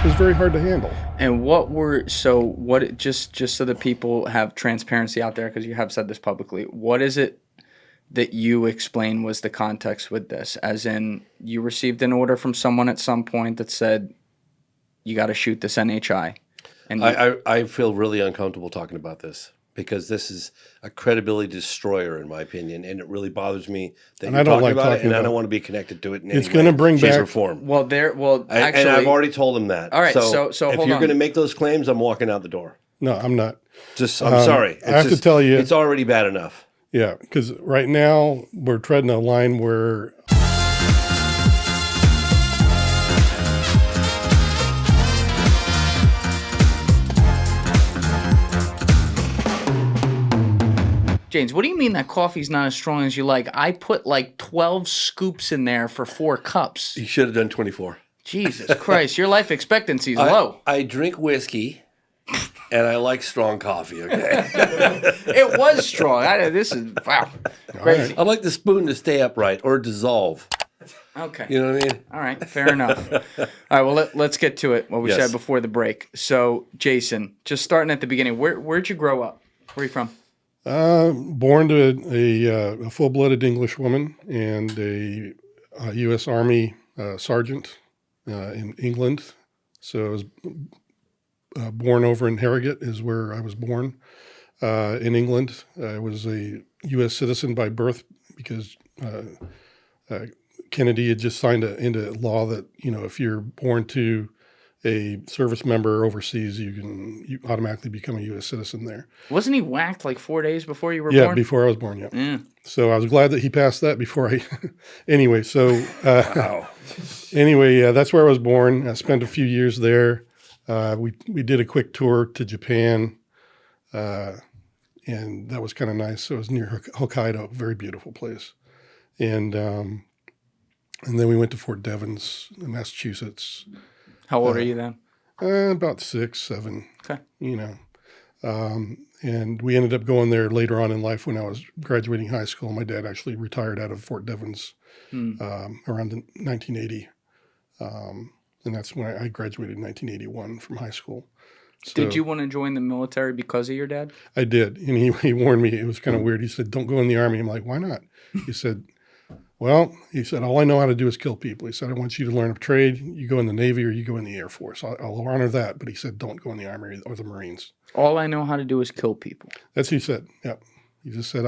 was very hard to handle. And just so that people have transparency out there, because you have said this publicly, what is it that you explain was the context with this? As in, you received an order from someone at some point that said, you got to shoot this NHI. And I feel really uncomfortable talking about this because this is a credibility destroyer, in my opinion, and it really bothers me that you're talking about it, and I don't want to be connected to it in any way. It's going to bring shape, back or form. Actually, and I've already told him that. All right, so if you're going to make those claims, I'm walking out the door. No, I'm not. I'm sorry. I have to tell you, it's already bad enough. Yeah, because right now we're treading a line where. James, what do you mean that coffee's not as strong as you like? I put like 12 scoops in there for 4 cups. You should have done 24. Jesus Christ, your life expectancy is low. I drink whiskey, and I like strong coffee, okay? It was strong. This is, wow, crazy. I'd like the spoon to stay upright or dissolve. Okay. You know what I mean? All right, fair enough. All right, well, let's get to it, what we said before the break. So, Jason, just starting at the beginning, where'd you grow up? Where are you from? Born to a full-blooded English woman and a U.S. Army sergeant in England. So I was born over in Harrogate is where I was born in England. I was a U.S. citizen by birth because Kennedy had just signed into law that, if you're born to a service member overseas, you automatically become a U.S. citizen there. Wasn't he whacked like 4 days before you were born? Yeah, before I was born, yeah. So I was glad that he passed that before I... Anyway, so... Wow. Anyway, that's where I was born. I spent a few years there. We did a quick tour to Japan, and that was kind of nice. So it was near Hokkaido, very beautiful place. And then we went to Fort Devens, Massachusetts. How old are you then? About 6, 7. Okay. And we ended up going there later on in life when I was graduating high school. My dad actually retired out of Fort Devens around 1980. And that's when I graduated in 1981 from high school. So, did you want to join the military because of your dad? I did. And he warned me. It was kind of weird. He said, don't go in the Army. I'm like, why not? He said, all I know how to do is kill people. He said, I want you to learn a trade. You go in the Navy or you go in the Air Force. I'll honor that. But he said, don't go in the Army or the Marines. All I know how to do is kill people. That's what he said. Yeah. He just said,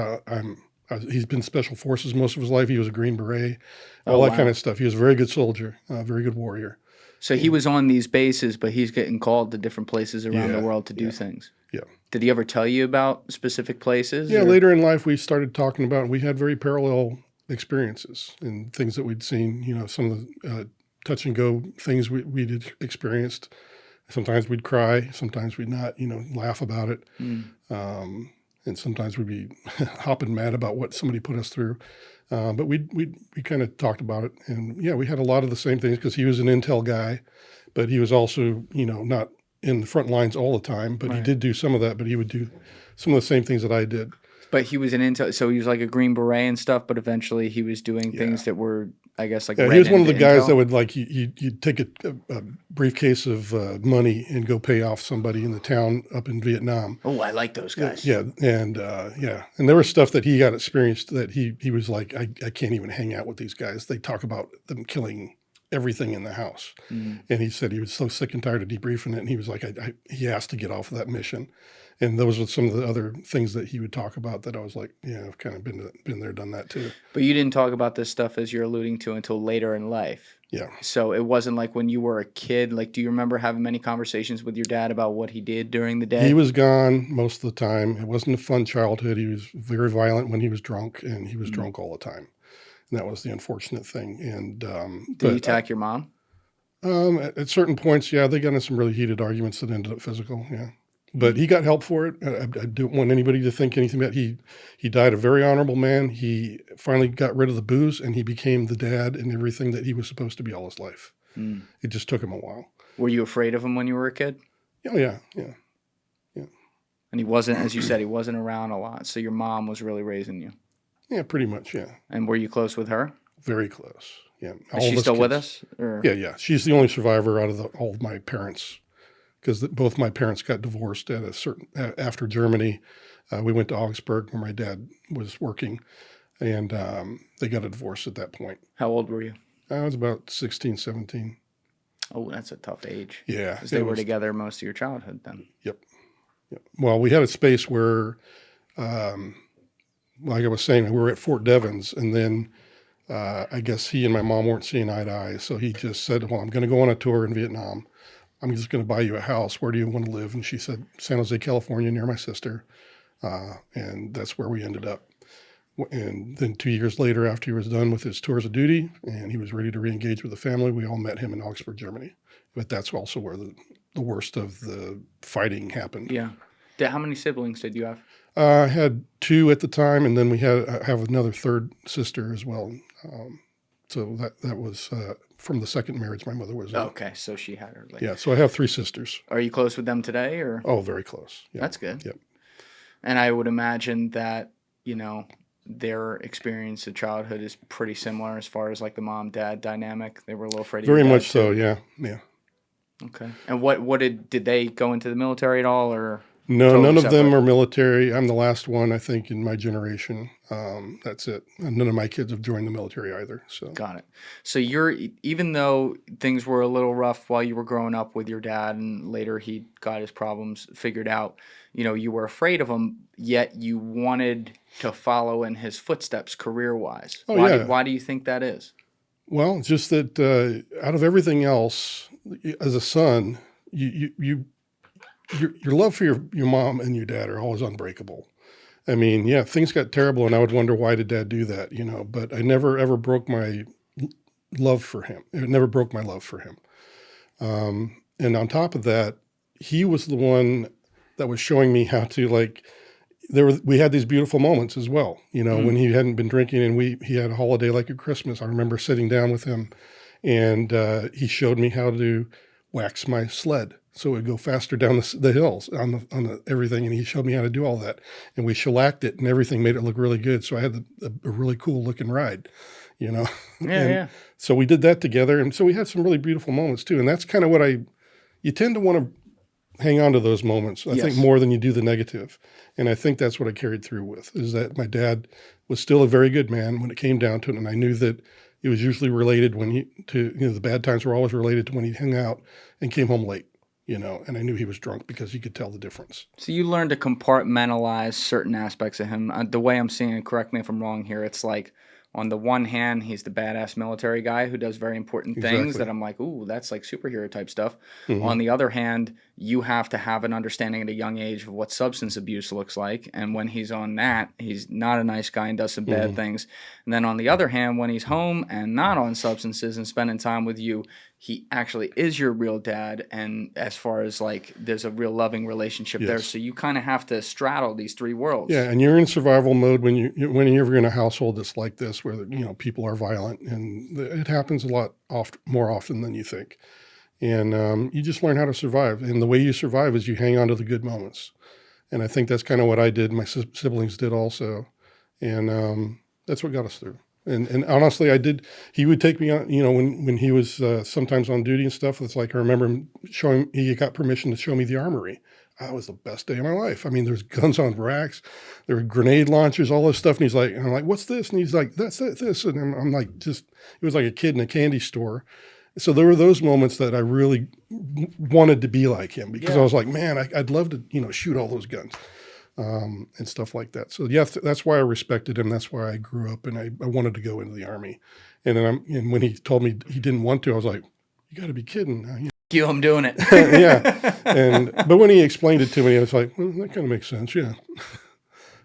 he's been Special Forces most of his life. He was a Green Beret, all that kind of stuff. He was a very good soldier, a very good warrior. So he was on these bases, but he's getting called to different places around the world to do things. Yeah. Did he ever tell you about specific places? Yeah, later in life we started talking about, we had very parallel experiences and things that we'd seen, some of the touch and go things we'd experienced. Sometimes we'd cry, sometimes we'd not, laugh about it. And sometimes we'd be hopping mad about what somebody put us through. But we kind of talked about it. And yeah, we had a lot of the same things because he was an intel guy, but he was also, not in the front lines all the time, but he did do some of that, but he would do some of the same things that I did. But he was an intel, so he was like a Green Beret and stuff, but eventually he was doing things that were, I guess, like he was one of the guys that would, like, you'd take a briefcase of money and go pay off somebody in the town up in Vietnam. Oh, I like those guys. Yeah, and there was stuff that he got experienced that he was like, I can't even hang out with these guys. They talk about them killing everything in the house. And he said he was so sick and tired of debriefing it, and he was like, he asked to get off of that mission. And those were some of the other things that he would talk about that I was like, yeah, I've kind of been there, done that too. But you didn't talk about this stuff, as you're alluding to, until later in life. Yeah. So it wasn't like when you were a kid. Like, do you remember having many conversations with your dad about what he did during the day? He was gone most of the time. It wasn't a fun childhood. He was very violent when he was drunk, and he was drunk all the time. And that was the unfortunate thing. And did he attack your mom? At certain points, yeah, they got into some really heated arguments that ended up physical. Yeah. But he got help for it. I don't want anybody to think anything about it. He died a very honorable man. He finally got rid of the booze, and he became the dad and everything that he was supposed to be all his life. It just took him a while. Were you afraid of him when you were a kid? Oh, yeah. And he wasn't, as you said, he wasn't around a lot. So your mom was really raising you. Yeah, pretty much, yeah. And were you close with her? Very close, Yeah. Is she still with us? Or? Yeah. She's the only survivor out of all of my parents, because both my parents got divorced after Germany. We went to Augsburg where my dad was working, and they got a divorce at that point. How old were you? I was about 16, 17. Oh, that's a tough age. Yeah. Because they were together most of your childhood then. Yep. Well, we had a space where, like I was saying, we were at Fort Devens, and then I guess he and my mom weren't seeing eye to eye. So he just said, well, I'm going to go on a tour in Vietnam. I'm just going to buy you a house. Where do you want to live? And she said, San Jose, California, near my sister. And that's where we ended up. And then 2 years later, after he was done with his tours of duty and he was ready to re-engage with the family, we all met him in Augsburg, Germany. But that's also where the worst of the fighting happened. Yeah. How many siblings did you have? I had 2 at the time, and then we have another third sister as well. So that was from the second marriage my mother was in. Okay, so she had her later. Yeah, so I have 3 sisters. Are you close with them today? Or? Oh, very close. Yeah. That's good. Yep. And I would imagine that, their experience of childhood is pretty similar as far as like the mom-dad dynamic. They were a little afraid of Very your dad, much so, too. yeah. Okay. And what did they go into the military at all, or? No, totally none of them separate? are military. I'm the last one, I think, in my generation. That's it. And none of my kids have joined the military either. So Got it. So even though things were a little rough while you were growing up with your dad, and later he got his problems figured out, you were afraid of him, yet you wanted to follow in his footsteps career-wise. Oh, Why do you think that is? Well, it's just that out of everything else, as a son, your love for your mom and your dad are always unbreakable. I mean, yeah, things got terrible, and I would wonder, why did Dad do that? But I never ever broke my love for him. It never broke my love for him. And on top of that, he was the one that was showing me how to we had these beautiful moments as well. When he hadn't been drinking, and he had a holiday like a Christmas. I remember sitting down with him, and he showed me how to wax my sled so it would go faster down the hills on the everything. And he showed me how to do all that, and we shellacked it and everything, made it look really good. So I had a really cool looking ride, Yeah. So we did that together. And so we had some really beautiful moments too. And that's kind of what you tend to want to hang on to those moments, I think, more than you do the negative. And I think that's what I carried through with, is that my dad was still a very good man when it came down to it. And I knew that it was usually related the bad times were always related to when he hung out and came home late, and I knew he was drunk because he could tell the difference. So you learned to compartmentalize certain aspects of him. The way I'm seeing it, correct me if I'm wrong here, it's like, on the one hand, he's the badass military guy who does very important things that I'm like, ooh, that's like superhero type stuff. Mm-hmm. On the other hand, you have to have an understanding at a young age of what substance abuse looks like. And when he's on that, he's not a nice guy and does some bad things. And then on the other hand, when he's home and not on substances and spending time with you, he actually is your real dad. And as far as there's a real loving relationship there. So you kind of have to straddle these 3 worlds. Yeah, and you're in survival mode when you're in a household that's like this, where people are violent, and it happens a lot more often than you think. And you just learn how to survive. And the way you survive is you hang on to the good moments. And I think that's kind of what I did. My siblings did also. And that's what got us through. And honestly, I did. He would take me on, when he was sometimes on duty and stuff. It's like, I remember him he got permission to show me the armory. That was the best day of my life. I mean, there's guns on racks, there were grenade launchers, all this stuff. And I'm like, what's this? And he's like, that's this. And I'm like, it was like a kid in a candy store. So there were those moments that I really wanted to be like him, because I was like, man, I'd love to, shoot all those guns. And stuff like that. So that's why I respected him. That's why I grew up, and I wanted to go into the Army. And then when he told me he didn't want to, I was like, you got to be kidding. Cue him doing it. Yeah. But when he explained it to me, I was like, well, that kind of makes sense. Yeah.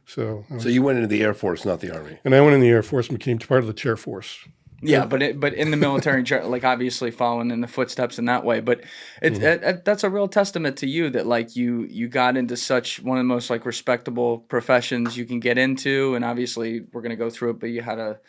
So you went into the Air Force, not the Army. And I went in the Air Force and became part of the Chair Force. Yeah, but in the military, obviously following in the footsteps in that way. But that's a real testament to you that you got into such one of the most respectable professions you can get into, and obviously we're gonna go through it. But you had a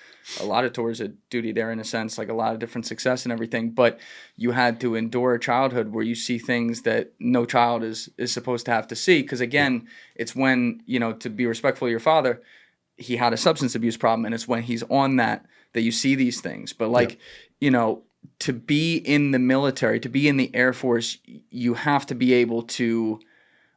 lot of tours of duty there, in a sense, a lot of different success and everything. But you had to endure a childhood where you see things that no child is supposed to have to see. Because again, it's when to be respectful of your father, he had a substance abuse problem, and it's when he's on that that you see these things. But like, you know, to be in the military, to be in the Air Force, you have to be able to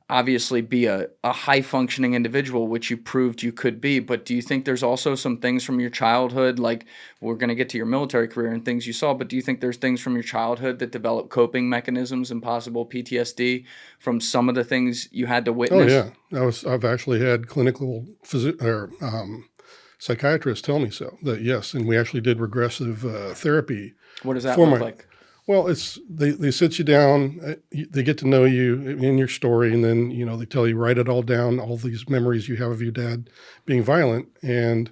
obviously be a high functioning individual, which you proved you could be. But do you think there's also some things from your childhood, like we're going to get to your military career and things you saw, but do you think there's things from your childhood that develop coping mechanisms and possible PTSD from some of the things you had to witness? Oh yeah, I've actually had clinical psychiatrists tell me so, that yes, and we actually did regressive therapy. What does that look like? Well, it's they sit you down, they get to know you in your story, and then they tell you write it all down, all these memories you have of your dad being violent, and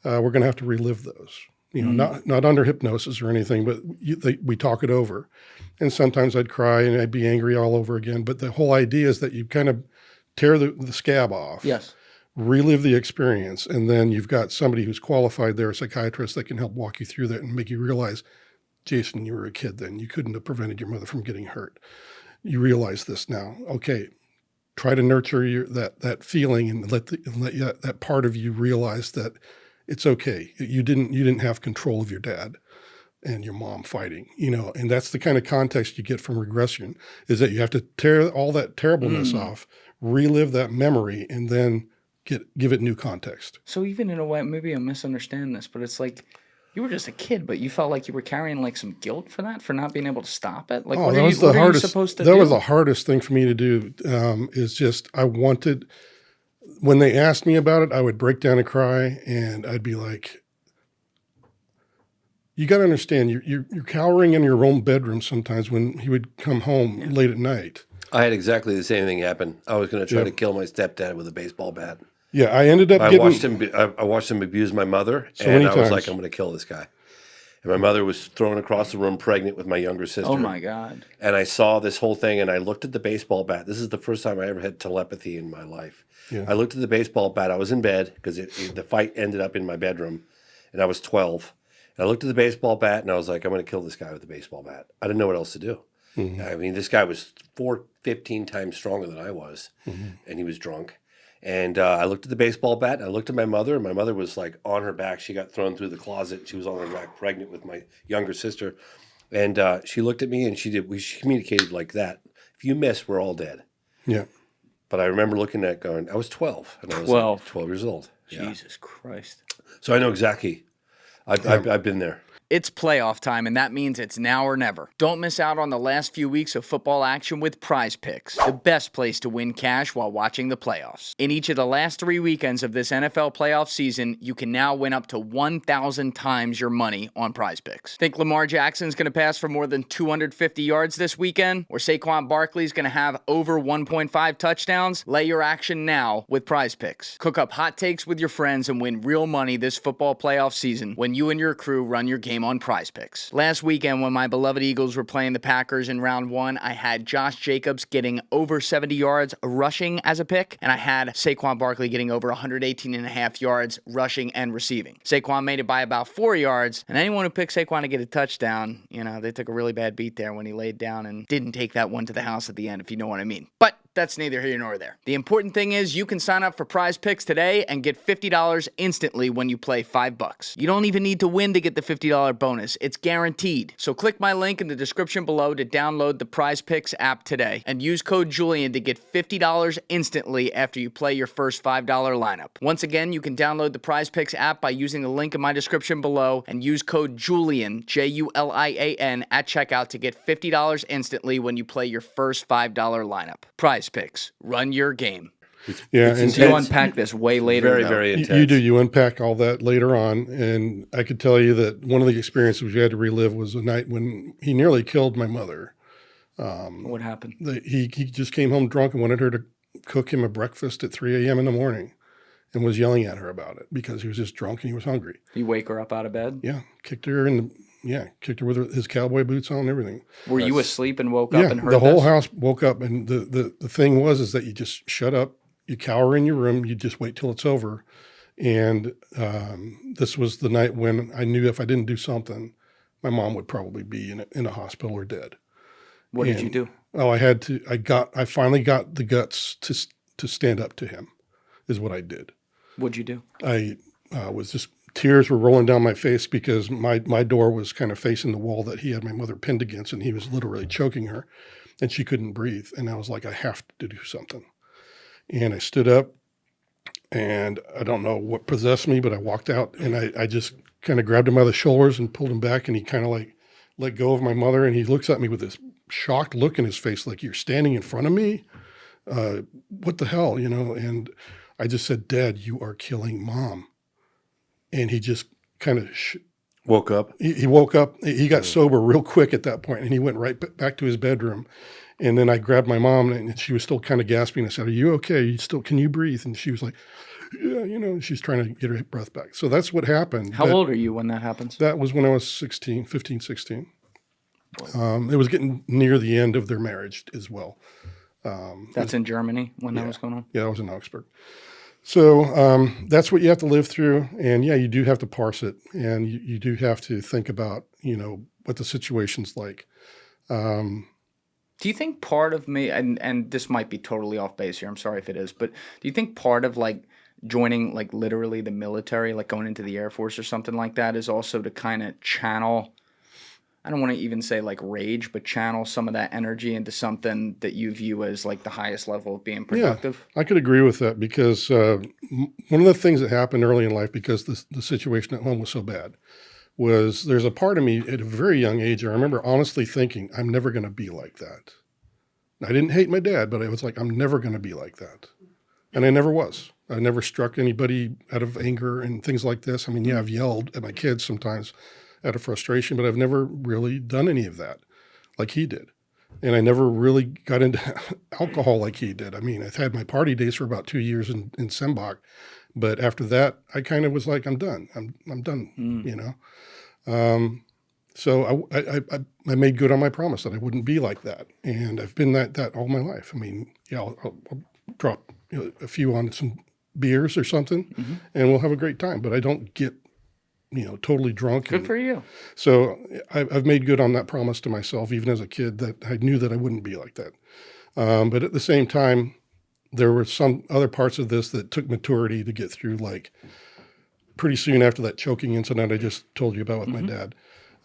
we're going to have to relive those. Not under hypnosis or anything, but we talk it over. And sometimes I'd cry and I'd be angry all over again. But the whole idea is that you kind of tear the scab off. Yes. Relive the experience, and then you've got somebody who's qualified there, a psychiatrist, that can help walk you through that and make you realize, Jason, you were a kid then. You couldn't have prevented your mother from getting hurt. You realize this now. Okay, try to nurture that feeling and let that part of you realize that it's okay. You didn't have control of your dad and your mom fighting, and that's the kind of context you get from regression, is that you have to tear all that terribleness off, relive that memory, and then give it new context. So even in a way, maybe I misunderstand this, but it's like you were just a kid, but you felt like you were carrying like some guilt for that, for not being able to stop it. Like, what are you supposed to do? That was the hardest thing for me to do. Is just I wanted, when they asked me about it, I would break down and cry, and I'd be like, "You got to understand, you're cowering in your own bedroom sometimes when he would come home late at night." I had exactly the same thing happen. I was going to try to kill my stepdad with a baseball bat. Yeah, I ended up I watched him abuse my mother, and I was like, I'm going to kill this guy. And my mother was thrown across the room pregnant with my younger sister. Oh, my God. And I saw this whole thing, and I looked at the baseball bat. This is the first time I ever had telepathy in my life. Yeah. I looked at the baseball bat. I was in bed because the fight ended up in my bedroom, and I was 12. And I looked at the baseball bat, and I was like, I'm going to kill this guy with the baseball bat. I didn't know what else to do. Mm-hmm. I mean, this guy was 15 times stronger than I was, and he was drunk. And I looked at the baseball bat, and I looked at my mother, and my mother was like on her back. She got thrown through the closet. She was on her back pregnant with my younger sister. And she looked at me, and she communicated like that. If you miss, we're all dead. Yeah. But I remember looking at going, I was 12, and I was like 12 years old. Jesus Christ. So I know exactly. I've been there. It's playoff time, and that means it's now or never. Don't miss out on the last few weeks of football action with Prize Picks, the best place to win cash while watching the playoffs. In each of the last 3 weekends of this NFL playoff season, you can now win up to 1,000 times your money on Prize Picks. Think Lamar Jackson's going to pass for more than 250 yards this weekend? Or Saquon Barkley's going to have over 1.5 touchdowns? Lay your action now with Prize Picks. Cook up hot takes with your friends and win real money this football playoff season when you and your crew run your game on Prize Picks. Last weekend, when my beloved Eagles were playing the Packers in round 1, I had Josh Jacobs getting over 70 yards rushing as a pick, and I had Saquon Barkley getting over 118.5 yards rushing and receiving. Saquon made it by about 4 yards, and anyone who picked Saquon to get a touchdown, they took a really bad beat there when he laid down and didn't take that one to the house at the end, if you know what I mean. But that's neither here nor there. The important thing is you can sign up for Prize Picks today and get $50 instantly when you play $5. You don't even need to win to get the $50 bonus. It's guaranteed. So click my link in the description below to download the Prize Picks app today and use code Julian to get $50 instantly after you play your first $5 lineup. Once again, you can download the Prize Picks app by using the link in my description below and use code Julian, Julian, at checkout to get $50 instantly when you play your first $5 lineup. Prize Picks. Run your game. Yeah, and you unpack this way later. Very, very intense. You do. You unpack all that later on, and I could tell you that one of the experiences we had to relive was a night when he nearly killed my mother. What happened? He just came home drunk and wanted her to cook him a breakfast at 3 a.m. in the morning, and was yelling at her about it because he was just drunk and he was hungry. You wake her up out of bed? Yeah, kicked her with his cowboy boots on and everything. Were you asleep and woke up and heard the whole house woke up, and the thing was that you just shut up, you cower in your room, you just wait till it's over. And this was the night when I knew if I didn't do something, my mom would probably be in a hospital or dead. What did you do? Oh, I finally got the guts to stand up to him, is what I did. What'd you do? I was just tears were rolling down my face because my door was kind of facing the wall that he had my mother pinned against, and he was literally choking her, and she couldn't breathe. And I was like, I have to do something. And I stood up, and I don't know what possessed me, but I walked out, and I just kind of grabbed him by the shoulders and pulled him back, and he kind of like let go of my mother, and he looks at me with this shocked look in his face, like, you're standing in front of me? What the hell, you know? And I just said, Dad, you are killing Mom. And he just kind of Woke up. he woke up. He got sober real quick at that point, and he went right back to his bedroom. And then I grabbed my mom, and she was still kind of gasping. I said, "Are you okay? Can you breathe?" And she was like, "Yeah, you know." She's trying to get her breath back. So that's what happened. How old are you when that happens? That was when I was 16, 15, 16. It was getting near the end of their marriage as well. That's in Germany when that was going on? Yeah, I was in Augsburg. So that's what you have to live through. And yeah, you do have to parse it. And you do have to think about, you know, what the situation's like. Do you think part of me, and this might be totally off base here, I'm sorry if it is, but do you think part of like joining like literally the military, like going into the Air Force or something like that, is also to kind of channel, I don't want to even say like rage, but channel some of that energy into something that you view as like the highest level of being productive? Yeah, I could agree with that because one of the things that happened early in life, because the situation at home was so bad, was there's a part of me at a very young age, I remember honestly thinking, I'm never going to be like that. I didn't hate my dad, but I was like, I'm never going to be like that. And I never was. I never struck anybody out of anger and things like this. I mean, yeah, I've yelled at my kids sometimes out of frustration, but I've never really done any of that like he did. And I never really got into alcohol like he did. I mean, I've had my party days for about 2 years in Sembach, but after that, I kind of was like, I'm done. I'm done, you know? So I made good on my promise that I wouldn't be like that. And I've been that all my life. I mean, yeah, I'll drop a few on some beers or something and we'll have a great time, but I don't get, you know, totally drunk. Good for you. So I've made good on that promise to myself, even as a kid, that I knew that I wouldn't be like that. But at the same time, there were some other parts of this that took maturity to get through, like pretty soon after that choking incident I just told you about with my dad.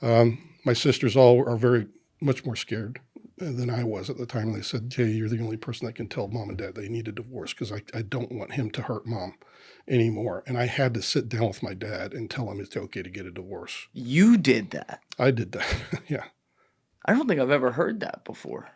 My sisters all are very much more scared than I was at the time. They said, Jay, you're the only person that can tell Mom and Dad they need a divorce because I don't want him to hurt Mom anymore. And I had to sit down with my dad and tell him it's okay to get a divorce. You did that? I did that, yeah. I don't think I've ever heard that before.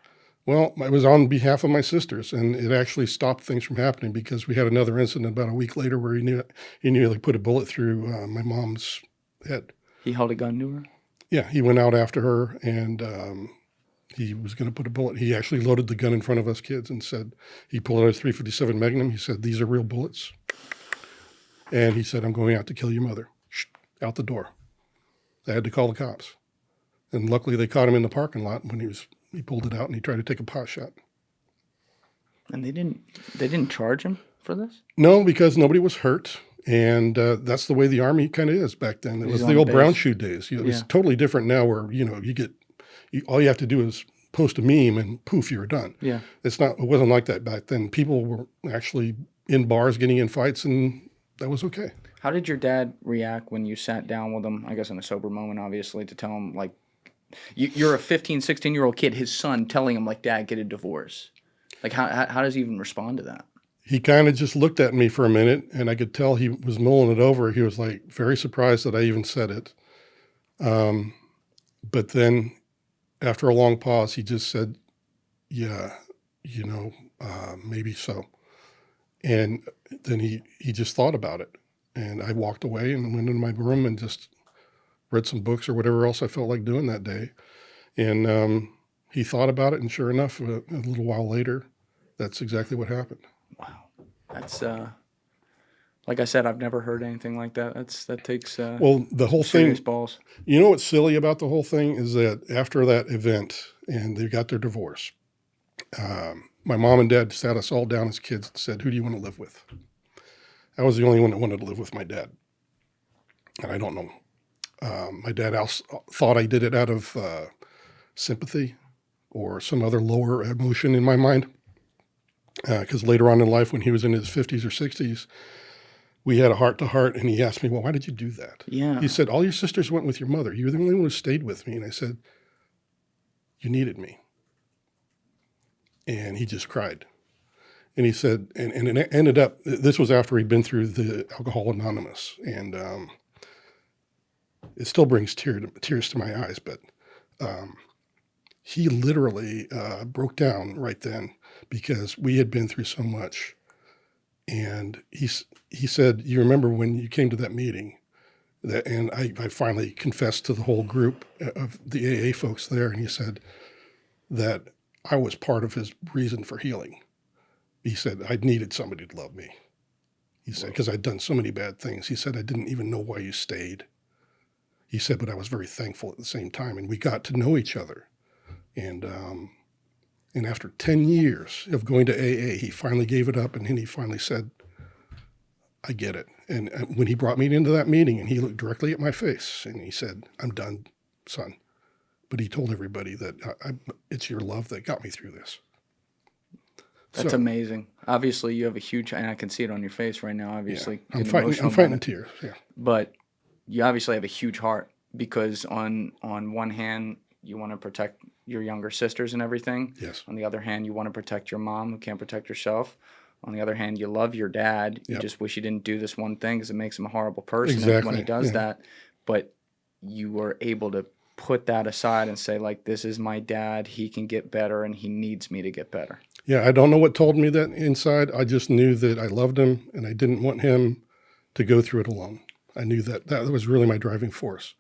Well, it was on behalf of my sisters, and it actually stopped things from happening because we had another incident about a week later where he nearly put a bullet through my mom's head. He held a gun to her? Yeah, he went out after her, and he was going to put a bullet. He actually loaded the gun in front of us kids and said, he pulled out a .357 Magnum. He said, these are real bullets. And he said, I'm going out to kill your mother. Shh, out the door. I had to call the cops. And luckily they caught him in the parking lot when he pulled it out and he tried to take a pot shot. And they didn't charge him for this? No, because nobody was hurt. And that's the way the Army kind of is back then. It was the old brown shoe days. You know, it's totally different now where, you know, all you have to do is post a meme and poof, you're done. Yeah. It wasn't like that back then. People were actually in bars getting in fights, and that was okay. How did your dad react when you sat down with him, I guess in a sober moment, obviously, to tell him, like, you're a 15, 16-year-old kid, his son, telling him, like, Dad, get a divorce. Like, how does he even respond to that? He kind of just looked at me for a minute, and I could tell he was mulling it over. He was, like, very surprised that I even said it. But then after a long pause, he just said, yeah, you know, maybe so. And then he just thought about it. And I walked away and went into my room and just read some books or whatever else I felt like doing that day. And he thought about it, and sure enough, a little while later, that's exactly what happened. Wow. That's, like I said, I've never heard anything like that. That takes well, the whole serious thing, balls. You know what's silly about the whole thing is that after that event and they got their divorce, my mom and dad sat us all down as kids and said, who do you want to live with? I was the only one that wanted to live with my dad. And I don't know. My dad thought I did it out of sympathy or some other lower emotion in my mind. Because later on in life, when he was in his 50s or 60s, we had a heart-to-heart, and he asked me, well, why did you do that? Yeah. He said, all your sisters went with your mother. You were the only one who stayed with me. And I said, you needed me. And he just cried. And he said, and it ended up, this was after he'd been through the Alcohol Anonymous. And it still brings tears to my eyes, but he literally broke down right then because we had been through so much. And he said, you remember when you came to that meeting? And I finally confessed to the whole group of the AA folks there. And he said that I was part of his reason for healing. He said, I needed somebody to love me. He said, because I'd done so many bad things. He said, I didn't even know why you stayed. He said, but I was very thankful at the same time. And we got to know each other. And after 10 years of going to AA, he finally gave it up. And then he finally said, I get it. And when he brought me into that meeting and he looked directly at my face and he said, I'm done, son. But he told everybody that it's your love that got me through this. That's amazing. Obviously, you have a huge, and I can see it on your face right now, obviously. Yeah. I'm fighting tears, yeah. But you obviously have a huge heart because on one hand, you want to protect your younger sisters and everything. Yes. On the other hand, you want to protect your mom who can't protect herself. On the other hand, you love your dad. You just wish he didn't do this one thing because it makes him a horrible person when he does that. But you were able to put that aside and say, like, this is my dad. He can get better and he needs me to get better. Yeah, I don't know what told me that inside. I just knew that I loved him and I didn't want him to go through it alone. I knew that was really my driving force.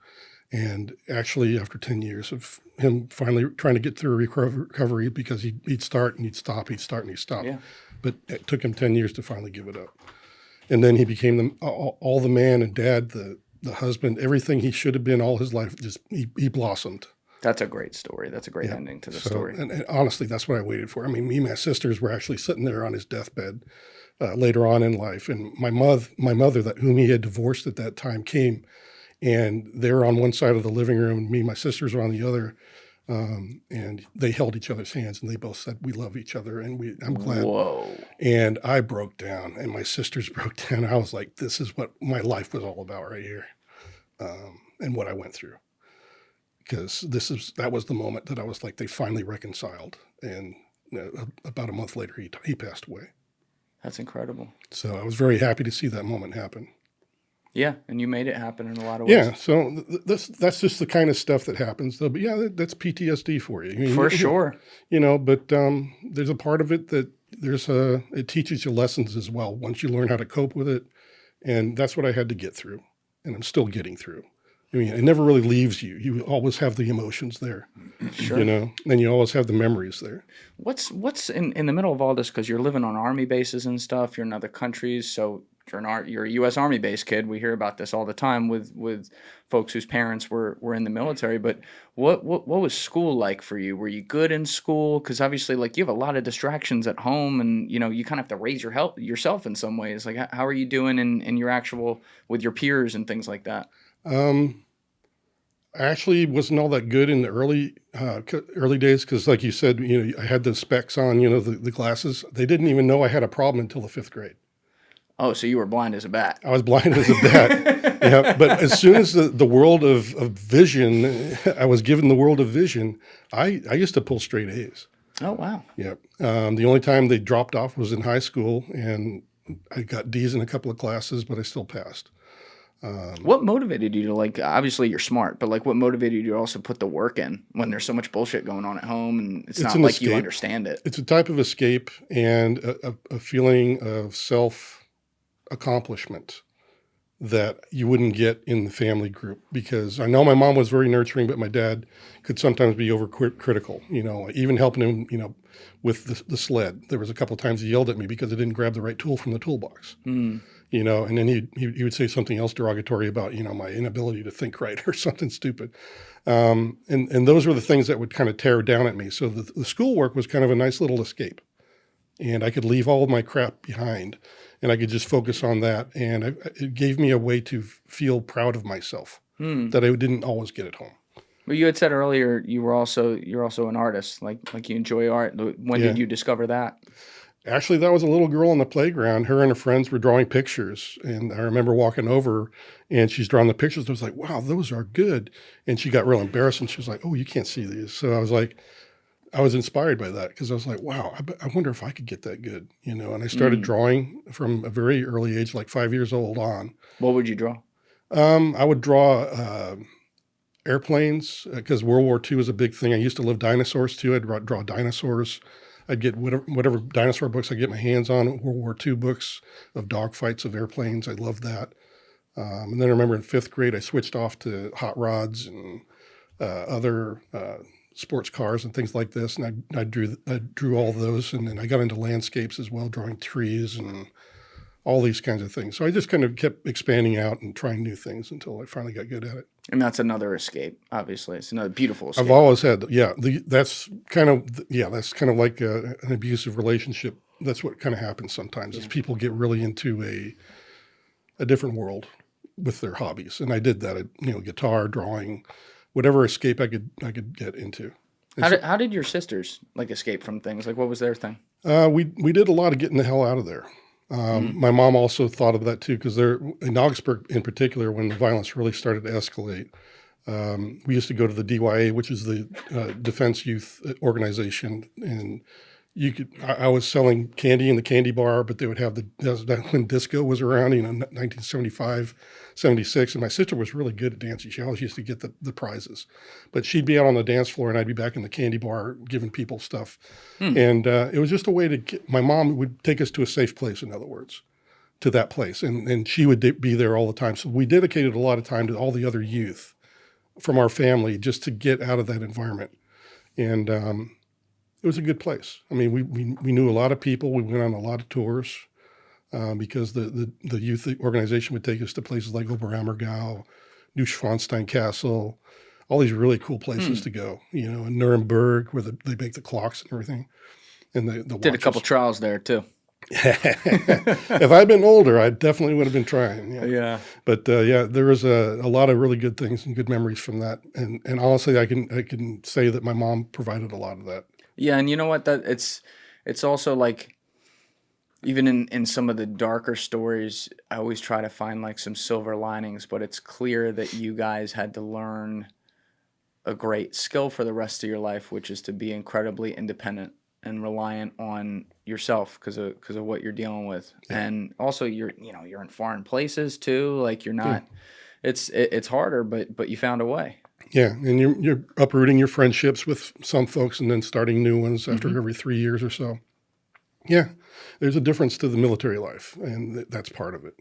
And actually, after 10 years of him finally trying to get through recovery, because he'd start and he'd stop, he'd start and he'd stop. Yeah. But it took him 10 years to finally give it up. And then he became all the man and dad, the husband, everything he should have been all his life. Just he blossomed. That's a great story. That's a great ending to the story. And honestly, that's what I waited for. I mean, me and my sisters were actually sitting there on his deathbed later on in life. And my mother, whom he had divorced at that time, came. And they were on one side of the living room, and me and my sisters were on the other. And they held each other's hands, and they both said, we love each other, and I'm glad. Whoa. And I broke down, and my sisters broke down. I was like, this is what my life was all about right here, and what I went through. Because that was the moment that I was like, they finally reconciled. And about a month later, he passed away. That's incredible. So I was very happy to see that moment happen. Yeah, and you made it happen in a lot of ways. Yeah, so that's just the kind of stuff that happens. Though, but yeah, that's PTSD for you. I mean, for sure. But there's a part of it that it teaches you lessons as well once you learn how to cope with it, and that's what I had to get through, and I'm still getting through. I mean, it never really leaves you. You always have the emotions there, sure. And you always have the memories there. What's in the middle of all this? Because you're living on army bases and stuff. You're in other countries, so you're a U.S. Army base kid. We hear about this all the time with folks whose parents were in the military. But what was school like for you? Were you good in school? Because obviously, like, you have a lot of distractions at home, and you kind of have to raise yourself in some ways. Like, how are you doing in your actual with your peers and things like that? I actually wasn't all that good in the early days because, like you said, I had the specs on, the glasses. They didn't even know I had a problem until the 5th grade. Oh, so you were blind as a bat. I was blind as a bat. Yeah, but as soon as the world of vision, I was given the world of vision, I used to pull straight A's. Oh, wow. Yeah. The only time they dropped off was in high school, and I got D's in a couple of classes, but I still passed. What motivated you to, obviously you're smart, but what motivated you to also put the work in when there's so much bullshit going on at home and it's not like you understand it? It's a type of escape and a feeling of self-accomplishment that you wouldn't get in the family group, because I know my mom was very nurturing, but my dad could sometimes be overcritical, even helping him, with the sled. There was a couple of times he yelled at me because I didn't grab the right tool from the toolbox. And then he would say something else derogatory about, my inability to think right or something stupid. And those were the things that would kind of tear down at me. So the schoolwork was kind of a nice little escape, and I could leave all of my crap behind and I could just focus on that. And it gave me a way to feel proud of myself that I didn't always get at home. Well, you had said earlier you're also an artist, like you enjoy art. When did you discover that? Actually, that was a little girl on the playground. Her and her friends were drawing pictures. And I remember walking over and she's drawing the pictures. I was like, wow, those are good. And she got real embarrassed and she was like, oh, you can't see these. So I was like, I was inspired by that because I was like, wow, I wonder if I could get that good, you know? And I started drawing from a very early age, like 5 years old on. What would you draw? I would draw airplanes because World War II was a big thing. I used to love dinosaurs too. I'd draw dinosaurs. I'd get whatever dinosaur books I get my hands on, World War II books of dogfights of airplanes. I loved that. And then I remember in 5th grade, I switched off to hot rods and other sports cars and things like this. And I drew all those. And then I got into landscapes as well, drawing trees and all these kinds of things. So I just kind of kept expanding out and trying new things until I finally got good at it. And that's another escape, obviously. It's another beautiful escape. I've always had, that's kind of like an abusive relationship. That's what kind of happens sometimes is people get really into a different world with their hobbies. And I did that, guitar, drawing, whatever escape I could get into. How did your sisters like escape from things? Like what was their thing? We did a lot of getting the hell out of there. My mom also thought of that too, because in Augsburg in particular, when the violence really started to escalate, we used to go to the DYA, which is the Defense Youth Organization, and I was selling candy in the candy bar, but they would have when disco was around, 1975, 76, and my sister was really good at dancing. She always used to get the prizes, but she'd be out on the dance floor and I'd be back in the candy bar giving people stuff. And it was just a way to my mom would take us to a safe place, in other words, to that place. And she would be there all the time. So we dedicated a lot of time to all the other youth from our family just to get out of that environment. And it was a good place. I mean, we knew a lot of people. We went on a lot of tours because the youth organization would take us to places like Oberammergau, Neuschwanstein Castle, all these really cool places to go. In Nuremberg where they make the clocks and everything. And the Did watches. a couple trials there too. If I'd been older, I definitely would have been trying. Yeah. But there was a lot of really good things and good memories from that. And honestly, I can say that my mom provided a lot of that. Yeah, and you know what? That it's also like even in some of the darker stories, I always try to find like some silver linings, but it's clear that you guys had to learn a great skill for the rest of your life, which is to be incredibly independent and reliant on yourself because of what you're dealing with. Yeah. And also you're in foreign places too, like you're not it's harder, but you found a way. Yeah, and you're uprooting your friendships with some folks and then starting new ones after every 3 years or so. Yeah, there's a difference to the military life, and that's part of it.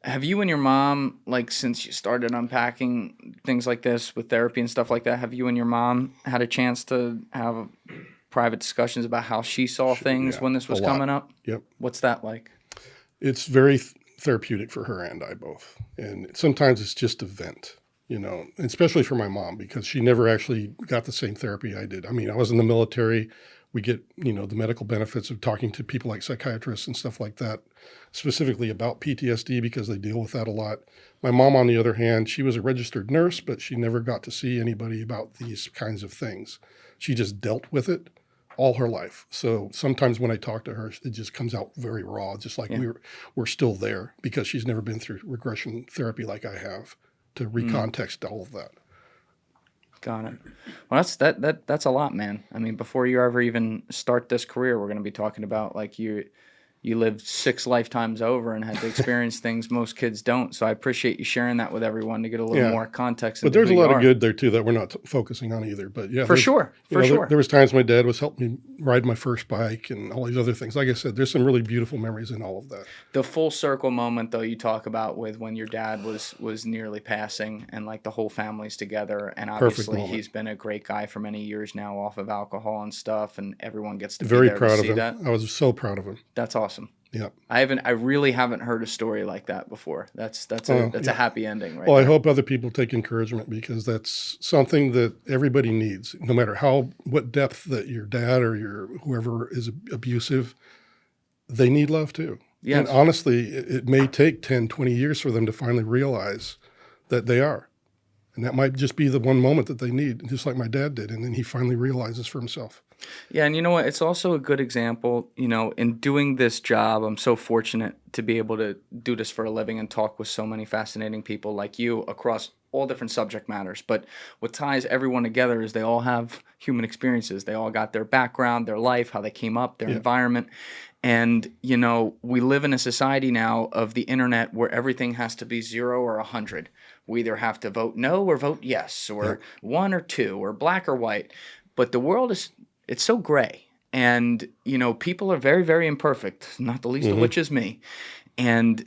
Have you and your mom, like since you started unpacking things like this with therapy and stuff like that, have you and your mom had a chance to have private discussions about how she saw things when this was coming up? Yep. What's that like? It's very therapeutic for her and I both, and sometimes it's just a vent. Especially for my mom, because she never actually got the same therapy I did. I mean, I was in the military. We get, the medical benefits of talking to people like psychiatrists and stuff like that, specifically about PTSD because they deal with that a lot. My mom, on the other hand, she was a registered nurse, but she never got to see anybody about these kinds of things. She just dealt with it all her life. So sometimes when I talk to her, it just comes out very raw, just like we're still there because she's never been through regression therapy like I have. To recontext all of that. Got it. Well, that's a lot, man. I mean, before you ever even start this career, we're going to be talking about like you lived 6 lifetimes over and had to experience things most kids don't. So I appreciate you sharing that with everyone to get a little more context. But there's a lot of good there too that we're not focusing on either. But yeah, for sure. There was times my dad was helping me ride my first bike and all these other things. Like I said, there's some really beautiful memories in all of that. The full circle moment though you talk about with when your dad was nearly passing and like the whole family's together, and obviously he's been a great guy for many years now off of alcohol and stuff, and everyone gets to very be there proud to of see him. that. I was so proud of him. That's awesome. Yeah. I really haven't heard a story like that before. That's a happy ending, right? Well, I hope other people take encouragement because that's something that everybody needs, no matter what depth that your dad or whoever is abusive, they need love too. Yes. And honestly, it may take 10, 20 years for them to finally realize that they are. And that might just be the one moment that they need, just like my dad did. And then he finally realizes for himself. Yeah, and you know what? It's also a good example, in doing this job. I'm so fortunate to be able to do this for a living and talk with so many fascinating people like you across all different subject matters. But what ties everyone together is they all have human experiences. They all got their background, their life, how they came up, their environment. And, we live in a society now of the internet where everything has to be 0 or 100. We either have to vote no or vote yes, or 1 or 2, or black or white. But the world it's so gray. And, people are very, very imperfect, not the least of which is me. And,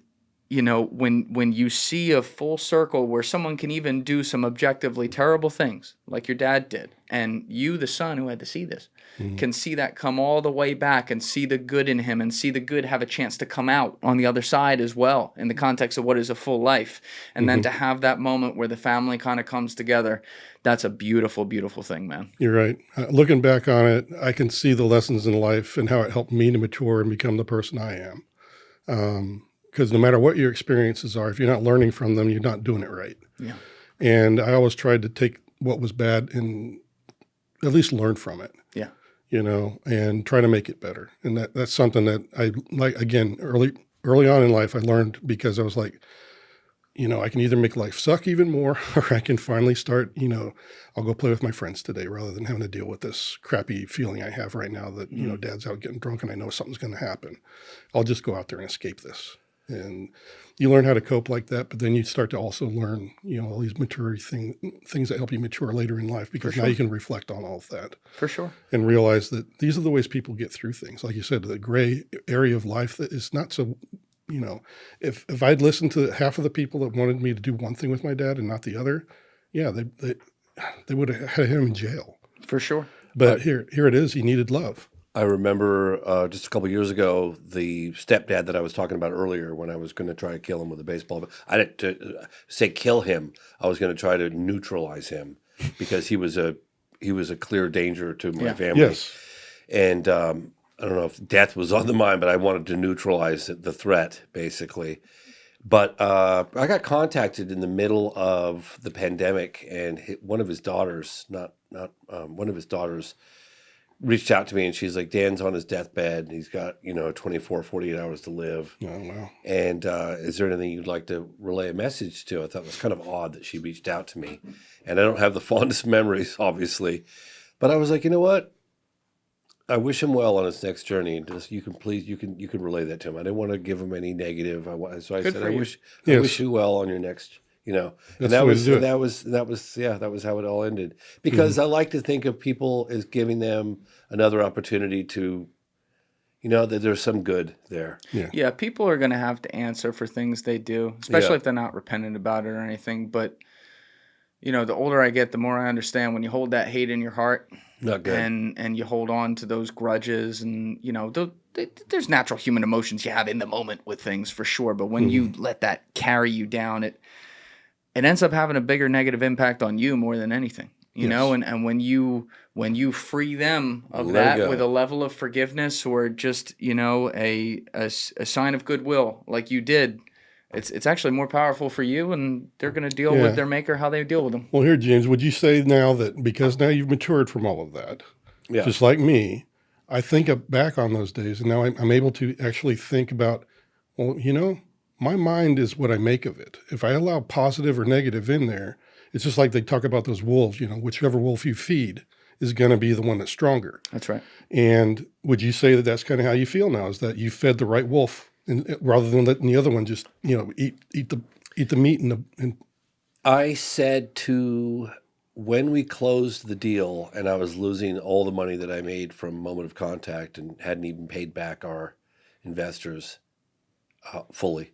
when you see a full circle where someone can even do some objectively terrible things, like your dad did, and you, the son who had to see this, can see that come all the way back and see the good in him and see the good have a chance to come out on the other side as well in the context of what is a full life. And then to have that moment where the family kind of comes together, that's a beautiful, beautiful thing, man. You're right. Looking back on it, I can see the lessons in life and how it helped me to mature and become the person I am. Because no matter what your experiences are, if you're not learning from them, you're not doing it right. Yeah. And I always tried to take what was bad and at least learn from it. Yeah. And try to make it better. And that's something that I like, again, early on in life, I learned because I was like, I can either make life suck even more, or I can finally start, I'll go play with my friends today rather than having to deal with this crappy feeling I have right now that, dad's out getting drunk and I know something's going to happen. I'll just go out there and escape this. And you learn how to cope like that, but then you start to also learn, all these maturity things that help you mature later in life, because now you can reflect on all of that. For sure. And realize that these are the ways people get through things. Like you said, the gray area of life that is not so, if I'd listened to half of the people that wanted me to do one thing with my dad and not the other, they would have had him in jail. For sure. But here it is. He needed love. I remember just a couple years ago, the stepdad that I was talking about earlier, when I was going to try to kill him with a baseball bat. I didn't say kill him. I was going to try to neutralize him because he was a clear danger to my family. Yes. And I don't know if death was on the mind, but I wanted to neutralize the threat, basically. But I got contacted in the middle of the pandemic, and one of his daughters, one of his daughters, reached out to me, and she's like, Dan's on his deathbed, and he's got 24, 48 hours to live. Oh, wow. And is there anything you'd like to relay a message to? I thought it was kind of odd that she reached out to me, and I don't have the fondest memories, obviously, but I was like, you know what? I wish him well on his next journey, and just you can relay that to him. I didn't want to give him any negative. So I said, I wish you well on your next. And that was how it all ended. Because I like to think of people as giving them another opportunity to, that there's some good there. Yeah, people are going to have to answer for things they do, especially if they're not repentant about it or anything. But, the older I get, the more I understand when you hold that hate in your heart. Not good. And you hold on to those grudges, and, there's natural human emotions you have in the moment with things for sure. But when you let that carry you down, it ends up having a bigger negative impact on you more than anything, and when you free them of that with a level of forgiveness or just, a sign of goodwill like you did, it's actually more powerful for you, and they're going to deal with their maker how they deal with them. Well, here, James, would you say now that because now you've matured from all of that, just like me, I think back on those days, and now I'm able to actually think about, well, my mind is what I make of it. If I allow positive or negative in there, it's just like they talk about those wolves, whichever wolf you feed is going to be the one that's stronger. That's right. And would you say that that's kind of how you feel now, is that you fed the right wolf rather than letting the other one just, eat the meat and I said when we closed the deal and I was losing all the money that I made from Moment of Contact and hadn't even paid back our investors fully,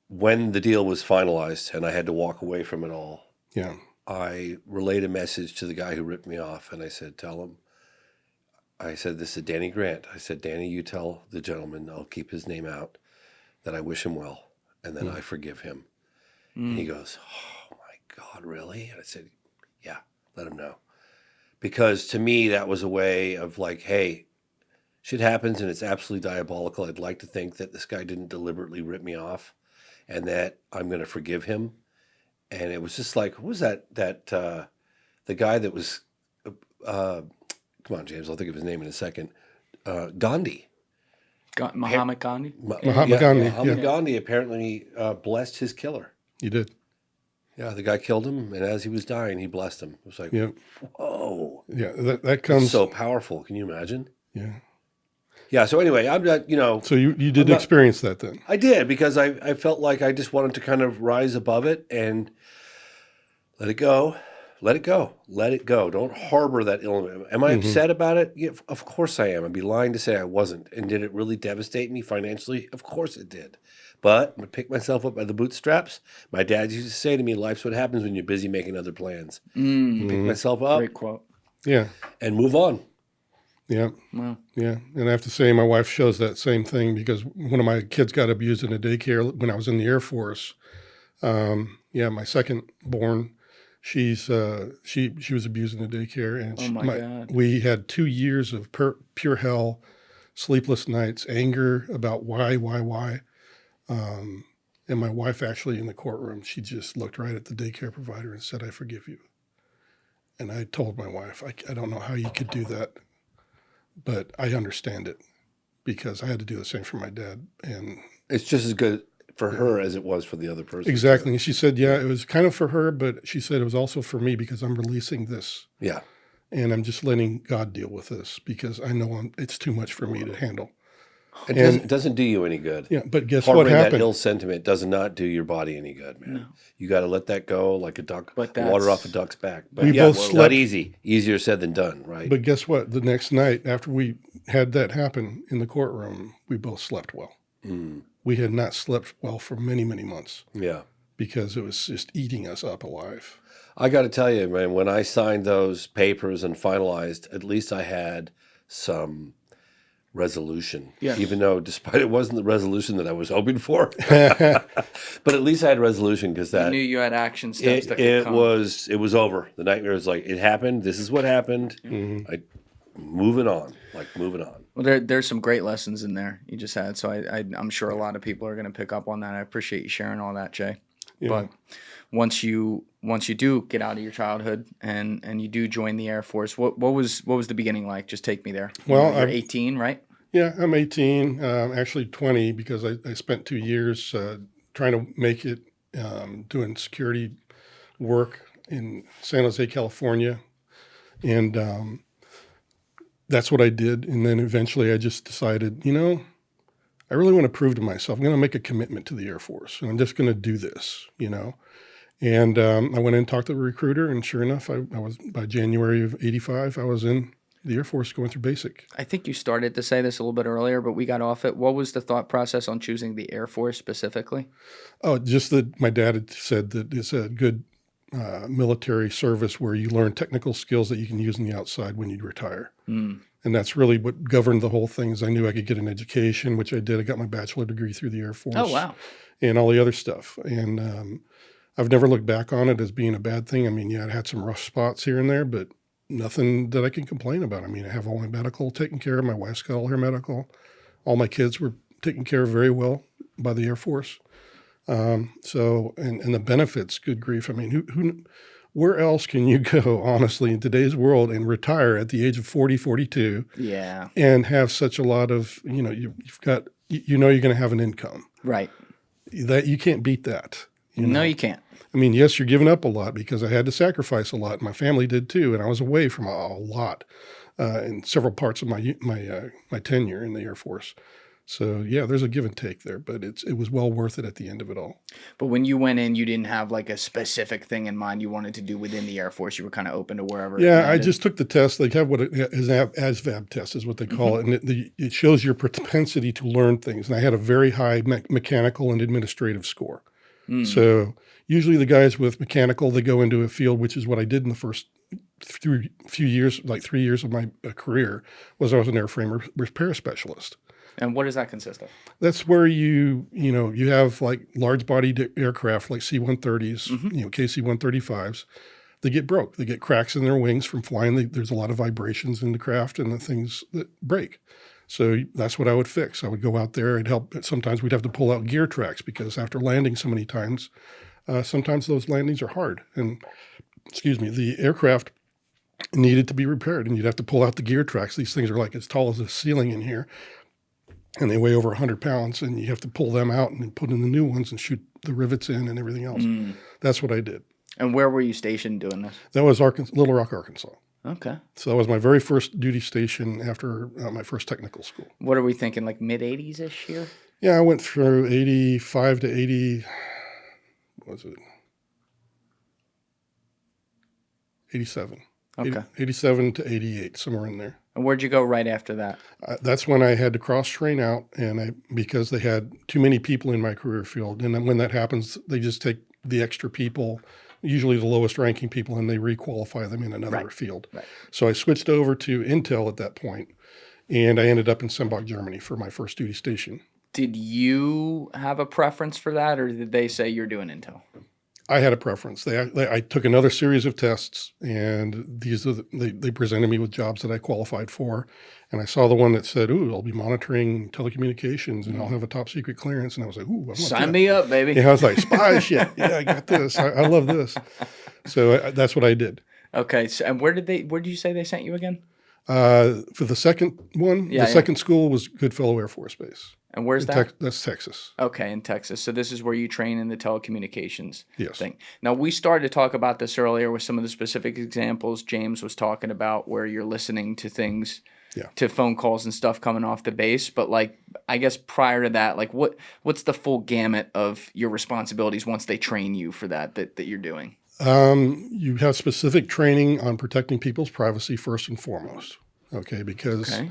when the deal was finalized and I had to walk away from it all, I relayed a message to the guy who ripped me off, and I said, this is Danny Grant. I said, Danny, you tell the gentleman, I'll keep his name out, that I wish him well, and then I forgive him. And he goes, oh my God, really? And I said, yeah, let him know. Because to me, that was a way of like, hey, shit happens and it's absolutely diabolical. I'd like to think that this guy didn't deliberately rip me off and that I'm going to forgive him. And it was just like, who was that? The guy that was, come on, James, I'll think of his name in a second. Gandhi. Muhammad Gandhi? Muhammad Gandhi. Muhammad Yeah, Gandhi apparently blessed his killer. you did. Yeah, the guy killed him, and as he was dying, he blessed him. It was like, Yeah, whoa. yeah. That comes. So powerful. Can you imagine? Yeah. Yeah, so anyway, I'm not, So you did I'm not- experience that then? I did because I felt like I just wanted to kind of rise above it and let it go. Let it go. Let it go. Don't harbor that illness. Am I upset about it? Yeah, of course I am. I'd be lying to say I wasn't. And did it really devastate me financially? Of course it did. But I'm going to pick myself up by the bootstraps. My dad used to say to me, life's what happens when you're busy making other plans. Pick myself up Great quote. Yeah. and move on. Yeah. Wow. Yeah. And I have to say, my wife shows that same thing because one of my kids got abused in a daycare when I was in the Air Force. My second born, she was abused in a daycare, and Oh my God. we had 2 years of pure hell, sleepless nights, anger about why. And my wife actually in the courtroom, she just looked right at the daycare provider and said, "I forgive you." And I told my wife, I don't know how you could do that, but I understand it because I had to do the same for my dad. And It's just as good for her as it was for the other person. exactly. And she said, yeah, it was kind of for her, but she said it was also for me because I'm releasing this Yeah. and I'm just letting God deal with this because I know it's too much for me to handle. It doesn't do you any good. Yeah, but guess what Harboring that happened? ill sentiment does not do your body any good, man. No. You got to let that go like a duck, But water that's- off a duck's back. But We yeah, both well, slept- not easy. Easier said than done, right? But guess what? The next night after we had that happen in the courtroom, we both slept well. We had not slept well for many, many months Yeah. because it was just eating us up alive. I got to tell you, man, when I signed those papers and finalized, at least I had some resolution. Yes. Even though, despite it wasn't the resolution that I was hoping for, but at least I had resolution because You that knew you had action steps that could it come. was over. The nightmare was like it happened. This is what happened. Moving on. Well, there's some great lessons in there you just had. So I'm sure a lot of people are going to pick up on that. I appreciate you sharing all that, Jay. Yeah. But once you do get out of your childhood and you do join the Air Force, what was the beginning like? Just take me there. Well, you're 18, right? Yeah, I'm 18, actually 20, because I spent 2 years trying to make it doing security work in San Jose, California. And that's what I did. And then eventually I just decided, I really want to prove to myself, I'm going to make a commitment to the Air Force, and I'm just going to do this, And I went in and talked to the recruiter, and sure enough, I was by January of '85, I was in the Air Force going through basic. I think you started to say this a little bit earlier, but we got off it. What was the thought process on choosing the Air Force specifically? Oh, just that my dad had said that it's a good military service where you learn technical skills that you can use in the outside when you retire. And that's really what governed the whole thing is I knew I could get an education, which I did. I got my bachelor degree through the Air Force. Oh, wow. And all the other stuff. And I've never looked back on it as being a bad thing. I mean, yeah, it had some rough spots here and there, but nothing that I can complain about. I mean, I have all my medical taken care of. My wife's got all her medical. All my kids were taken care of very well by the Air Force. And the benefits, good grief. I mean, where else can you go, honestly, in today's world and retire at the age of 40, 42 Yeah. and have such a lot of, you've got, you're going to have an income. Right. That you can't beat that. No, you can't. I mean, yes, you're giving up a lot because I had to sacrifice a lot. My family did too, and I was away from a lot in several parts of my tenure in the Air Force. So yeah, there's a give and take there, but it was well worth it at the end of it all. But when you went in, you didn't have like a specific thing in mind you wanted to do within the Air Force. You were kind of open to wherever. Yeah, I just took the test. They have what an ASVAB test is what they call it, and it shows your propensity to learn things. And I had a very high mechanical and administrative score. So usually the guys with mechanical, they go into a field, which is what I did in the first few years, like 3 years of my career, was I was an airframe repair specialist. And what does that consist of? That's where you have like large bodied aircraft like C-130s, KC-135s. They get broke. They get cracks in their wings from flying. There's a lot of vibrations in the craft and the things that break. So that's what I would fix. I would go out there and help. Sometimes we'd have to pull out gear tracks because after landing so many times, sometimes those landings are hard. And, excuse me, the aircraft needed to be repaired, and you'd have to pull out the gear tracks. These things are like as tall as a ceiling in here, and they weigh over 100 pounds, and you have to pull them out and then put in the new ones and shoot the rivets in and everything else. That's what I did. And where were you stationed doing this? That was Little Rock, Arkansas. Okay. So that was my very first duty station after my first technical school. What are we thinking, like mid-80s-ish year? Yeah, I went through 85 to 80, what was it? 87. Okay. 87 to 88, somewhere in there. And where'd you go right after that? That's when I had to cross-train out, and because they had too many people in my career field. And then when that happens, they just take the extra people, usually the lowest ranking people, and they requalify them in another field. Right. So I switched over to Intel at that point, and I ended up in Sembach, Germany for my first duty station. Did you have a preference for that, or did they say you're doing Intel? I had a preference. I took another series of tests, and they presented me with jobs that I qualified for. And I saw the one that said, "Ooh, I'll be monitoring telecommunications, and I'll have a top secret clearance." And I was like, "Ooh, I want Sign me up, baby!" Yeah, I was like, "Spy shit! Yeah, I got this. I love this." So that's what I did. Okay. So, and where did you say they sent you again? For the second one, second school was Goodfellow Air Force Base. And where's that? That's Texas. Okay, in Texas. So this is where you train in the telecommunications Yes. thing. Now, we started to talk about this earlier with some of the specific examples James was talking about where you're listening to things, to phone calls and stuff coming off the base. But, like, I guess prior to that, like, what's the full gamut of your responsibilities once they train you for that you're doing? You have specific training on protecting people's privacy first and foremost, okay? Because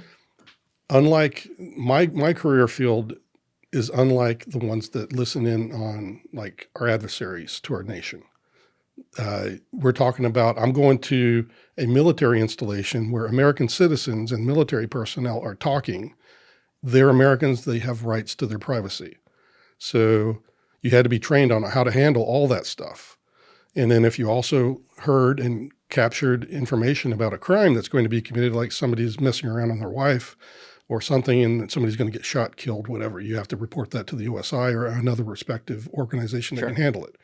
unlike my career field is unlike the ones that listen in on, like, our adversaries to our nation. We're talking about, I'm going to a military installation where American citizens and military personnel are talking. They're Americans, they have rights to their privacy. So you had to be trained on how to handle all that stuff. And then if you also heard and captured information about a crime that's going to be committed, like somebody's messing around on their wife or something, and somebody's going to get shot, killed, whatever, you have to report that to the USI or another respective organization that can handle it.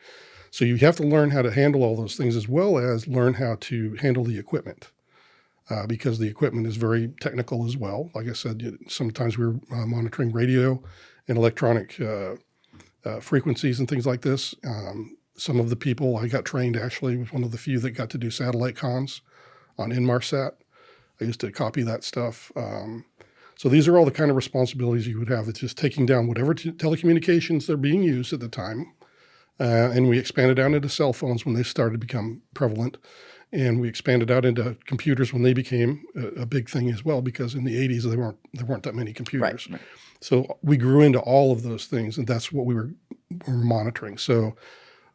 So you have to learn how to handle all those things, as well as learn how to handle the equipment, because the equipment is very technical as well. Like I said, sometimes we're monitoring radio and electronic frequencies and things like this. Some of the people I got trained actually was one of the few that got to do satellite comms on Inmarsat. I used to copy that stuff. So these are all the kind of responsibilities you would have. It's just taking down whatever telecommunications that are being used at the time. And we expanded out into cell phones when they started to become prevalent. And we expanded out into computers when they became a big thing as well, because in the 80s, there weren't that many computers. Right. So we grew into all of those things, and that's what we were monitoring. So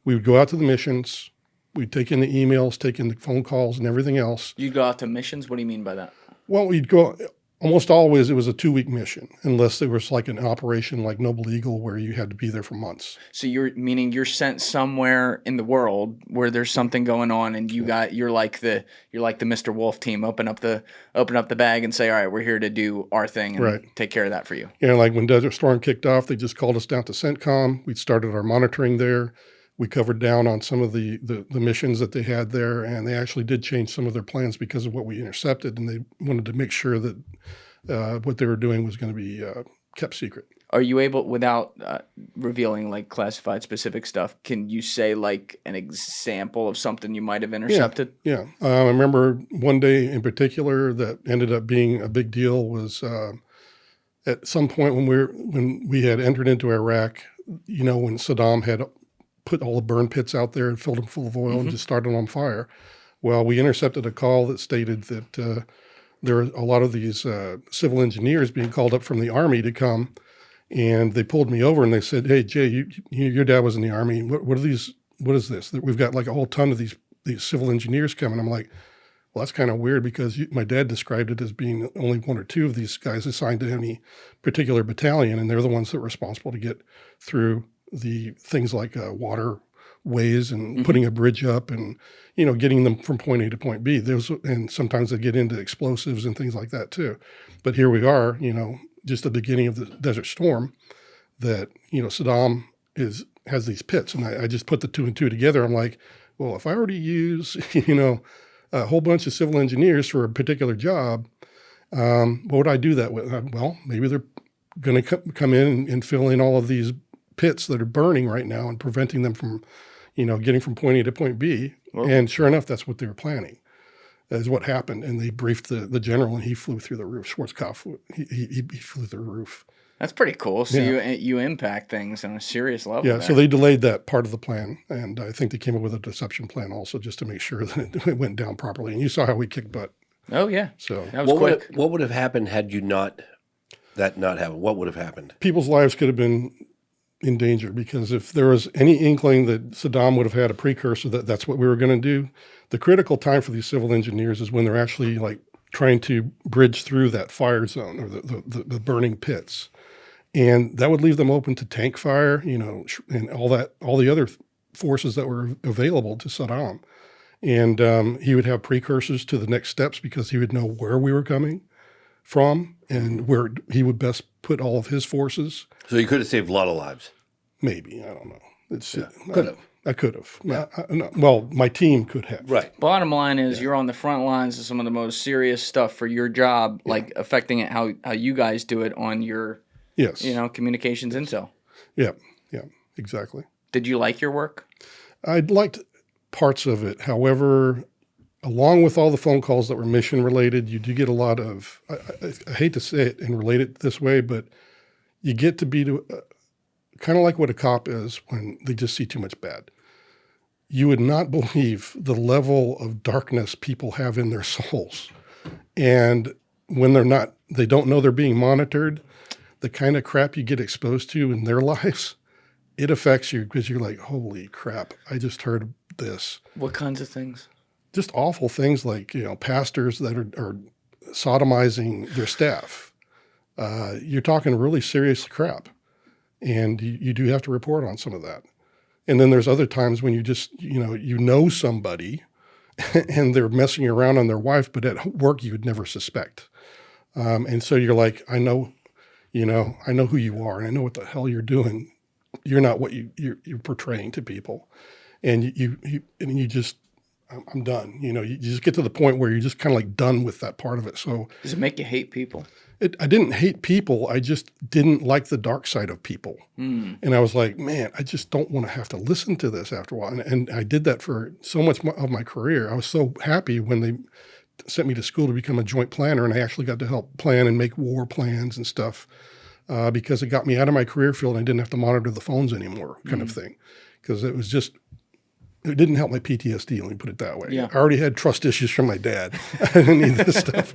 we would go out to the missions. We'd take in the emails, take in the phone calls and everything else. You'd go out to missions? What do you mean by that? Well, we'd go, almost always it was a 2-week mission, unless there was like an operation like Noble Eagle where you had to be there for months. So you're sent somewhere in the world where there's something going on, and you're like the Mr. Wolf team. Open up the bag and say, all right, we're here to do our thing and take care of that for you. Yeah, like when Desert Storm kicked off, they just called us down to CENTCOM. We started our monitoring there. We covered down on some of the missions that they had there, and they actually did change some of their plans because of what we intercepted, and they wanted to make sure that what they were doing was going to be kept secret. Are you able, without revealing like classified specific stuff, can you say like an example of something you might have intercepted? Yeah. I remember one day in particular that ended up being a big deal was at some point when we had entered into Iraq, when Saddam had put all the burn pits out there and filled them full of oil and just started on fire. Well, we intercepted a call that stated that there were a lot of these civil engineers being called up from the Army to come, and they pulled me over and they said, "Hey, Jay, your dad was in the Army. What are these? What is this? We've got like a whole ton of these civil engineers coming." I'm like, well, that's kind of weird, because my dad described it as being only 1 or 2 of these guys assigned to any particular battalion, and they're the ones that are responsible to get through the things like waterways and putting a bridge up and, getting them from point A to point B. And sometimes they get into explosives and things like that too. But here we are, just the beginning of the Desert Storm, that, Saddam is has these pits. And I just put the two and two together. I'm like, well, if I already use, a whole bunch of civil engineers for a particular job, what would I do that with? Well, maybe they're going to come in and fill in all of these pits that are burning right now and preventing them from, getting from point A to point B. Whoa. And sure enough, that's what they were planning. That is what happened. And they briefed the general, and he flew through the roof. Schwarzkopf, he flew through the roof. That's pretty cool. So you impact things on a serious level. Yeah, there. so they delayed that part of the plan, and I think they came up with a deception plan also just to make sure that it went down properly. And you saw how we kicked butt. Oh yeah, So that was quick. What would have happened had you not happened? What would have happened? people's lives could have been in danger, because if there was any inkling that Saddam would have had a precursor that that's what we were going to do, the critical time for these civil engineers is when they're actually like trying to bridge through that fire zone or the burning pits. And that would leave them open to tank fire, and all the other forces that were available to Saddam. And he would have precursors to the next steps because he would know where we were coming from and where he would best put all of his forces. So you could have saved a lot of lives. Maybe, I don't know. Could have. I could have. Well, my team could have. Right. Bottom line is you're on the front lines of some of the most serious stuff for your job, like affecting it how you guys do it on your Yes. communications intel. Yeah, exactly. Did you like your work? I liked parts of it. However, along with all the phone calls that were mission related, you do get a lot of, I hate to say it and relate it this way, but you get to be kind of like what a cop is when they just see too much bad. You would not believe the level of darkness people have in their souls. And when they don't know they're being monitored, the kind of crap you get exposed to in their lives, it affects you because you're like, holy crap, I just heard this. What kinds of things? Just awful things like, pastors that are sodomizing their staff. You're talking really serious crap. And you do have to report on some of that. And then there's other times when you just, somebody and they're messing around on their wife, but at work you would never suspect. And so you're like, I know who you are, and I know what the hell you're doing. You're not what you're portraying to people. And you just, I'm done. You just get to the point where you're just kind of like done with that part of it. So Does it make you hate people? I didn't hate people. I just didn't like the dark side of people. And I was like, man, I just don't want to have to listen to this after a while. And I did that for so much of my career. I was so happy when they sent me to school to become a joint planner, and I actually got to help plan and make war plans and stuff because it got me out of my career field and I didn't have to monitor the phones anymore kind of thing. Because it didn't help my PTSD, let me put it that way. Yeah. I already had trust issues from my dad. I didn't need this stuff,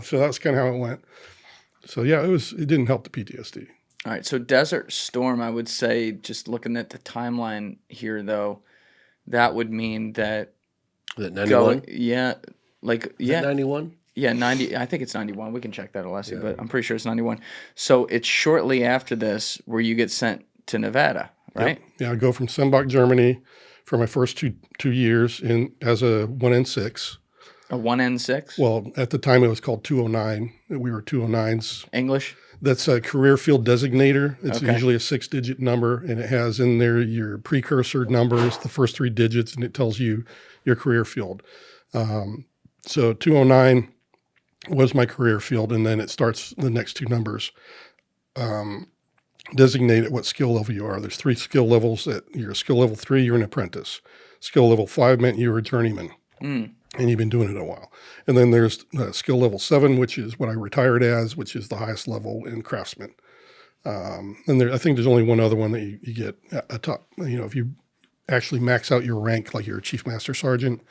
so that's kind of how it went. So yeah, it didn't help the PTSD. All right, so Desert Storm, I would say, just looking at the timeline here, though, that would mean that... Was it 91? Yeah. 91? Yeah, 90. I think it's 91. We can check that, Alessi, but I'm pretty sure it's 91. So it's shortly after this where you get sent to Nevada, right? Yep. Yeah, I go from Sembach, Germany for my first two years as a 1N6. A 1N6? Well, at the time it was called 209. We were 209s. English? That's a career field designator. It's Okay. usually a 6-digit number, and it has in there your precursor numbers, the first 3 digits, and it tells you your career field. So 209 was my career field, and then it starts the next 2 numbers. Designate at what skill level you are. There's 3 skill levels. That you're a skill level 3, you're an apprentice. Skill level 5 meant you were a journeyman. And you've been doing it a while. And then there's skill level 7, which is what I retired as, which is the highest level in craftsman. And I think there's only one other one that you get a top. If you actually max out your rank, like you're a chief master sergeant,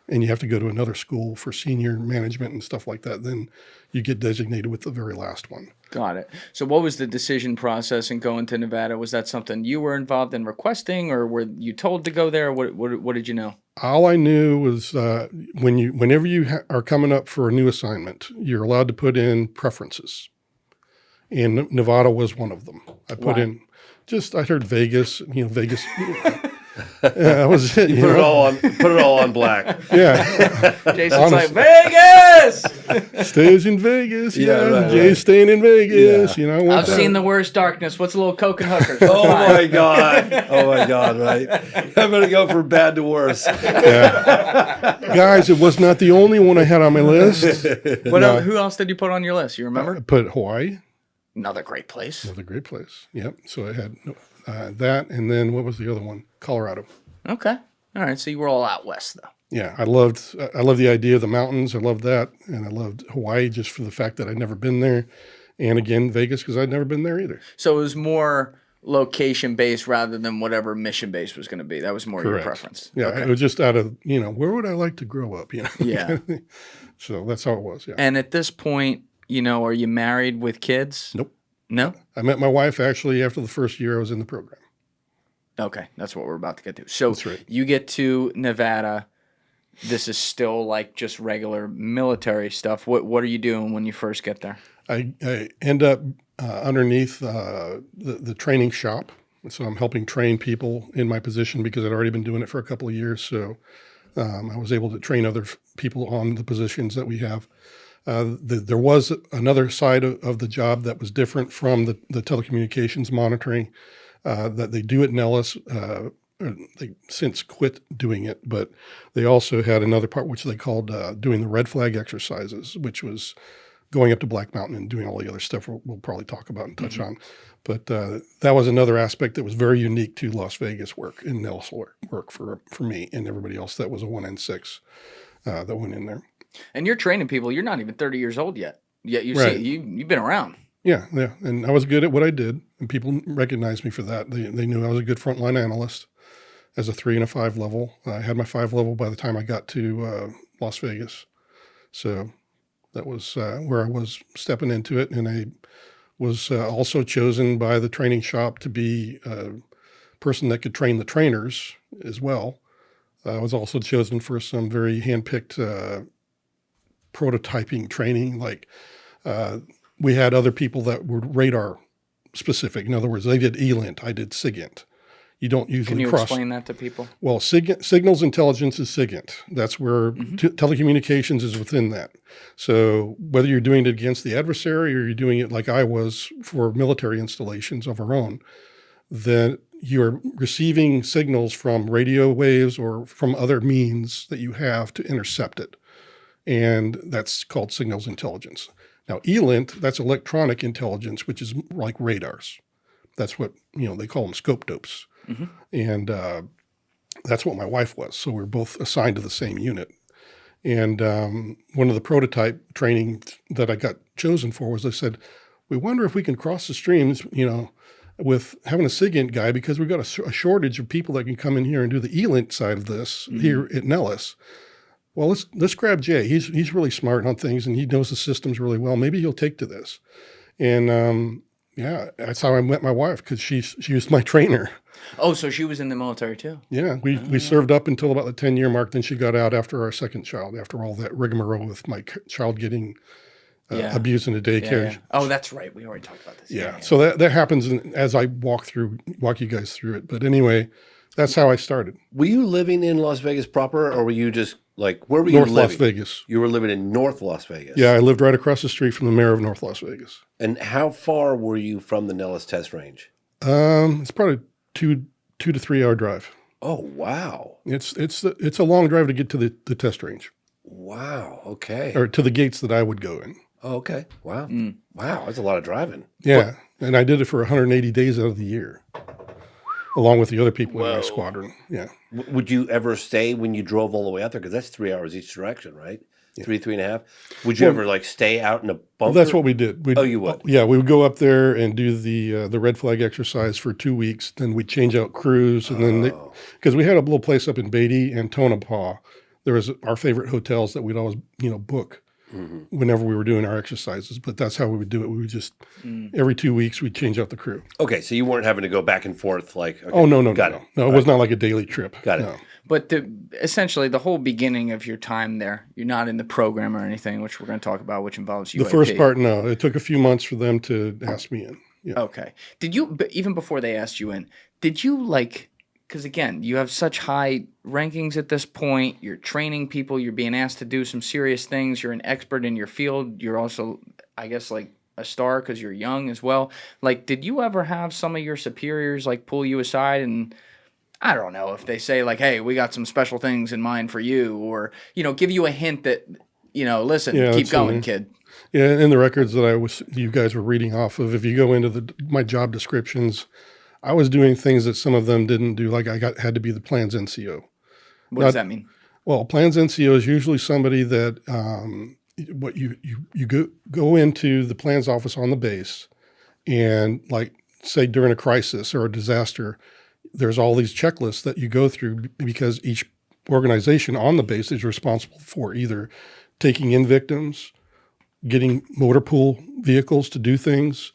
and you have to go to another school for senior management and stuff like that, then you get designated with the very last one. Got it. So what was the decision process in going to Nevada? Was that something you were involved in requesting, or were you told to go there? What did you know? All I knew was whenever you are coming up for a new assignment, you're allowed to put in preferences. And Nevada was one of them. I put Why? in I heard Vegas, Vegas. That was it. You put it all on black. Yeah. Jason's like, Vegas! Stays in Vegas. Yeah, Yeah. right, Jay's staying in Vegas. Yeah. You know, I want I've that. seen the worst darkness. What's a little coke and hookers? Oh my God. Oh my God, right? I'm going to go from bad to worse. Yeah. Guys, it was not the only one I had on my list. Who else did you put on your list? You remember? I put Hawaii. Another great place. Another great place. Yep. So I had that. And then what was the other one? Colorado. Okay. All right. So you were all out west, though. Yeah. I loved the idea of the mountains. I loved that. And I loved Hawaii just for the fact that I'd never been there. And again, Vegas because I'd never been there either. So it was more location based rather than whatever mission base was going to be. That was more your Correct. preference. Yeah. Okay. It was just out of, where would I like to grow up? Yeah. So that's how it was. Yeah. And at this point, are you married with kids? Nope. No? I met my wife actually after the first year I was in the program. Okay. That's what we're about to get to. So That's right. you get to Nevada. This is still like just regular military stuff. What are you doing when you first get there? I end up underneath the training shop. So I'm helping train people in my position because I'd already been doing it for a couple of years. So I was able to train other people on the positions that we have. There was another side of the job that was different from the telecommunications monitoring that they do at Nellis. They since quit doing it, but they also had another part which they called doing the red flag exercises, which was going up to Black Mountain and doing all the other stuff we'll probably talk about and touch on. But that was another aspect that was very unique to Las Vegas work and Nellis work for me and everybody else that was a 1N6 that went in there. And you're training people. You're not even 30 years old yet. Yet Right. you've been around. Yeah. And I was good at what I did, and people recognized me for that. They knew I was a good frontline analyst as a 3 and a 5 level. I had my 5 level by the time I got to Las Vegas. So that was where I was stepping into it. And I was also chosen by the training shop to be a person that could train the trainers as well. I was also chosen for some very handpicked prototyping training. Like we had other people that were radar specific. In other words, they did ELINT, I did SIGINT. You don't usually Can you cross. explain that to people? Well, signals intelligence is SIGINT. That's where telecommunications is within that. So whether you're doing it against the adversary or you're doing it like I was for military installations of our own, then you're receiving signals from radio waves or from other means that you have to intercept it. And that's called signals intelligence. Now, ELINT, that's electronic intelligence, which is like radars. That's what, they call them scope dopes. Mm-hmm. And that's what my wife was. So we were both assigned to the same unit. And one of the prototype training that I got chosen for was they said, we wonder if we can cross the streams, with having a SIGINT guy because we've got a shortage of people that can come in here and do the ELINT side of this here at Nellis. Well, let's grab Jay. He's really smart on things and he knows the systems really well. Maybe he'll take to this. And that's how I met my wife because she was my trainer. Oh, so she was in the military too? Yeah, we served up until about the 10-year mark. Then she got out after our second child, after all that rigmarole with my child getting abused in a daycare. Yeah. Oh, that's right. We already talked about this. Yeah. So that happens as I walk you guys through it. But anyway, that's how I started. Were you living in Las Vegas proper, or were you just like, where were you North living? Las Vegas. You were living in North Las Vegas. Yeah, I lived right across the street from the mayor of North Las Vegas. And how far were you from the Nellis test range? It's probably 2 to 3 hour drive. Oh, wow. It's a long drive to get to the test range. Wow. Okay. Or to the gates that I would go in. Oh, okay. Wow. Wow. That's a lot of driving. Yeah. And I did it for 180 days out of the year, along with the other people in my squadron. Yeah. Would you ever stay when you drove all the way out there? Because that's 3 hours each direction, right? Yeah. 3.5. Would you ever stay out in a bunker? Well, that's what we did. You would? Yeah, we would go up there and do the red flag exercise for 2 weeks. Then we'd change out crews, and then because we had a little place up in Beatty and Tonopah, there was our favorite hotels that we'd always book whenever we were doing our exercises. But that's how we would do it. We would just every 2 weeks we'd change out the crew. Okay, so you weren't having to go back and forth like. Okay, oh no, got it. No, it was not like a daily trip. Got it. No. But essentially, the whole beginning of your time there, you're not in the program or anything, which we're going to talk about, which involves UAP. The first part, no. It took a few months for them to ask me in. Yeah. Okay. Did you, but even before they asked you in, did you because again, you have such high rankings at this point. You're training people. You're being asked to do some serious things. You're an expert in your field. You're also, I guess, like a star because you're young as well. Like, did you ever have some of your superiors like pull you aside and, I don't know, if they say like, "Hey, we got some special things in mind for you," or give you a hint that listen, Yeah, keep that's going, kid. Yeah, in the records that you guys were reading off of, if you go into my job descriptions, I was doing things that some of them didn't do. Like had to be the plans NCO. What does that mean? Well, plans NCO is usually somebody that what you go into the plans office on the base, and like say during a crisis or a disaster, there's all these checklists that you go through because each organization on the base is responsible for either taking in victims, getting motor pool vehicles to do things,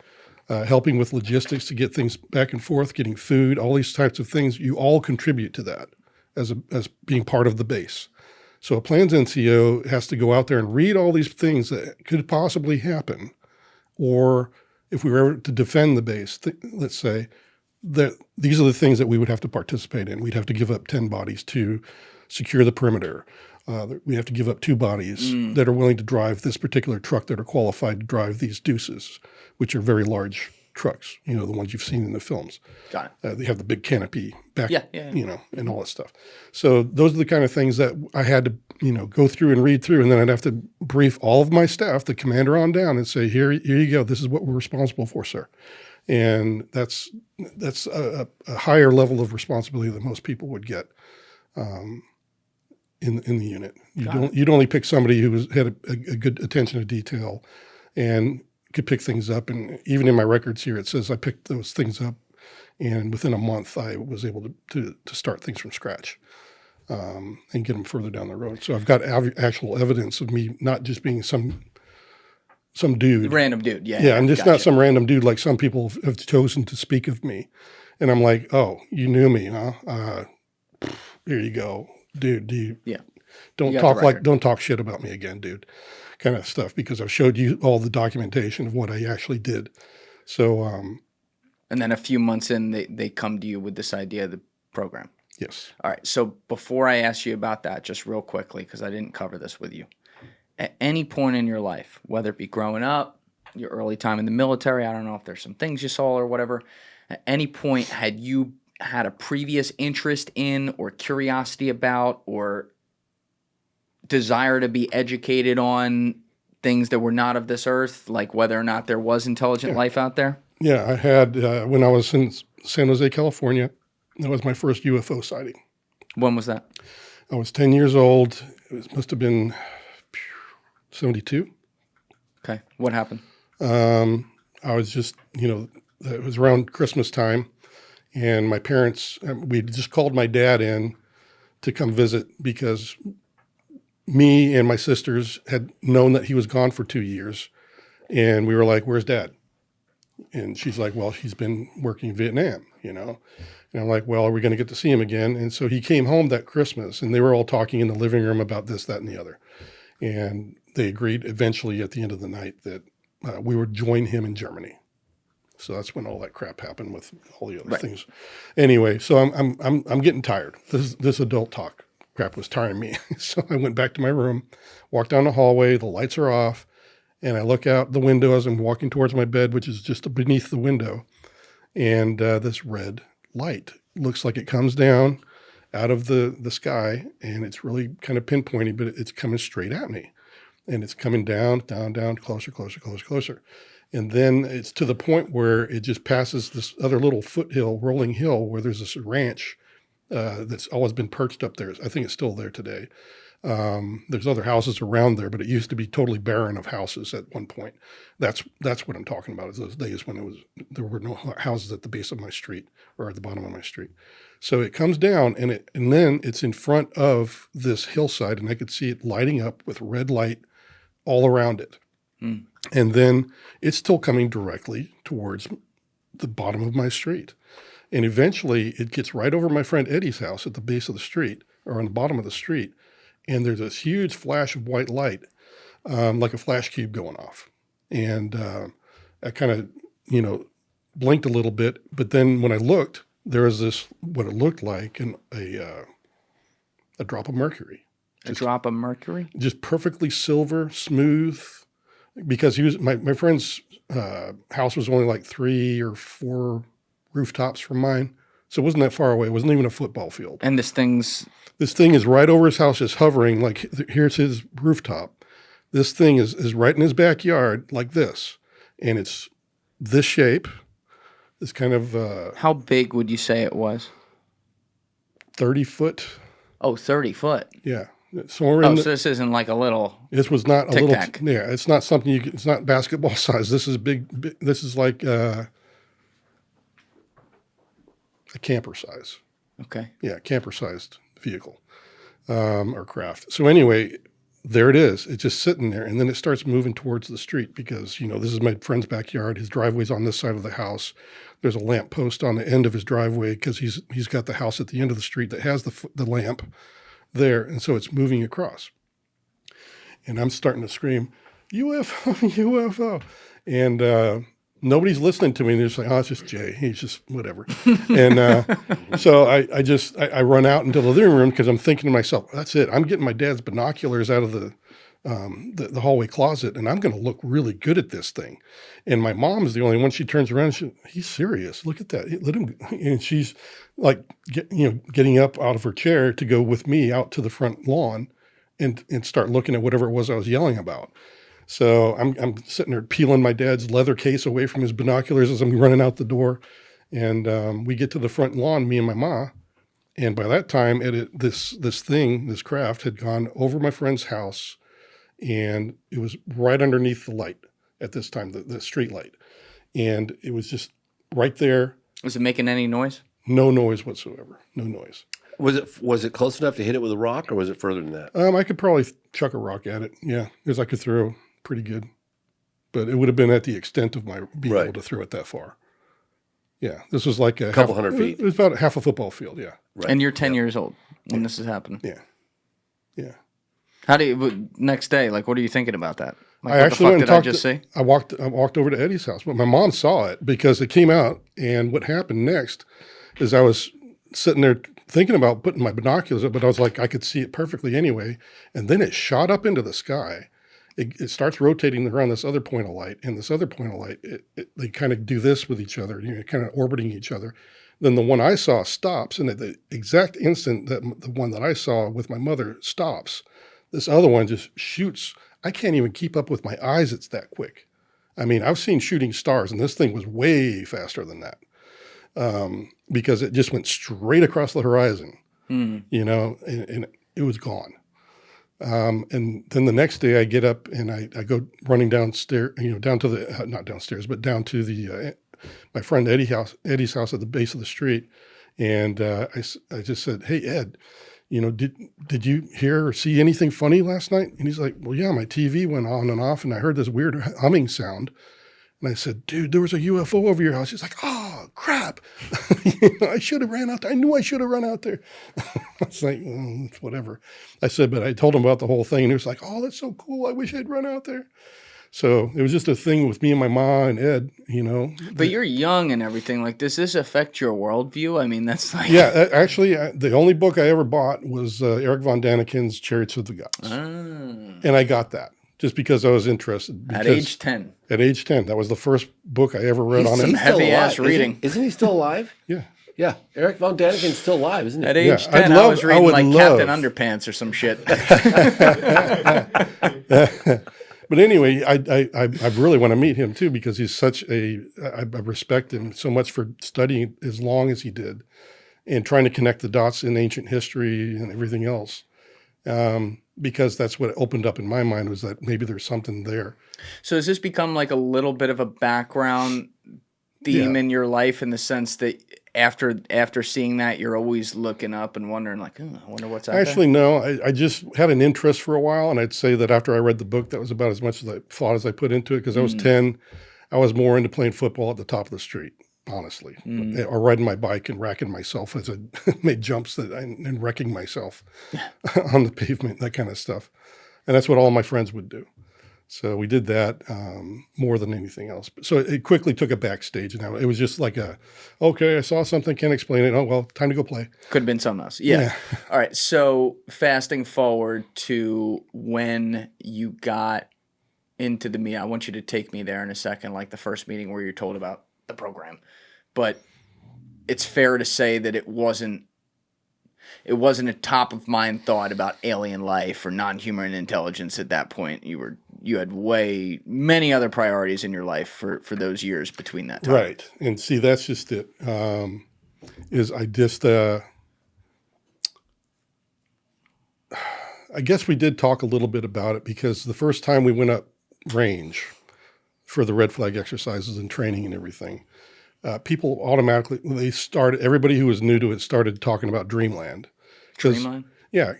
helping with logistics to get things back and forth, getting food, all these types of things. You all contribute to that as being part of the base. So a plans NCO has to go out there and read all these things that could possibly happen. Or if we were ever to defend the base, let's say, that these are the things that we would have to participate in. We'd have to give up 10 bodies to secure the perimeter. We have to give up 2 bodies that are willing to drive this particular truck that are qualified to drive these deuces, which are very large trucks, the ones you've seen in the films. Got it. They have the big canopy back, Yeah. and all that stuff. So those are the kind of things that I had to, go through and read through. And then I'd have to brief all of my staff, the commander on down, and say, here you go. This is what we're responsible for, sir. And that's a higher level of responsibility than most people would get in the unit. You'd only pick somebody who had a good attention to detail and could pick things up. And even in my records here, it says I picked those things up, and within a month, I was able to start things from scratch and get them further down the road. So I've got actual evidence of me not just being some dude. Random dude, yeah. Yeah, I'm just not some random dude like some people have chosen to speak of me. And I'm like, oh, you knew me, huh? Here you go, dude. Yeah. Don't talk shit about me again, dude, kind of stuff, because I've showed you all the documentation of what I actually did. So, and then a few months in, they come to you with this idea of the program. yes. All right. So before I ask you about that, just real quickly, because I didn't cover this with you, at any point in your life, whether it be growing up, your early time in the military, I don't know if there's some things you saw or whatever, at any point had you had a previous interest in or curiosity about or desire to be educated on things that were not of this earth, like whether or not there was intelligent life out there? Yeah, I had, when I was in San Jose, California, that was my first UFO sighting. When was that? I was 10 years old. Must have been 72. Okay. What happened? I was just, it was around Christmas time, and my parents, we just called my dad in to come visit because me and my sisters had known that he was gone for 2 years, and we were like, where's Dad? And she's like, well, he's been working in Vietnam, And I'm like, well, are we going to get to see him again? And so he came home that Christmas, and they were all talking in the living room about this, that, and the other. And they agreed eventually at the end of the night that we would join him in Germany. So that's when all that crap happened with all the other things. Anyway, so I'm getting tired. This adult talk crap was tiring me. So I went back to my room, walked down the hallway. The lights are off, and I look out the window as I'm walking towards my bed, which is just beneath the window, and this red light looks like it comes down out of the sky, and it's really kind of pinpointing, but it's coming straight at me. And it's coming down, closer. And then it's to the point where it just passes this other little foothill, rolling hill, where there's this ranch that's always been perched up there. I think it's still there today. There's other houses around there, but it used to be totally barren of houses at one point. That's what I'm talking about, is those days when there were no houses at the base of my street or at the bottom of my street. So it comes down, and then it's in front of this hillside, and I could see it lighting up with red light all around it. And then it's still coming directly towards the bottom of my street. And eventually it gets right over my friend Eddie's house at the base of the street, or on the bottom of the street. And there's this huge flash of white light, like a flash cube going off. And I kind of, blinked a little bit. But then when I looked, there was this, what it looked like, a drop of mercury. A drop of mercury? Just perfectly silver, smooth, because he was, my friend's house was only like 3 or 4 rooftops from mine. So it wasn't that far away. It wasn't even a football field. And this thing is right over his house, just hovering, like here's his rooftop. This thing is right in his backyard like this. And it's this shape. It's kind of... how big would you say it was? 30 foot. Oh, 30 foot. Yeah. So this isn't like a little... This was not a little... tic-tac. Yeah, it's not something you can... It's not basketball size. This is big. This is like a camper size. Okay. Yeah, camper-sized vehicle or craft. So anyway, there it is. It's just sitting there, and then it starts moving towards the street because, this is my friend's backyard. His driveway's on this side of the house. There's a lamp post on the end of his driveway because he's got the house at the end of the street that has the lamp there, and so it's moving across. And I'm starting to scream, UFO, UFO. And nobody's listening to me. They're just like, oh, it's just Jay. He's just whatever. And so I run out into the living room because I'm thinking to myself, that's it. I'm getting my dad's binoculars out of the hallway closet, and I'm going to look really good at this thing. And my mom's the only one. She turns around and he's serious. Look at that. Let him. And she's like, getting up out of her chair to go with me out to the front lawn and start looking at whatever it was I was yelling about. So I'm sitting there peeling my dad's leather case away from his binoculars as I'm running out the door. And we get to the front lawn, me and my ma. And by that time, this craft had gone over my friend's house, and it was right underneath the light at this time, the street light. And it was just right there. Was it making any noise? No noise whatsoever. No noise. Was it close enough to hit it with a rock, or was it further than that? I could probably chuck a rock at it. Yeah, because I could throw pretty good. But it would have been at the extent of my being able to throw it that far. Yeah, this was like a couple hundred feet. It was about half a football field, yeah. Right. And you're 10 years old when this is happening. Yeah, yeah. How do you, next day, like, what are you thinking about that? Like, I actually went and talked. Did I just see? I walked over to Eddie's house, but my mom saw it because it came out. And what happened next is I was sitting there thinking about putting my binoculars up, but I was like, I could see it perfectly anyway. And then it shot up into the sky. It starts rotating around this other point of light, and this other point of light, they kind of do this with each other, kind of orbiting each other. Then the one I saw stops, and at the exact instant that the one that I saw with my mother stops, this other one just shoots. I can't even keep up with my eyes. It's that quick. I mean, I've seen shooting stars, and this thing was way faster than that because it just went straight across the horizon, and it was gone. And then the next day I get up and I go running downstairs, down to the, not downstairs, but down to the, my friend Eddie's house at the base of the street. And I just said, hey, Ed, did you hear or see anything funny last night? And he's like, well, yeah, my TV went on and off and I heard this weird humming sound. And I said, dude, there was a UFO over your house. He's like, oh, crap. I should have ran out there. I knew I should have run out there. I was like, whatever. I said, but I told him about the whole thing. And he was like, oh, that's so cool. I wish I'd run out there. So it was just a thing with me and my ma and Ed, But you're young and everything. Like, does this affect your worldview? I mean, that's like... Yeah, actually, the only book I ever bought was Eric von Daniken's Chariots of the Gods. And I got that. Just because I was interested. At age 10. At age 10. That was the first book I ever read on it. Some heavy-ass reading. Isn't he still alive? Yeah. Yeah. Eric von Daniken's still alive, isn't he? At age 10, I was reading like Captain Underpants or some shit. But anyway, I really want to meet him too because he's such I respect him so much for studying as long as he did and trying to connect the dots in ancient history and everything else. Because that's what opened up in my mind was that maybe there's something there. So has this become like a little bit of a background theme in your life in the sense that after seeing that, you're always looking up and wondering like, I wonder what's out there? Actually, no. I just had an interest for a while, and I'd say that after I read the book, that was about as much as I thought as I put into it because I was 10. I was more into playing football at the top of the street, honestly, or riding my bike and racking myself as I made jumps and wrecking myself on the pavement, that kind of stuff. And that's what all my friends would do. So we did that more than anything else. So it quickly took a backstage. And it was just like okay, I saw something, can't explain it. Oh, well, time to go play. Could have been something else. Yeah. All right. So fasting forward to when you got into the meeting. I want you to take me there in a second, like the first meeting where you're told about the program. But it's fair to say that it wasn't a top of mind thought about alien life or non-human intelligence at that point. You had many other priorities in your life for those years between that time. Right. And see, that's just it. Is I just I guess we did talk a little bit about it, because the first time we went up range for the red flag exercises and training and everything, people automatically, everybody who was new to it started talking about Dreamland. Dreamland? Yeah.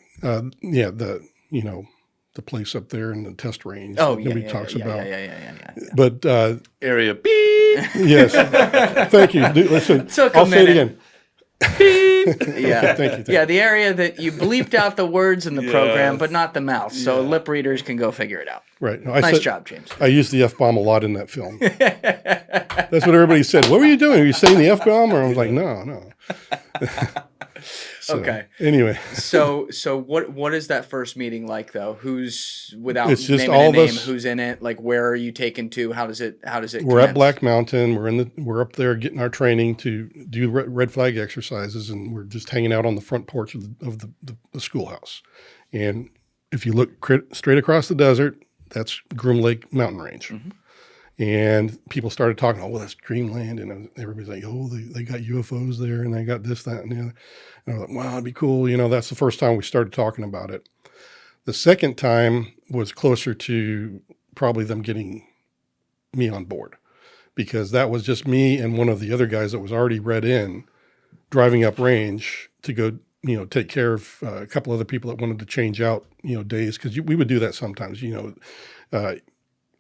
The place up there in the test range. Oh, that nobody talks about. Yeah. But Area beep. yes. Thank you. Listen, I'll say it again. Beep. Yeah. Thank you. Yeah, the area that you bleeped out the words in the program, but not the mouth. So lip readers can go figure it out. Right. No, nice job, James. I used the F-bomb a lot in that film. That's what everybody said. What were you doing? Were you saying the F-bomb? Or I was like, no. Okay. Anyway. So what is that first meeting like, though? Who's, without it's just naming all a name, us, who's in it? Like, where are you taken to? How does it We're at Black Mountain. We're up there getting our training to do red flag exercises, and we're just hanging out on the front porch of the schoolhouse. And if you look straight across the desert, that's Groom Lake Mountain Range. Mm-hmm. And people started talking, oh, well, that's Dreamland. And everybody's like, oh, they got UFOs there, and they got this, that, and the other. And I was like, wow, that'd be cool. That's the first time we started talking about it. The second time was closer to probably them getting me on board, because that was just me and one of the other guys that was already read in, driving up range to go, take care of a couple other people that wanted to change out, days. Because we would do that sometimes,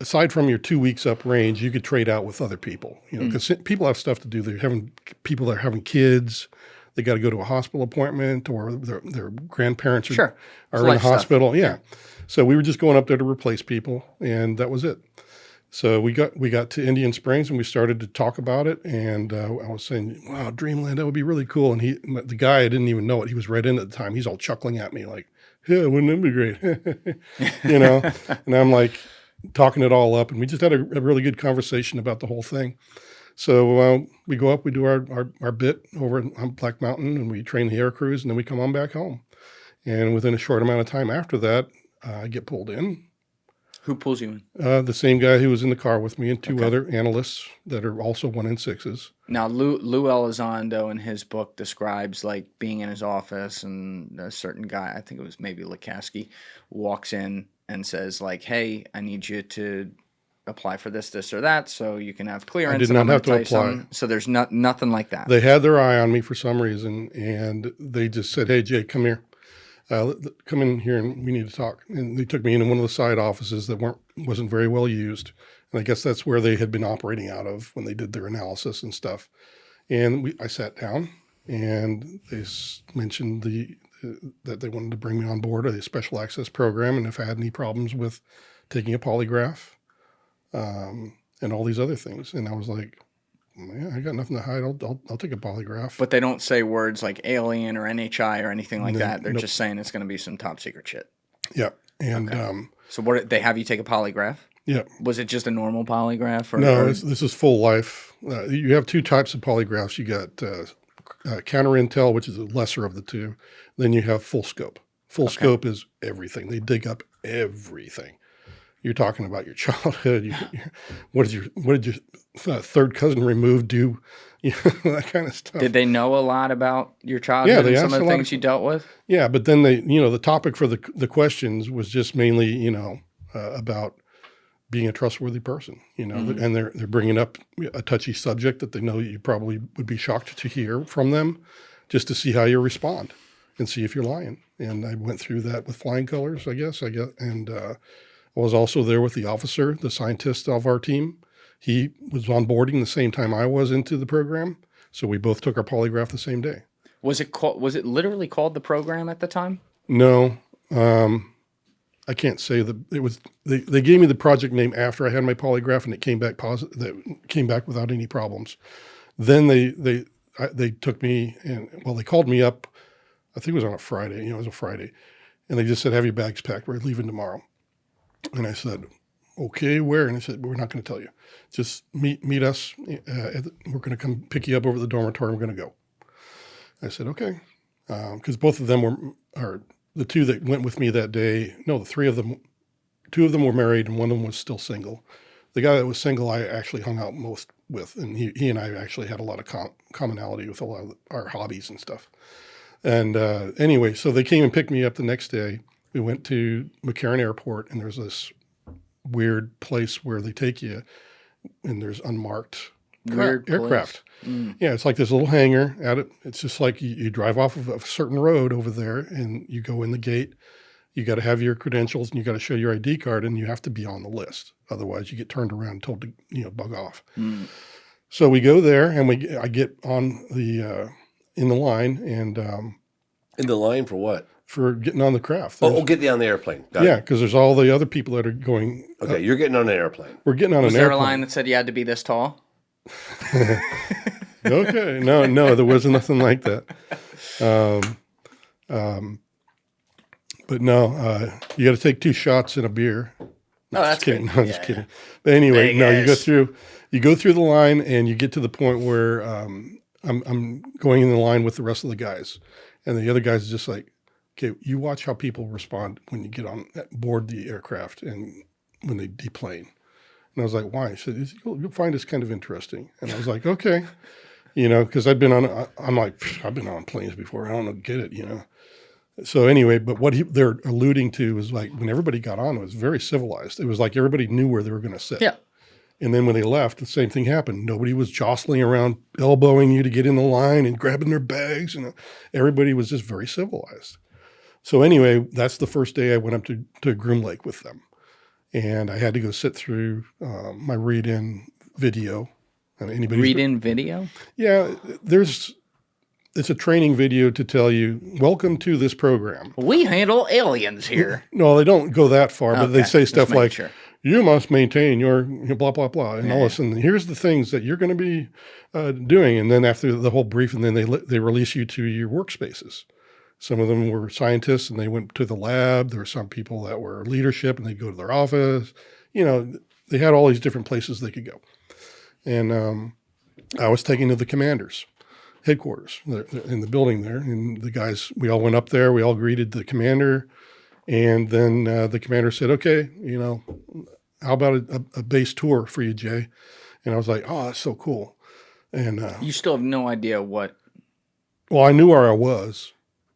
aside from your 2 weeks up range, you could trade out with other people, because people have stuff to do. People that are having kids. They got to go to a hospital appointment, or their grandparents are in the hospital. Yeah. So we were just going up there to replace people, and that was it. So we got to Indian Springs, and we started to talk about it. And I was saying, wow, Dreamland, that would be really cool. And the guy, I didn't even know it. He was read in at the time. He's all chuckling at me like, yeah, wouldn't that be great? And I'm like, talking it all up, and we just had a really good conversation about the whole thing. So we go up, we do our bit over on Black Mountain, and we train the air crews, and then we come on back home. And within a short amount of time after that, I get pulled in. Who pulls you in? The same guy who was in the car with me, and two other analysts that are also 1 in 6s. Now, Lou Elizondo in his book describes like being in his office, and a certain guy, I think it was maybe Lukaski, walks in and says like, hey, I need you to apply for this or that so you can have clearance. I did not have to apply. So there's nothing like that. They had their eye on me for some reason, and they just said, hey, Jay, come here. Come in here and we need to talk. And they took me into one of the side offices that wasn't very well used. And I guess that's where they had been operating out of when they did their analysis and stuff. And I sat down, and they mentioned that they wanted to bring me on board a special access program, and if I had any problems with taking a polygraph, and all these other things. And I was like, yeah, I got nothing to hide. I'll take a polygraph. But they don't say words like alien or NHI or anything like that. They're just saying it's going to be some top secret shit. Yeah. And so what, they have you take a polygraph? Yeah. Was it just a normal polygraph? No, this is full life. You have two types of polygraphs. You got counter intel, which is the lesser of the two. Then you have full scope. Full scope is everything. They dig up everything. You're talking about your childhood. What did your third cousin removed do? That kind of stuff. Did they know a lot about your childhood and some of the things you dealt with? Yeah, but then the topic for the questions was just mainly, about being a trustworthy person, mm-hmm. And they're bringing up a touchy subject that they know you probably would be shocked to hear from them, just to see how you respond and see if you're lying. And I went through that with flying colors, I guess. And I was also there with the officer, the scientist of our team. He was onboarding the same time I was into the program, so we both took our polygraph the same day. Was it literally called the program at the time? No. I can't say it was, they gave me the project name after I had my polygraph and it came back positive, that came back without any problems. Then they took me and, well, they called me up, I think it was on a Friday, it was a Friday. And they just said, have your bags packed, we're leaving tomorrow. And I said, okay, where? And they said, we're not going to tell you. Just meet us. We're going to come pick you up over the dormitory. We're going to go. I said, okay. Because both of them or the two that went with me that day, no, the three of them, two of them were married and one of them was still single. The guy that was single, I actually hung out most with, and he and I actually had a lot of commonality with a lot of our hobbies and stuff. And anyway, so they came and picked me up the next day. We went to McCarran Airport, and there's this weird place where they take you, and there's unmarked aircraft. Yeah, it's like this little hangar at it. It's just like you drive off of a certain road over there, and you go in the gate. You got to have your credentials, and you got to show your ID card, and you have to be on the list. Otherwise, you get turned around and told to bug off. So we go there, and I get on the in the line, and in the line for what? For getting on the craft. Get on the airplane. Got yeah, it. because there's all the other people that are going. Okay, you're getting on an airplane. We're getting on Was an there airplane. a line that said you had to be this tall? Okay, no, there wasn't nothing like that. But no, you got to take 2 shots and a beer. No, that's kidding. good. No, just kidding. But anyway, no, Vegas. you go through the line, and you get to the point where I'm going in the line with the rest of the guys, and the other guys are just like, okay, you watch how people respond when you get on board the aircraft and when they deplane. And I was like, why? He said, you'll find this kind of interesting. And I was like, okay, because I've been on planes before. I don't get it. So anyway, but what they're alluding to is like when everybody got on, it was very civilized. It was like everybody knew where they were going to sit. Yeah. And then when they left, the same thing happened. Nobody was jostling around, elbowing you to get in the line and grabbing their bags. Everybody was just very civilized. So anyway, that's the first day I went up to Groom Lake with them. And I had to go sit through my read-in video. Read-in video? Yeah, it's a training video to tell you, welcome to this program. We handle aliens here. No, they don't go that far, but they say stuff like, sure. You must maintain your blah, blah, blah, and all this. And here's the things that you're going to be doing. And then after the whole briefing, then they release you to your workspaces. Some of them were scientists, and they went to the lab. There were some people that were leadership, and they'd go to their office. They had all these different places they could go. And I was taken to the commander's headquarters in the building there. And the guys, we all went up there. We all greeted the commander. And then the commander said, okay, how about a base tour for you, Jay? And I was like, oh, that's so cool. And you still have no idea what. Well, I knew where I was.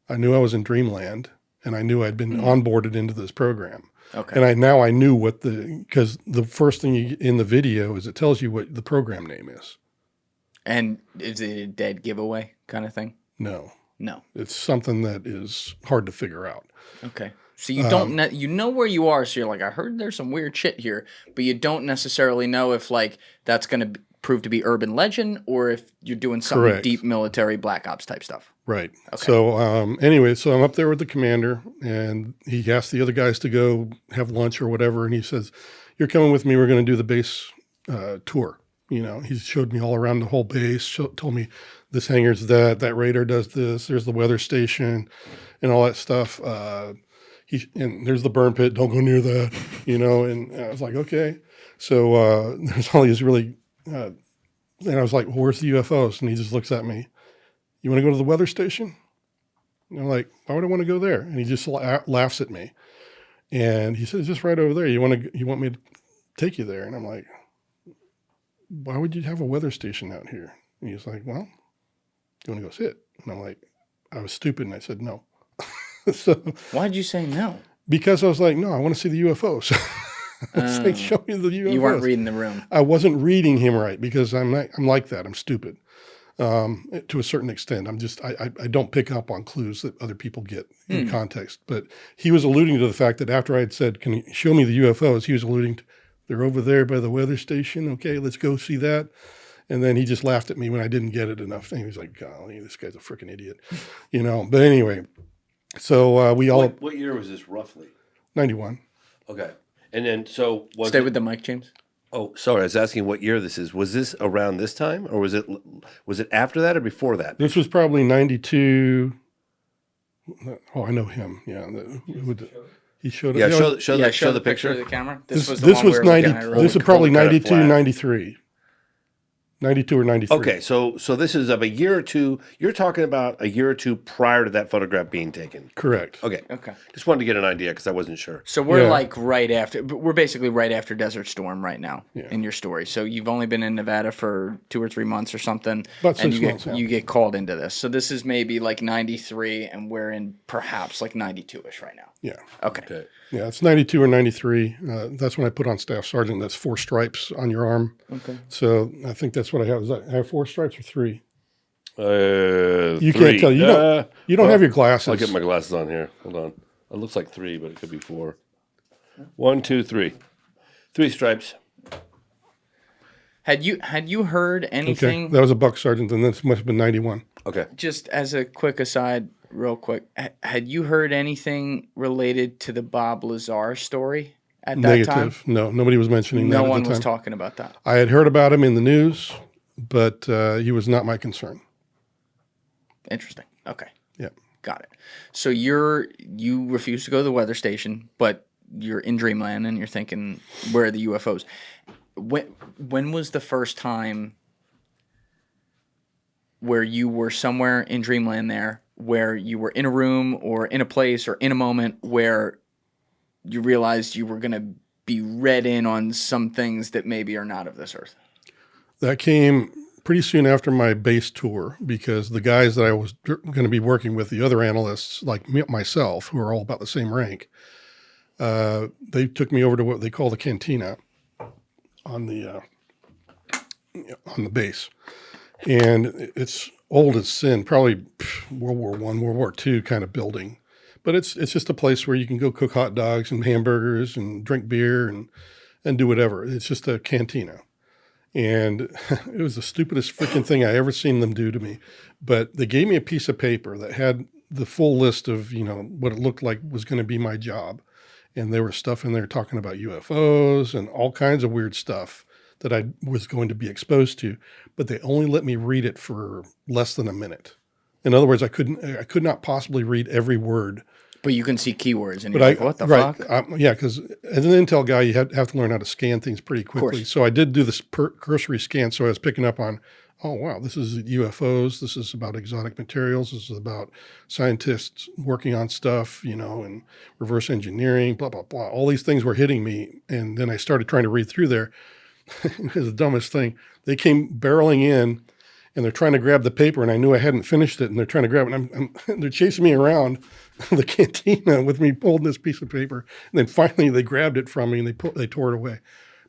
I knew I was in Dreamland, and I knew I'd been onboarded into this program. Okay. And I knew because the first thing in the video is it tells you what the program name is. And is it a dead giveaway kind of thing? No. No. It's something that is hard to figure out. Okay. So you don't you know where you are, so you're like, I heard there's some weird shit here, but you don't necessarily know if like that's going to prove to be urban legend or if you're doing something Correct. deep military black ops type stuff. Right. Okay. So anyway, so I'm up there with the commander, and he asked the other guys to go have lunch or whatever, and he says, you're coming with me. We're going to do the base tour. He showed me all around the whole base, told me this hangar's that radar does this, there's the weather station and all that stuff. And there's the burn pit, don't go near that, and I was like, okay. So there's all these really, and I was like, well, where's the UFOs? And he just looks at me. You want to go to the weather station? And I'm like, why would I want to go there? And he just laughs at me. And he says, it's just right over there. You want me to take you there? And I'm like, why would you have a weather station out here? And he's like, well, you want to go sit? And I'm like, I was stupid. And I said, no. So why'd you say no? Because I was like, no, I want to see the UFOs. It's like, show me the UFOs. You weren't reading the room. I wasn't reading him right because I'm like that. I'm stupid. To a certain extent. I don't pick up on clues that other people get in context. But he was alluding to the fact that after I had said, can you show me the UFOs? He was alluding to, they're over there by the weather station. Okay, let's go see that. And then he just laughed at me when I didn't get it enough. And he was like, golly, this guy's a freaking idiot. But anyway, so we all. What year was this roughly? 91. Okay. And then, so Stay with the mic, James. Oh, sorry. I was asking what year this is. Was this around this time, or was it after that or before that? This was probably 92. Oh, I know him. Yeah. He showed Yeah, up. show the picture of the camera. This the was one we were 90. looking at earlier. This was probably Hold it kinda 92, flat. 93. 92 or 93. Okay, so this is of a year or two. You're talking about a year or two prior to that photograph being taken. Correct. Okay. Okay. Just wanted to get an idea because I wasn't sure. So we're Yeah. like right after. We're basically right after Desert Storm right now Yeah. in your story. So you've only been in Nevada for 2 or 3 months or something, About 6 and you months, yeah. you get called into this. So this is maybe like 93, and we're in perhaps like 92ish right now. Yeah. Okay. Okay. Yeah, it's 92 or 93. That's when I put on Staff Sergeant. That's 4 stripes on your arm. Okay. So I think that's what I have. I have 4 stripes or 3? You can't tell. You don't have your glasses. I'll get my glasses on here. Hold on. It looks like 3, but it could be 4. 1, 2, 3. 3 stripes. Had you heard Okay, anything? that was a buck sergeant, and this must have been 91. Okay. Just as a quick aside, real quick, had you heard anything related to the Bob Lazar story at that time? Negative. No, nobody was mentioning that No at one the was time. talking about that. I had heard about him in the news, but he was not my concern. Interesting. Okay. Yeah. Got it. So you refuse to go to the weather station, but you're in dreamland and you're thinking, where are the UFOs? When was the first time where you were somewhere in dreamland there, where you were in a room or in a place or in a moment where you realized you were going to be read in on some things that maybe are not of this earth? That came pretty soon after my base tour, because the guys that I was going to be working with, the other analysts like myself, who are all about the same rank, they took me over to what they call the cantina on the base, and it's old as sin, probably World War I, World War II kind of building, but it's just a place where you can go cook hot dogs and hamburgers and drink beer and do whatever. It's just a cantina. And it was the stupidest freaking thing I ever seen them do to me. But they gave me a piece of paper that had the full list of, what it looked like was going to be my job. And there was stuff in there talking about UFOs and all kinds of weird stuff that I was going to be exposed to. But they only let me read it for less than a minute. In other words, I could not possibly read every word. But you can see keywords and you're like, what the fuck? Yeah, because as an intel guy, you have to learn how to scan things pretty quickly. So I did do this cursory scan. So I was picking up on, oh, wow, this is UFOs. This is about exotic materials. This is about scientists working on stuff, and reverse engineering, blah, blah, blah. All these things were hitting me. And then I started trying to read through there. It was the dumbest thing. They came barreling in, and they're trying to grab the paper, and I knew I hadn't finished it, and they're trying to grab it. And they're chasing me around the cantina with me holding this piece of paper. And then finally they grabbed it from me, and they tore it away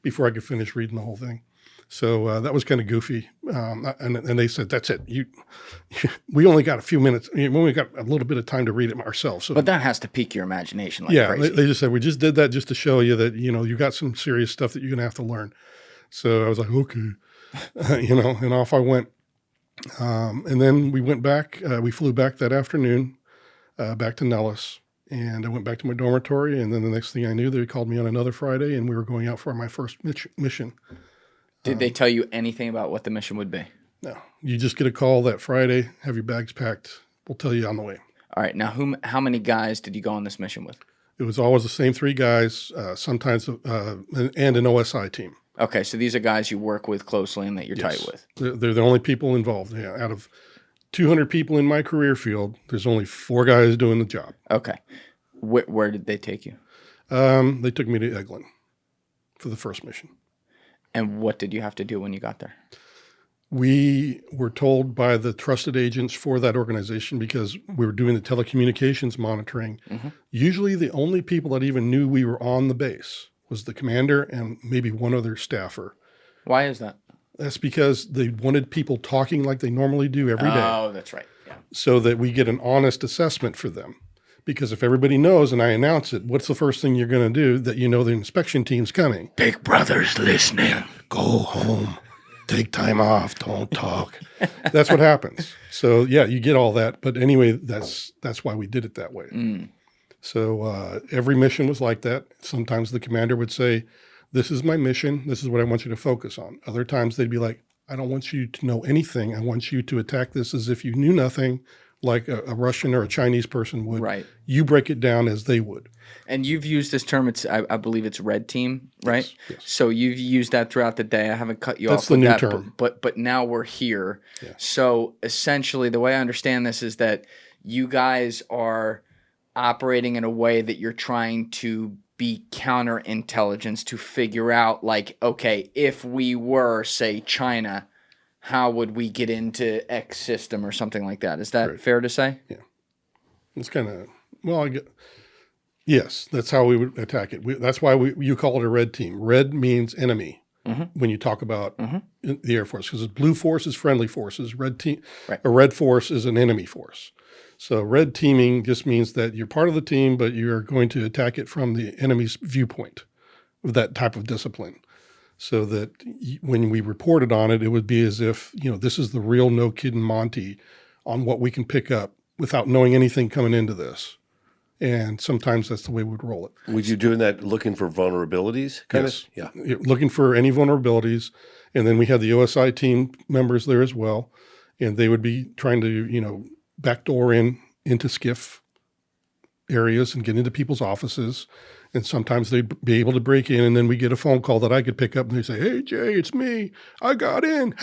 before I could finish reading the whole thing. So that was kind of goofy. And they said, that's it. We only got a few minutes. We only got a little bit of time to read it ourselves. So, But that has to pique your imagination like yeah, crazy. they just said, we just did that just to show you that, you got some serious stuff that you're going to have to learn. So I was like, okay, and off I went. And then we went back, we flew back that afternoon, back to Nellis, and I went back to my dormitory. And then the next thing I knew, they called me on another Friday, and we were going out for my first mission. Did they tell you anything about what the mission would be? No, you just get a call that Friday, have your bags packed. We'll tell you on the way. All right. Now, how many guys did you go on this mission with? It was always the same 3 guys, sometimes, and an OSI team. Okay, so these are guys you work with closely and that you're tight with. They're the only people involved. Yeah, out of 200 people in my career field, there's only 4 guys doing the job. Okay. Where did they take you? They took me to Eglin for the first mission. And what did you have to do when you got there? We were told by the trusted agents for that organization, because we were doing the telecommunications monitoring. Mm-hmm. Usually the only people that even knew we were on the base was the commander and maybe one other staffer. Why is that? That's because they wanted people talking like they normally do every day. Oh, that's right. Yeah. So that we get an honest assessment for them. Because if everybody knows and I announce it, what's the first thing you're going to do? That the inspection team's coming. Big Brother's listening. Go home. Take time off. Don't talk. That's what happens. So, yeah, you get all that. But anyway, that's why we did it that way. So every mission was like that. Sometimes the commander would say, "This is my mission. This is what I want you to focus on." Other times they'd be like, "I don't want you to know anything. I want you to attack this as if you knew nothing, like a Russian or a Chinese person would. Right. You break it down as they would." And you've used this term. I believe it's red team, right? Yes. So you've used that throughout the day. I haven't cut you That's off the with new that, term. but now we're here. Yeah. So essentially, the way I understand this is that you guys are operating in a way that you're trying to be counterintelligence to figure out, like, okay, if we were, say, China, how would we get into X system or something like that? Is that Right. fair to say? It's kind of, well, yes, that's how we would attack it. That's why you call it a red team. Red means enemy when you talk about the Air Force, because blue force is friendly forces. A red force is an enemy force. So red teaming just means that you're part of the team, but you're going to attack it from the enemy's viewpoint of that type of discipline. So that when we reported on it, it would be as if, this is the real no kidding Monty on what we can pick up without knowing anything coming into this. And sometimes that's the way we'd roll it. Would you doing that looking for vulnerabilities? Yes. Yeah. You're looking for any vulnerabilities. And then we had the OSI team members there as well. And they would be trying to, backdoor into SCIF areas and get into people's offices. And sometimes they'd be able to break in, and then we get a phone call that I could pick up, and they say, "Hey, Jay, it's me. I got in."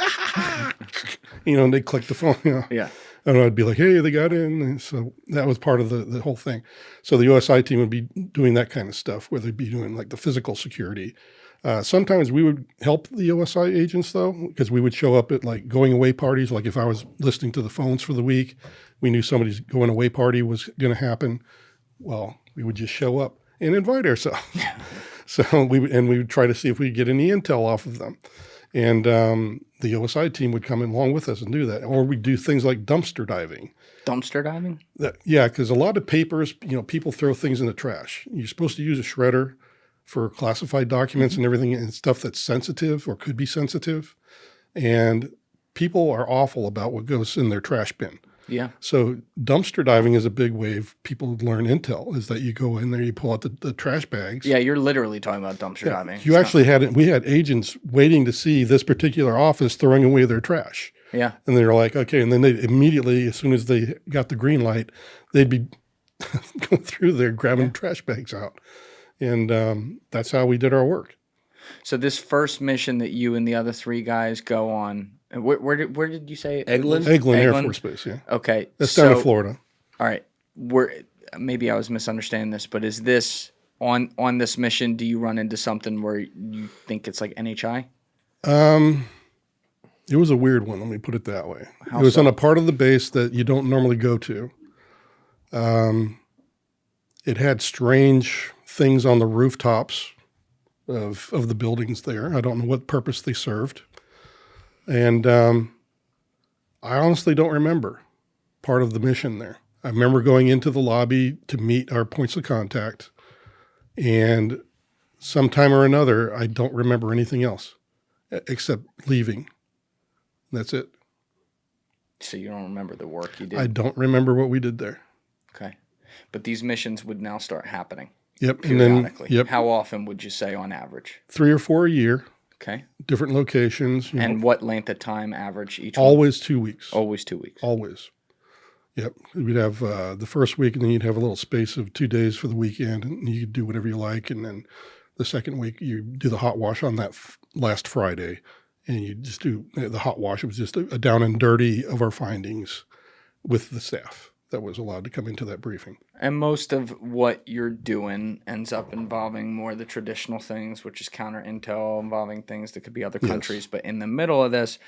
And they click the phone. Yeah. And I'd be like, "Hey, they got in." And so that was part of the whole thing. So the OSI team would be doing that kind of stuff, where they'd be doing like the physical security. Sometimes we would help the OSI agents, though, because we would show up at like going away parties. Like if I was listening to the phones for the week, we knew somebody's going away party was going to happen. Well, we would just show up and invite ourselves. So we would try to see if we could get any intel off of them. And the OSI team would come along with us and do that. Or we'd do things like dumpster diving. Dumpster diving? Yeah, because a lot of papers, people throw things in the trash. You're supposed to use a shredder for classified documents and everything, and stuff that's sensitive or could be sensitive. And people are awful about what goes in their trash bin. Yeah. So dumpster diving is a big way of people learn intel, is that you go in there, you pull out the trash bags. Yeah, you're literally talking about dumpster diving. We had agents waiting to see this particular office throwing away their trash. Yeah. And they were like, okay. And then they immediately, as soon as they got the green light, they'd be going through there, grabbing trash bags out. And that's how we did our work. So this first mission that you and the other three guys go on, where did you say? Eglin? Eglin Air Force Base, yeah. Okay. That's down in Florida. All right. Maybe I was misunderstanding this, but is this on this mission, do you run into something where you think it's like NHI? It was a weird one, let me put it that way. It was on a part of the base that you don't normally go to. It had strange things on the rooftops of the buildings there. I don't know what purpose they served. And I honestly don't remember part of the mission there. I remember going into the lobby to meet our points of contact, and sometime or another, I don't remember anything else except leaving. That's it. So you don't remember the work you did? I don't remember what we did there. Okay. But these missions would now start happening. Yep. Periodically. And then, How often would you say on average? 3 or 4 a year. Okay. Different locations. And what length of time average each one? Always 2 weeks. Always 2 weeks. Always. Yep. We'd have the first week, and then you'd have a little space of 2 days for the weekend, and you could do whatever you like. And then the second week, you do the hot wash on that last Friday, and you just do the hot wash. It was just a down and dirty of our findings with the staff that was allowed to come into that briefing. And most of what you're doing ends up involving more the traditional things, which is counter intel, involving things that could be other countries. Yes. But in the middle of this,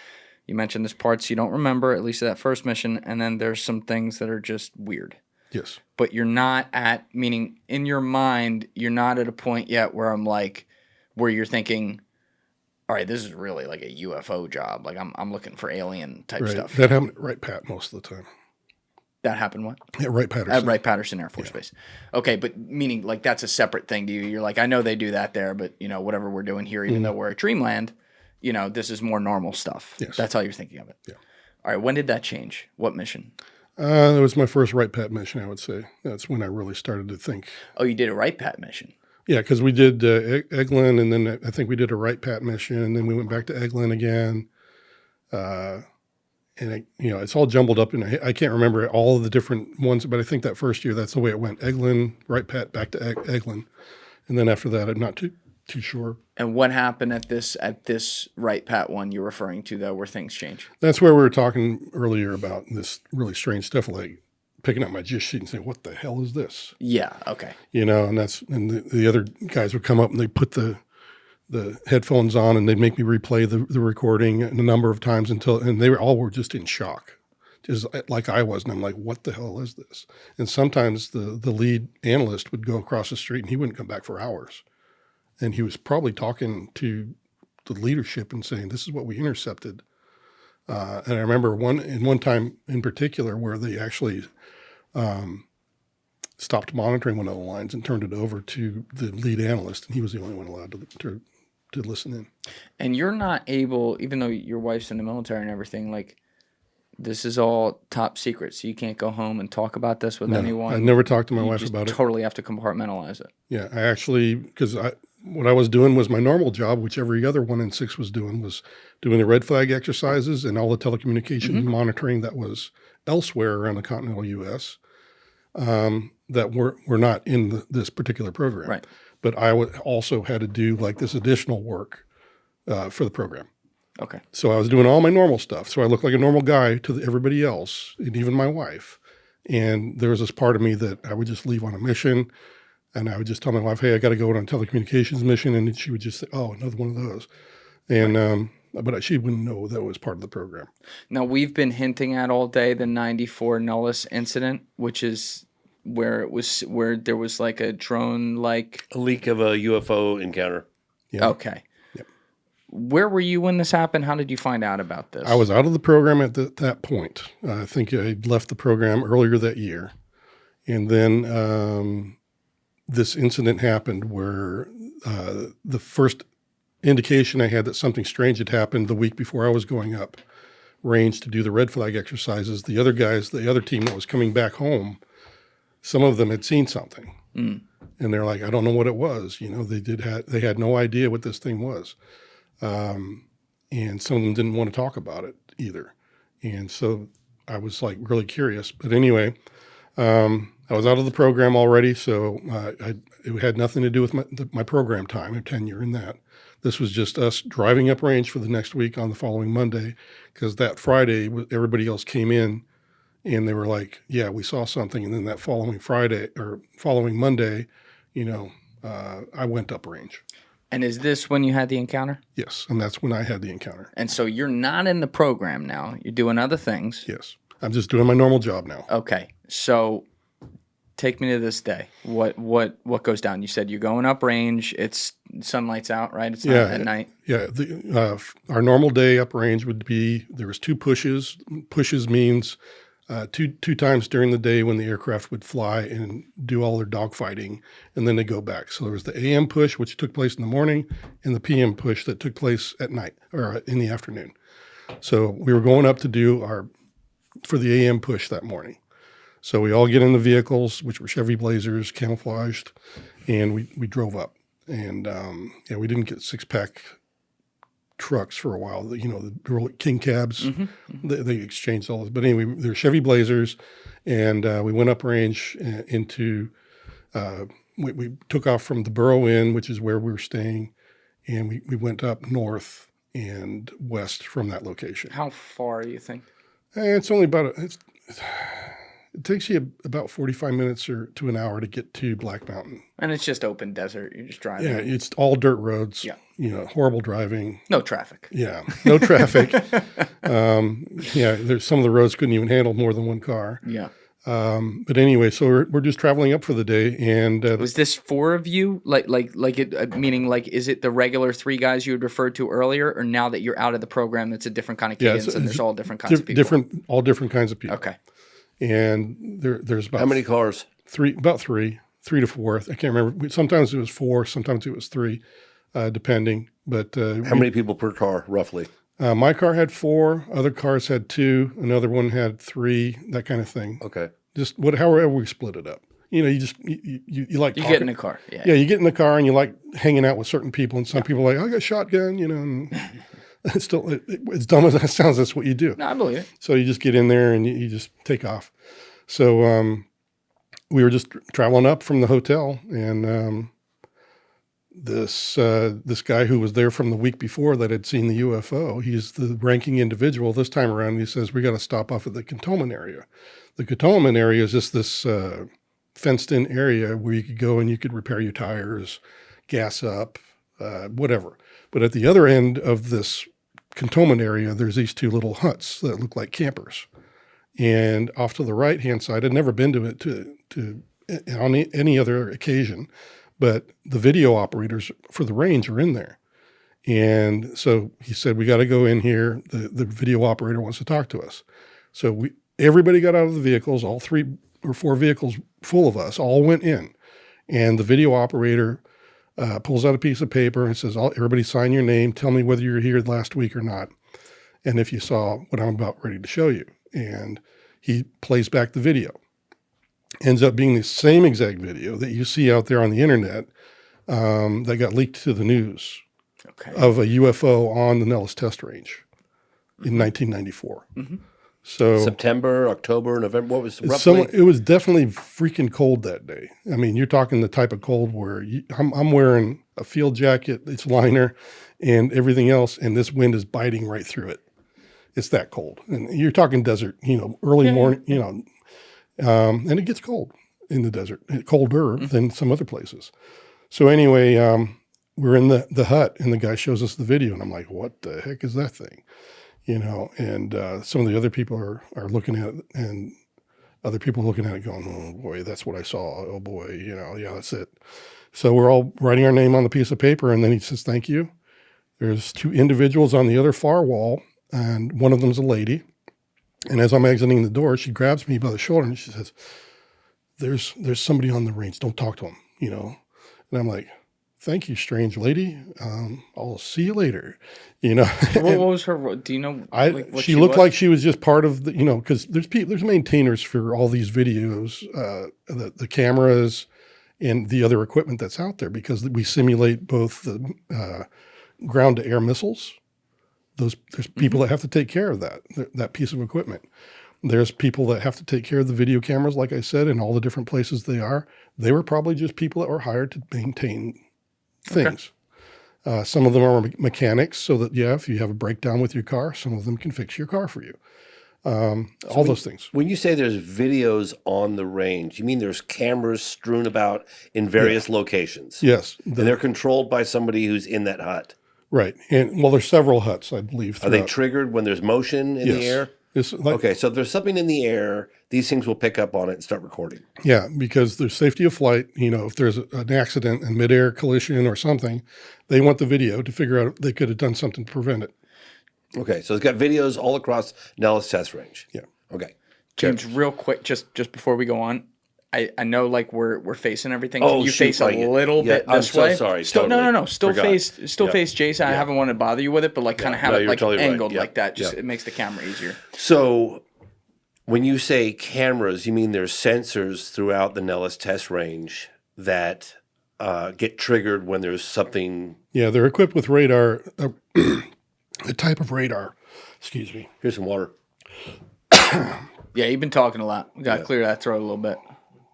you mentioned there's parts you don't remember, at least that first mission, and then there's some things that are just weird. Yes. But you're not meaning in your mind, you're not at a point yet where where you're thinking, all right, this is really like a UFO job. Like I'm looking for alien type stuff. That happened at Wright-Pat most of the time. That happened what? At Wright-Patterson. At Wright-Patterson Air Force Base. Okay, but meaning like that's a separate thing to you. You're like, I know they do that there, but whatever we're doing here, even though we're at Dreamland, this is more normal stuff. Yes. That's how you're thinking of it. Yeah. All right, when did that change? What mission? It was my first right pat mission, I would say. That's when I really started to think. Oh, you did a right pat mission. Yeah, because we did Eglin, and then I think we did a right pat mission, and then we went back to Eglin again. And it's all jumbled up, and I can't remember all of the different ones, but I think that first year, that's the way it went. Eglin, right pat, back to Eglin. And then after that, I'm not too sure. And what happened at this right pat one you're referring to, though, where things change? That's where we were talking earlier about this really strange stuff, like picking up my gist sheet and saying, what the hell is this? Yeah, okay. And the other guys would come up and they'd put the headphones on and they'd make me replay the recording a number of times and they were just in shock, just like I was. And I'm like, what the hell is this? And sometimes the lead analyst would go across the street and he wouldn't come back for hours. And he was probably talking to the leadership and saying, this is what we intercepted. And I remember one time in particular where they actually stopped monitoring one of the lines and turned it over to the lead analyst, and he was the only one allowed to listen in. And you're not able, even though your wife's in the military and everything, like, this is all top secret, so you can't go home and talk about this with anyone. I never talked to my wife just about it. Totally have to compartmentalize it. Yeah, I actually, because what I was doing was my normal job, which every other 1 in 6 was doing the red flag exercises and all the telecommunication monitoring that was elsewhere around the continental U.S. That were not in this particular program. Right. But I also had to do like this additional work for the program. Okay. So I was doing all my normal stuff. So I looked like a normal guy to everybody else, and even my wife. And there was this part of me that I would just leave on a mission, and I would just tell my wife, hey, I got to go on a telecommunications mission. And she would just say, oh, another one of those. And but she wouldn't know that was part of the program. Now, we've been hinting at all day the 94 Nellis incident, which is where there was like a drone, like a leak of a UFO encounter. Yeah. Okay. Yep. Where were you when this happened? How did you find out about this? I was out of the program at that point. I think I left the program earlier that year. And then this incident happened where the first indication I had that something strange had happened the week before I was going up range to do the red flag exercises. The other guys, the other team that was coming back home, some of them had seen something, and they're like, I don't know what it was. They had no idea what this thing was, and some of them didn't want to talk about it either. And so I was like really curious. But anyway, I was out of the program already, so it had nothing to do with my program time or tenure in that. This was just us driving up range for the next week on the following Monday, because that Friday everybody else came in. And they were like, yeah, we saw something. And then that following Monday, I went up range. And is this when you had the encounter? Yes. And that's when I had the encounter. And so you're not in the program now. You're doing other things. Yes. I'm just doing my normal job now. Okay. So take me to this day. What goes down? You said you're going up range. It's sunlight's out, right? It's not at night. Yeah. Our normal day up range would be, there was 2 pushes. Pushes means two times during the day when the aircraft would fly and do all their dogfighting, and then they go back. So there was the AM push, which took place in the morning, and the PM push that took place at night or in the afternoon. So we were going up to do for the AM push that morning. So we all get in the vehicles, which were Chevy Blazers, camouflaged, and we drove up. And we didn't get 6-pack trucks for a while. The King cabs, they exchanged all this. But anyway, they're Chevy Blazers, and we went up range into. We took off from the Burrow Inn, which is where we were staying, and we went up north and west from that location. How far do you think? It's only about it takes you about 45 minutes or to an hour to get to Black Mountain. And it's just open desert. You're just driving. Yeah, it's all dirt roads. Yeah. Horrible driving. No traffic. Yeah, no traffic. There's some of the roads couldn't even handle more than one car. Yeah. But anyway, so we're just traveling up for the day. And was this 4 of you? Meaning is it the regular 3 guys you had referred to earlier, or now that you're out of the program, that's a different kind of cadence and there's all different kinds of people? All different kinds of people. Okay. And there's about how many cars? 3 to 4. I can't remember. Sometimes it was 4, sometimes it was 3, depending. But how many people per car, roughly? My car had 4. Other cars had 2. Another one had 3. That kind of thing. Okay. Just however we split it up. You know, you just you like You talking. get in the car. Yeah. Yeah, you get in the car and you like hanging out with certain people, and some people are like, I got a shotgun, you know, and it's still it's dumb as that sounds. That's what you do. No, I believe it. So you just get in there and you just take off. So we were just traveling up from the hotel, and this guy who was there from the week before that had seen the UFO, he's the ranking individual this time around. He says, we got to stop off at the cantonment area. The cantonment area is just this fenced in area where you could go and you could repair your tires, gas up, whatever. But at the other end of this cantonment area, there's these 2 little huts that look like campers. And off to the right-hand side, I'd never been to it on any other occasion, but the video operators for the range are in there. And so he said, we got to go in here. The video operator wants to talk to us. So everybody got out of the vehicles, all 3 or 4 vehicles full of us, all went in. And the video operator pulls out a piece of paper and says, everybody sign your name. Tell me whether you were here last week or not. And if you saw what I'm about ready to show you. And he plays back the video. Ends up being the same exact video that you see out there on the internet that got leaked to the news of a UFO on the Nellis test range in 1994. Mm-hmm. So September, October, November. What was roughly? It was definitely freaking cold that day. I mean, you're talking the type of cold where I'm wearing a field jacket, it's liner, and everything else, and this wind is biting right through it. It's that cold, and you're talking desert. You know, early morning. You know, and it gets cold in the desert, colder than some other places. So anyway, we're in the hut, and the guy shows us the video, and I'm like, "What the heck is that thing?" You know, and some of the other people are looking at it, and other people looking at it going, oh boy, that's what I saw. Oh boy, you know, yeah, that's it. So we're all writing our name on the piece of paper, and then he says, thank you. There's 2 individuals on the other far wall, and one of them's a lady. And as I'm exiting the door, she grabs me by the shoulder and she says, there's somebody on the range. Don't talk to him, you know. And I'm like, thank you, strange lady. I'll see you later. You know. What was her? Do you know? What she looked like she was just part of the, you know, because there's maintainers for all these videos, the cameras, and the other equipment that's out there, because we simulate both the ground to air missiles. There's people that have to take care of that piece of equipment. There's people that have to take care of the video cameras, like I said, in all the different places they are. They were probably just people that were hired to maintain things. Okay. Some of them are mechanics, so that, if you have a breakdown with your car, some of them can fix your car for you. All those things. When you say there's videos on the range, you mean there's cameras strewn about in various locations? Yes. And they're controlled by somebody who's in that hut? Right. And, well, there's several huts, I believe. Throughout. Are they triggered when there's motion in the air? Okay, so if there's something in the air, these things will pick up on it and start recording. Yeah, because there's safety of flight. You know, if there's an accident, a midair collision or something, they want the video to figure out if they could have done something to prevent it. Okay, so it's got videos all across Nellis test range. Yeah. Okay. James, real quick, just before we go on, I know like we're facing everything. Oh, Can you face a little bit this way? I'm so sorry. Still, totally. No. Still face Jason. I haven't wanted to bother you with it, but like kind of have it like totally angled right. like that. Just it makes the camera easier. So when you say cameras, you mean there's sensors throughout the Nellis test range that get triggered when there's something. Yeah, they're equipped with radar, a type of radar. Excuse me. Here's some water. Yeah, you've been talking a lot. We got to clear that throat a little bit.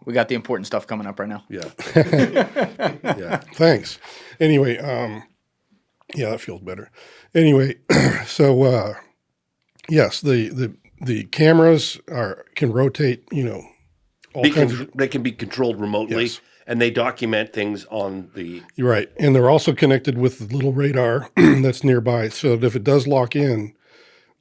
We got the important stuff coming up right now. Yeah. Yeah. Thanks. Anyway, that feels better. Anyway, so yes, the cameras can rotate, you know, they can be controlled remotely. Yes. And they document things on the... You're right. And they're also connected with the little radar that's nearby. So that if it does lock in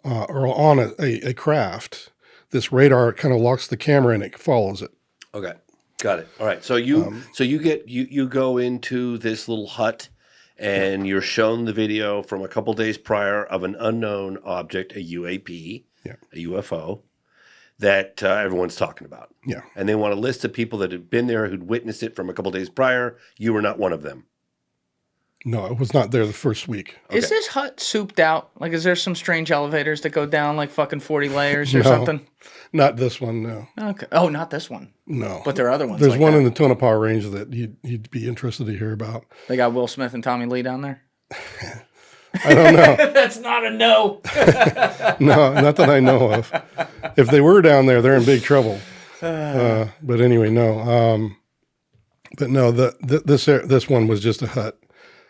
or on a craft, this radar kind of locks the camera and it follows it. Okay. Got it. All right. So you go into this little hut and you're shown the video from a couple days prior of an unknown object, a UAP, a UFO, that everyone's talking about. Yeah. And they want a list of people that had been there who'd witnessed it from a couple days prior. You were not one of them. No, it was not there the first week. Is this hut souped out? Like, is there some strange elevators that go down like fucking 40 layers or No. something? Not this one, no. Okay. Oh, not this one. No. But there are other ones. There's like one that. in the Tonopah Range that you'd be interested to hear about. They got Will Smith and Tommy Lee down there? I don't know. That's not a no. No, not that I know of. If they were down there, they're in big trouble. But anyway, no. But no, this one was just a hut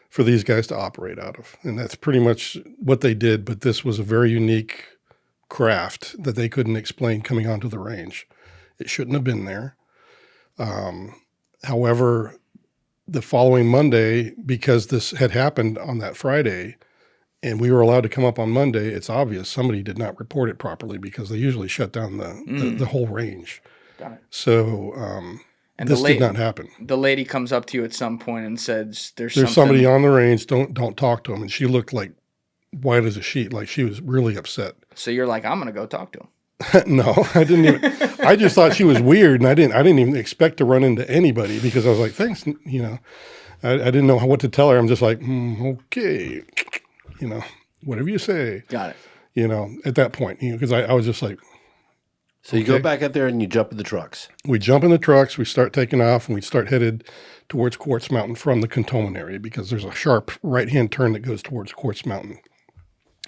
for these guys to operate out of. And that's pretty much what they did. But this was a very unique craft that they couldn't explain coming onto the range. It shouldn't have been there. However, the following Monday, because this had happened on that Friday, and we were allowed to come up on Monday, it's obvious somebody did not report it properly because they usually shut down the whole range. Got it. So And this did not happen. The lady comes up to you at some point and says, "There's somebody on the range. Don't talk to him." And she looked like white as a sheet, like she was really upset. So you're like, "I'm gonna go talk to him." No, I didn't even. I just thought she was weird, and I didn't even expect to run into anybody because I was like, "Thanks," you know. I didn't know what to tell her. I'm just like, "Okay," you know, whatever you say. Got it. You know, at that point, you know, because I was just like, So you go back out there and you jump in the trucks. we jump in the trucks, we start taking off, and we start headed towards Quartz Mountain from the Cantonment area because there's a sharp right-hand turn that goes towards Quartz Mountain.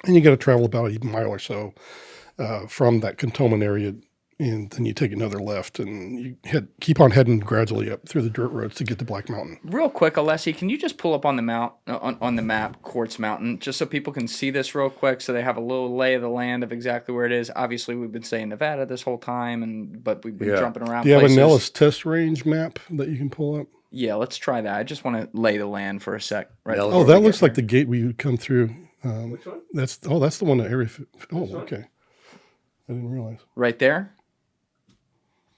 And you got to travel about a mile or so from that Cantonment area, and then you take another left, and you keep on heading gradually up through the dirt roads to get to Black Mountain. Real quick, Alessi, can you just pull up on the on the map Quartz Mountain, just so people can see this real quick, so they have a little lay of the land of exactly where it is? Obviously, we've been saying Nevada this whole time, but we've been jumping around. Do you places. have a Nellis test range map that you can pull up? Yeah, let's try that. I just want to lay the land for a sec. Right. Nellis. before Oh, that we looks get like the gate we would come through. Which one? That's the one that area. Okay. I didn't realize. right there.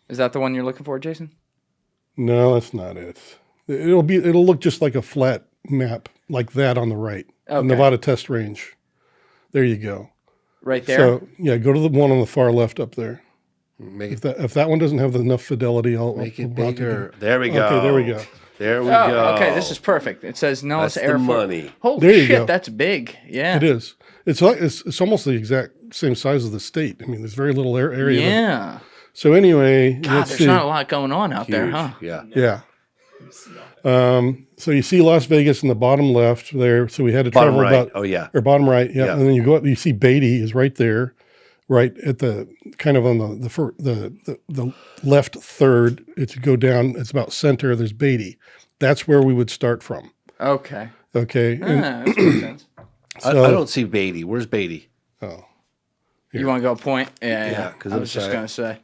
Is that the one you're looking for, Jason? No, that's not it. It'll look just like a flat map like that on the right. Okay. Nevada test range. There you go. Right there. So yeah, go to the one on the far left up there. Make If that one doesn't have enough fidelity, I'll it we'll bigger. There we go. Okay, there we go. There we oh, go. okay. This is perfect. It says Nellis That's Air the Force. money. Holy There you shit, go. that's big. Yeah. It is. It's almost the exact same size as the state. I mean, there's very little area. Yeah. So anyway, God, let's there's see. not a lot going on out there, Huge. huh? Yeah. Yeah. So you see Las Vegas in the bottom left there. So we had to Bottom travel right. about Oh, yeah. or bottom right, yeah. Yeah. And then you go up. You see Beatty is right there, right at the kind of on the left third. It's go down. It's about center. There's Beatty. That's where we would start from. Okay. Okay. And, Ah, that makes sense. I don't see Beatty. Where's Beatty? oh, You want to go point? Yeah, Yeah, 'cause I I'm was just sorry. going to say.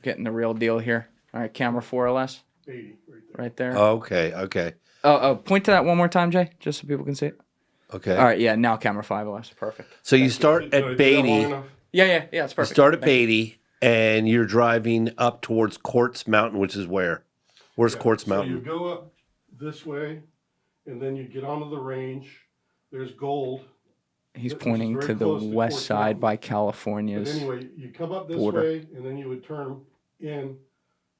Getting the real deal here. All right, camera 4 or less. Beatty right there. Right there. Okay. Okay. Oh, point to that one more time, Jay, just so people can see it. Okay. All right, yeah, now camera 5 or less. Perfect. So you start Did I do at that Beatty. long enough? Yeah, it's You perfect. start at Beatty, and you're driving up towards Quartz Mountain, which is where? Where's Quartz So you Mountain? go up this way, and then you get onto the range. There's gold. He's This is pointing very to the close to west Quartz side Mountain. by But California's. anyway, you come up this border. way, and then you would turn in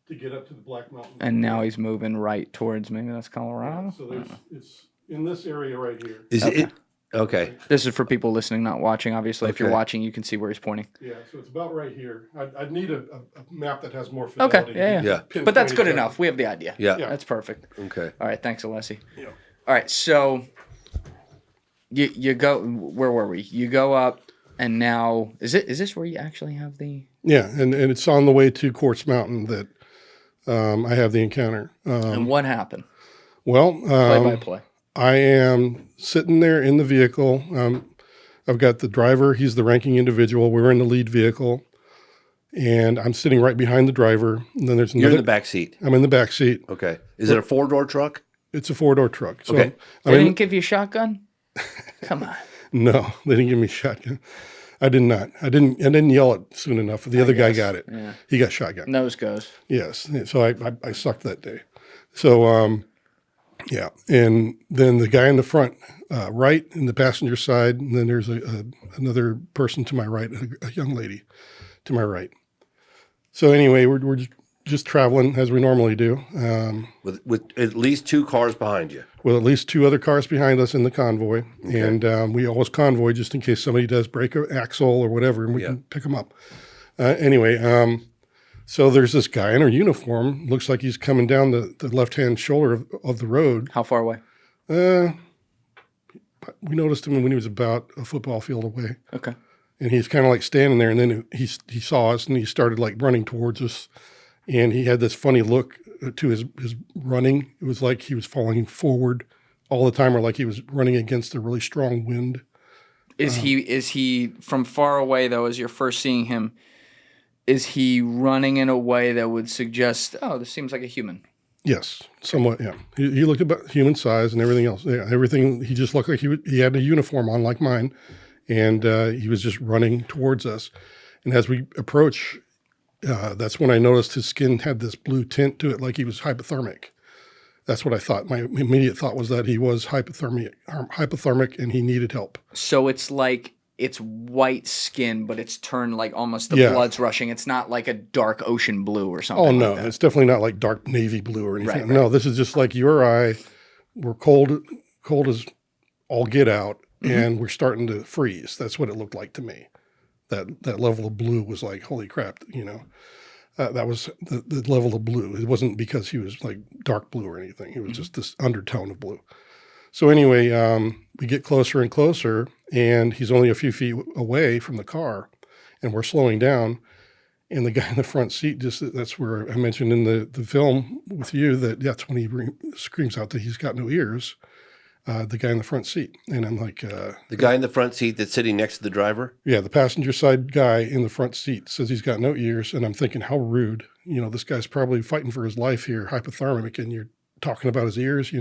to get up to the Black Mountain. And now he's moving right towards maybe that's Colorado. So it's in this area right here. Is it? Okay. This is for people listening, not watching. Obviously, if you're Okay. watching, you can see where he's pointing. Yeah, so it's about right here. I'd need a map that has more Okay, fidelity. yeah. Yeah. But that's Pinpoint good exactly. enough. We have the idea. Yeah. Yeah. That's perfect. Okay. All right, thanks, Alessi. Yeah. All right, so you go. Where were we? You go up, and now is this where you actually have the? Yeah, and it's on the way to Quartz Mountain that I have the encounter. And what happened? Well, Play by play. I am sitting there in the vehicle. I've got the driver. He's the ranking individual. We're in the lead vehicle, and I'm sitting right behind the driver. And then there's You're another. in the back seat. I'm in the back seat. Okay. Is it a 4-door truck? It's a 4-door truck. So Okay. I They mean, didn't give you a shotgun? Come on. no, they didn't give me a shotgun. I did not. I didn't yell it soon enough. The other guy got it. Yeah. He got shotgun. Nose goes. Yes. So I sucked that day. So, yeah. And then the guy in the front, right in the passenger side, and then there's another person to my right, a young lady to my right. So anyway, we're just traveling as we normally do, With at least 2 cars behind you. with at least 2 other cars behind us in the convoy. Okay. And we always convoy just in case somebody does break an axle or whatever, and we can pick them up. Anyway, so there's this guy in a uniform. Looks like he's coming down the left-hand shoulder of the road. How far away? We noticed him when he was about a football field away. Okay. And he's kind of like standing there, and then he saw us, and he started like running towards us. And he had this funny look to his running. It was like he was falling forward all the time, or like he was running against a really strong wind. Is he from far away though? As you're first seeing him, is he running in a way that would suggest, oh, this seems like a human? Yes, somewhat. Yeah, he looked about human size and everything else. Yeah, everything. He just looked like he had a uniform on like mine, and he was just running towards us. And as we approach, that's when I noticed his skin had this blue tint to it, like he was hypothermic. That's what I thought. My immediate thought was that he was hypothermic, and he needed help. So it's like it's white skin, but it's turned like almost the blood's rushing. It's not like a dark ocean blue or something. Oh no, like that. it's definitely not like dark navy blue or anything. Right. No, this is just like you or I. We're cold as all get out, and we're starting to freeze. That's what it looked like to me. That level of blue was like, holy crap, that was the level of blue. It wasn't because he was like dark blue or anything. It was just this undertone of blue. So anyway, we get closer and closer, and he's only a few feet away from the car, and we're slowing down. And the guy in the front seat, that's where I mentioned in the film with you that's when he screams out that he's got no ears. The guy in the front seat. And I'm like... the guy in the front seat that's sitting next to the driver? Yeah, the passenger side guy in the front seat says he's got no ears. And I'm thinking, how rude. This guy's probably fighting for his life here, hypothermic, and you're talking about his ears,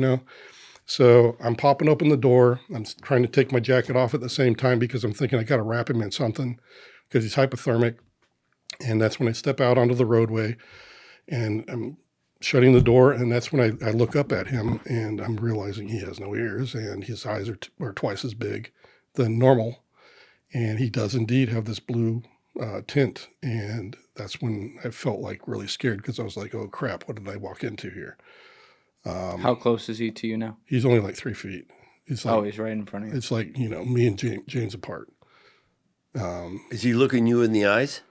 So I'm popping open the door. I'm trying to take my jacket off at the same time because I'm thinking I got to wrap him in something because he's hypothermic. And that's when I step out onto the roadway, and I'm shutting the door, and that's when I look up at him, and I'm realizing he has no ears, and his eyes are twice as big than normal, and he does indeed have this blue tint, and that's when I felt like really scared because I was like, oh crap, what did I walk into here? How close is he to you now? He's only like 3 feet. It's like, he's right in front of you. It's like, me and James apart. Is he looking you in the eyes?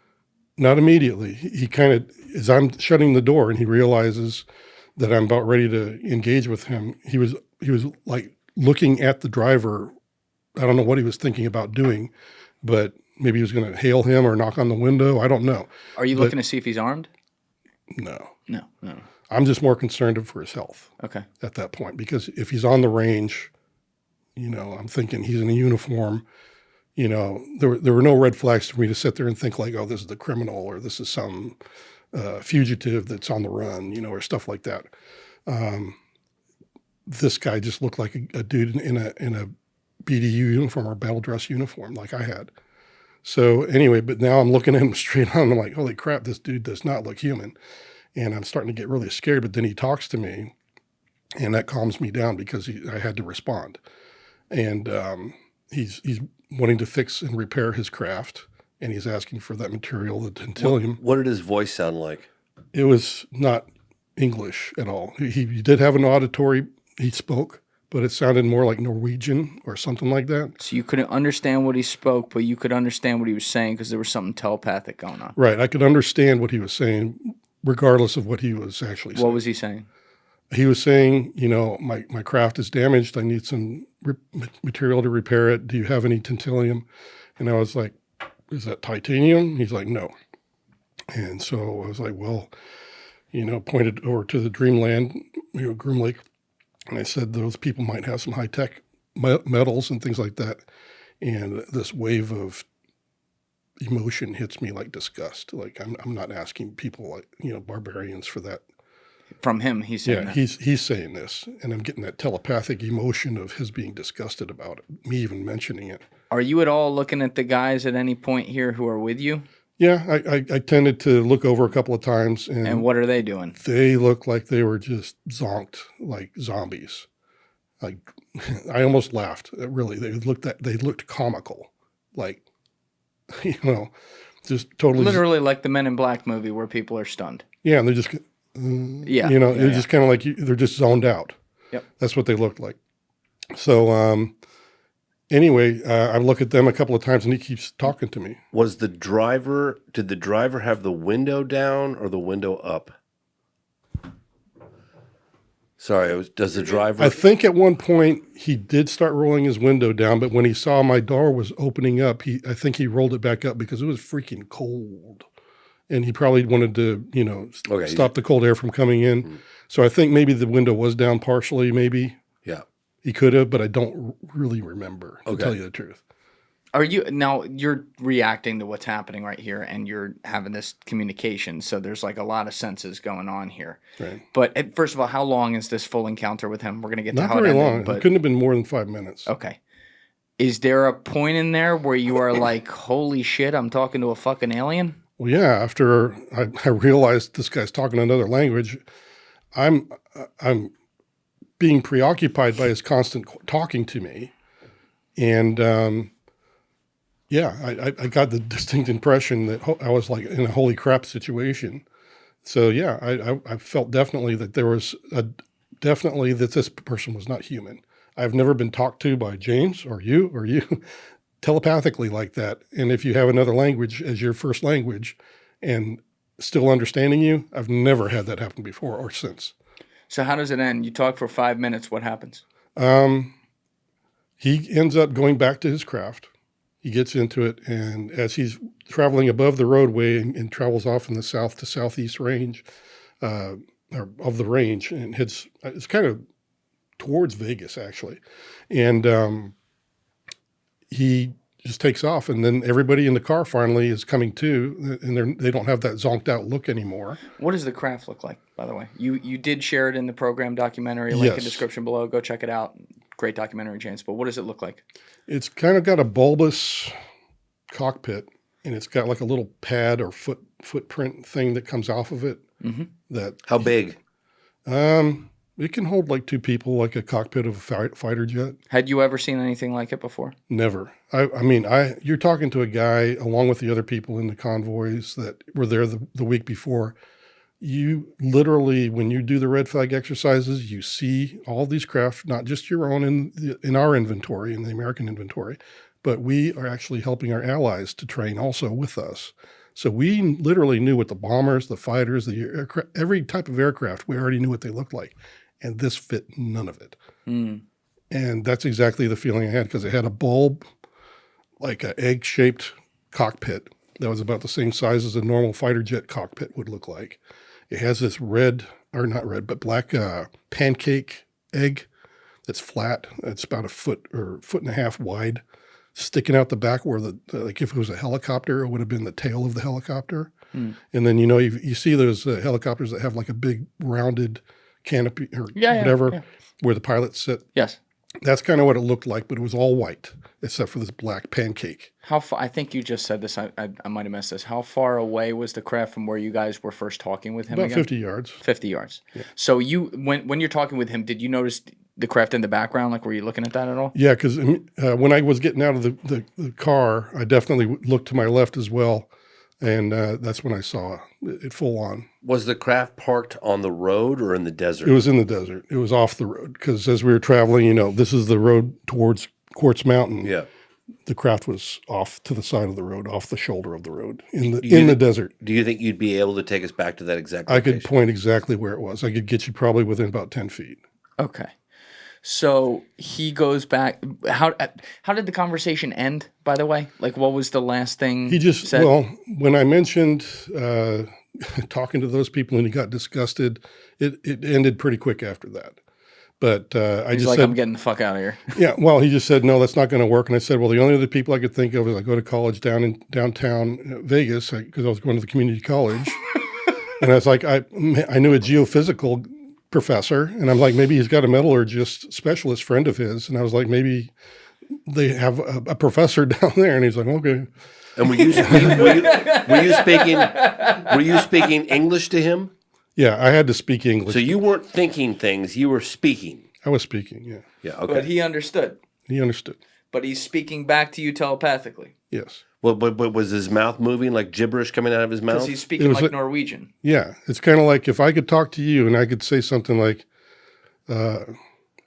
Not immediately. He kind of, as I'm shutting the door and he realizes that I'm about ready to engage with him, he was like looking at the driver. I don't know what he was thinking about doing, but maybe he was going to hail him or knock on the window. I don't know. Are you looking to see if he's armed? No. No. I'm just more concerned for his health. Okay. At that point, because if he's on the range, I'm thinking he's in a uniform. There were no red flags for me to sit there and think like, oh, this is the criminal or this is some fugitive that's on the run, or stuff like that. This guy just looked like a dude in a BDU uniform or battle dress uniform like I had. So anyway, but now I'm looking at him straight on. I'm like, holy crap, this dude does not look human. And I'm starting to get really scared, but then he talks to me and that calms me down because I had to respond. And he's wanting to fix and repair his craft, and he's asking for that material, the tantalum. What did his voice sound like? It was not English at all. He did have an auditory, he spoke, but it sounded more like Norwegian or something like that. So you couldn't understand what he spoke, but you could understand what he was saying because there was something telepathic going on. Right. I could understand what he was saying, regardless of what he was actually saying. What was he saying? He was saying, my craft is damaged. I need some material to repair it. Do you have any tantalum? And I was like, is that titanium? He's like, no. And so I was like, well, pointed over to the Dreamland, Groom Lake. And I said, those people might have some high-tech metals and things like that. And this wave of emotion hits me like disgust. Like I'm not asking people like, barbarians for that. From him, he's saying that. He's saying this, and I'm getting that telepathic emotion of his being disgusted about it, me even mentioning it. Are you at all looking at the guys at any point here who are with you? Yeah, I tended to look over a couple of times. And what are they doing? They looked like they were just zonked like zombies. Like, I almost laughed, really. They looked comical. Like, just totally. Literally like the Men in Black movie where people are stunned. Yeah, and they're just... they're just kind of like, they're just zoned out. Yep. That's what they looked like. So anyway, I look at them a couple of times, and he keeps talking to me. Did the driver have the window down or the window up? Sorry, does the driver... I think at one point he did start rolling his window down, but when he saw my door was opening up, I think he rolled it back up because it was freaking cold. And he probably wanted to, stop the cold air from coming in. Mm-hmm. So I think maybe the window was down partially, maybe. Yeah. He could have, but I don't really remember, to tell you the truth. You're reacting to what's happening right here, and you're having this communication, so there's like a lot of senses going on here. Right. But first of all, how long is this full encounter with him? We're going to get to how it ended. Not very long. But... It couldn't have been more than 5 minutes. Okay. Is there a point in there where you are like, holy shit, I'm talking to a fucking alien? Well, yeah, after I realized this guy's talking another language, I'm being preoccupied by his constant talking to me. And, I got the distinct impression that I was like in a holy crap situation. So, yeah, I felt definitely that there was definitely that this person was not human. I've never been talked to by James or you telepathically like that. And if you have another language as your first language and still understanding you, I've never had that happen before or since. So how does it end? You talk for 5 minutes. What happens? He ends up going back to his craft. He gets into it. And as he's traveling above the roadway and travels off in the south to southeast range or of the range and it's kind of towards Vegas actually. And, he just takes off, and then everybody in the car finally is coming to, and they don't have that zonked out look anymore. What does the craft look like, by the way? You did share it in the program documentary, link in the description below. Go check it out. Great documentary, James. But what does it look like? It's kind of got a bulbous cockpit, and it's got like a little pad or footprint thing that comes off of it. Mm-hmm. How big? It can hold like two people, like a cockpit of a fighter jet. Had you ever seen anything like it before? Never. You're talking to a guy along with the other people in the convoys that were there the week before. You literally, when you do the red flag exercises, you see all these craft, not just your own in our inventory, in the American inventory, but we are actually helping our allies to train also with us. So we literally knew what the bombers, the fighters, the aircraft, every type of aircraft, we already knew what they looked like. And this fit none of it. Mm. And that's exactly the feeling I had because it had a bulb, like an egg-shaped cockpit that was about the same size as a normal fighter jet cockpit would look like. It has this black pancake egg that's flat. It's about a foot or foot and a half wide, sticking out the back where like if it was a helicopter, it would have been the tail of the helicopter. Mm. And then, you see those helicopters that have like a big rounded canopy or whatever where the pilots sit. Yes. That's kind of what it looked like, but it was all white except for this black pancake. How far? I think you just said this. I might have missed this. How far away was the craft from where you guys were first talking with him? About 50 yards. 50 yards. Yeah. So when you're talking with him, did you notice the craft in the background? Like, were you looking at that at all? Yeah, because when I was getting out of the car, I definitely looked to my left as well. And that's when I saw it full on. Was the craft parked on the road or in the desert? It was in the desert. It was off the road because as we were traveling, this is the road towards Quartz Mountain. Yeah. The craft was off to the side of the road, off the shoulder of the road in the desert. Do you think you'd be able to take us back to that exact location? I could point exactly where it was. I could get you probably within about 10 feet. Okay. So he goes back. How did the conversation end, by the way? Like, what was the last thing he just said? Well, when I mentioned talking to those people and he got disgusted, it ended pretty quick after that. But I just said, I'm getting the fuck out of here. Yeah, well, he just said, no, that's not going to work. And I said, well, the only other people I could think of is I go to college downtown Vegas because I was going to the community college. And I was like, I knew a geophysical professor, and I'm like, maybe he's got a metallurgist specialist friend of his, and I was like, maybe they have a professor down there, and he's like, okay. And were you speaking English to him? Yeah, I had to speak English. So you weren't thinking things; you were speaking. I was speaking. Yeah. Yeah. Okay. But he understood. He understood. But he's speaking back to you telepathically. Yes. Well, but was his mouth moving like gibberish coming out of his mouth? Because he's speaking like Norwegian. Yeah. It's kind of like if I could talk to you and I could say something like,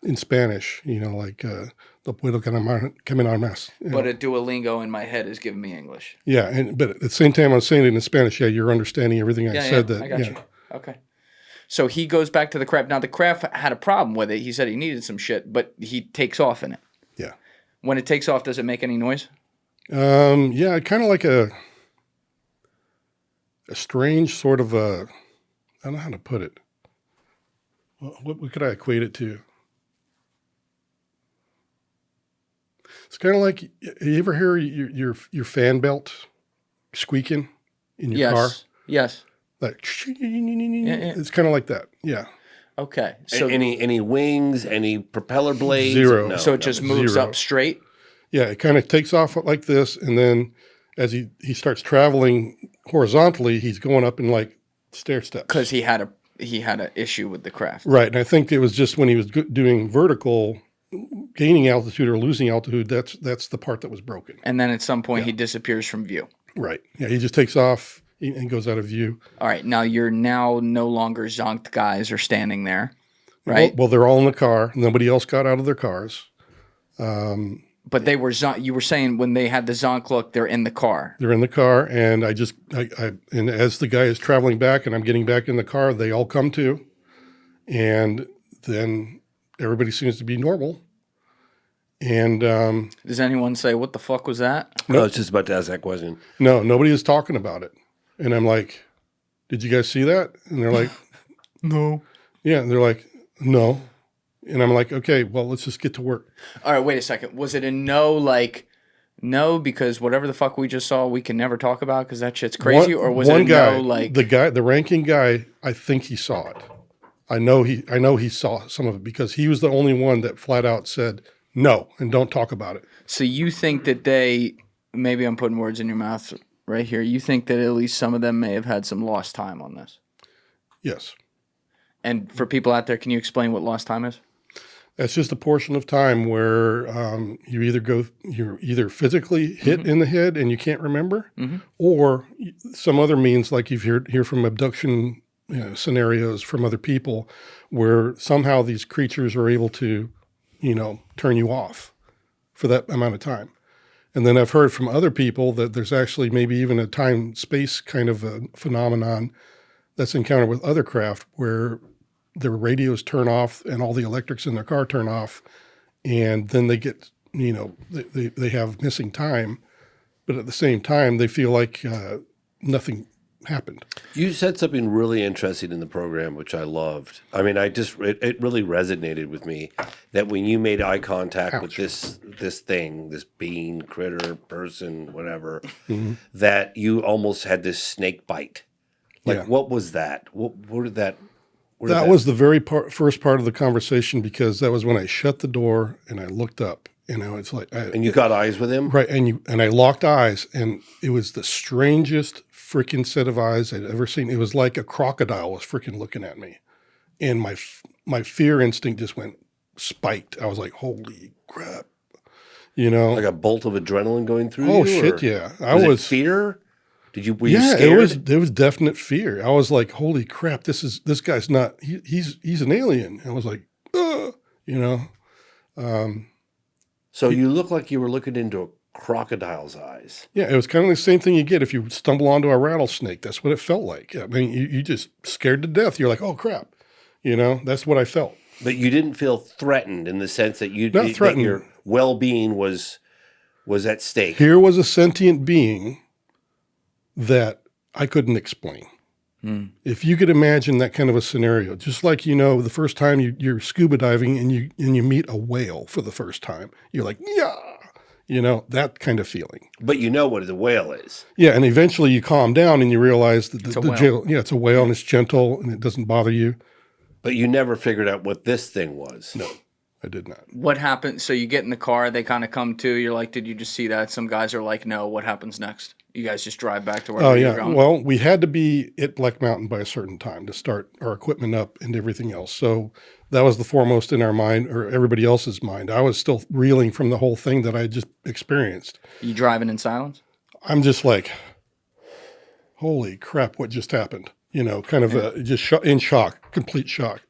in Spanish, like "No puedo caminar más." But a Duolingo in my head is giving me English. Yeah, but at the same time, I'm saying it in Spanish. Yeah, you're understanding everything I said. I got you. Okay. So he goes back to the craft. Now, the craft had a problem with it. He said he needed some shit, but he takes off in it. Yeah. When it takes off, does it make any noise? Yeah, kind of like a strange sort of I don't know how to put it. What could I equate it to? It's kind of like, you ever hear your fan belt squeaking in your car? Yes. Like, it's kind of like that. Yeah. Okay. So Any wings, any propeller blades? Zero. No, so it just moves Zero. up straight? Yeah, it kind of takes off like this, and then as he starts traveling horizontally, he's going up in like stair steps. Because he had an issue with the craft. Right, and I think it was just when he was doing vertical, gaining altitude or losing altitude, that's the part that was broken. And then at some point he disappears from view. Right. Yeah, he just takes off and goes out of view. All right. Now you're no longer zonked guys are standing there, right? Well, they're all in the car. Nobody else got out of their cars. But they were you were saying when they had the zonk look, they're in the car. They're in the car, and and as the guy is traveling back and I'm getting back in the car, they all come to, and then everybody seems to be normal. And does anyone say, what the fuck was that? No, I was just about to ask that question. No, nobody is talking about it. And I'm like, did you guys see that? And they're like, no. Yeah, and they're like, no. And I'm like, okay, well, let's just get to work. All right, wait a second. Was it a no, because whatever the fuck we just saw, we can never talk about because that shit's crazy? Or was it a guy, no, the ranking guy, I think he saw it. I know he saw some of it because he was the only one that flat out said no and don't talk about it. So you think that maybe I'm putting words in your mouth right here. You think that at least some of them may have had some lost time on this? Yes. And for people out there, can you explain what lost time is? That's just a portion of time where you're either physically hit in the head and you can't remember, or some other means, like you've hear from abduction scenarios from other people, where somehow these creatures are able to, turn you off for that amount of time. And then I've heard from other people that there's actually maybe even a time-space kind of a phenomenon that's encountered with other craft where their radios turn off and all the electrics in their car turn off, and then they get, they have missing time, but at the same time they feel like nothing happened. You said something really interesting in the program, which I loved. I mean, it really resonated with me that when you made eye contact with this thing, this being, critter, person, whatever, that you almost had this snake bite. Like, what was that? Where did that? That was the very first part of the conversation, because that was when I shut the door and I looked up. It's like, and you got eyes with him, right? And I locked eyes, and it was the strangest freaking set of eyes I'd ever seen. It was like a crocodile was freaking looking at me, and my fear instinct just went spiked. I was like, "Holy crap!" like a bolt of adrenaline going through. Oh you, shit! Yeah, was it fear? Were you scared? It was definite fear. I was like, "Holy crap! This guy's not. He's an alien." And I was like, So you look like you were looking into a crocodile's eyes. Yeah, it was kind of the same thing you get if you stumble onto a rattlesnake. That's what it felt like. I mean, you just scared to death. You're like, "Oh crap!" That's what I felt. But you didn't feel threatened in the sense that Not threatened. That your well-being was at stake. Here was a sentient being that I couldn't explain. If you could imagine that kind of a scenario, just like, the first time you're scuba diving and you meet a whale for the first time, you're like, yeah, that kind of feeling. But you know what a whale is. Yeah, and eventually you calm down and you realize that it's a whale and it's gentle and it doesn't bother you. But you never figured out what this thing was. No, I did not. What happened? So you get in the car, they kind of come to, you're like, did you just see that? Some guys are like, no, what happens next? You guys just drive back to where you're going? Well, we had to be at Black Mountain by a certain time to start our equipment up and everything else. So that was the foremost in our mind, or everybody else's mind. I was still reeling from the whole thing that I just experienced. You driving in silence? I'm just like, holy crap, what just happened? Kind of just in shock, complete shock.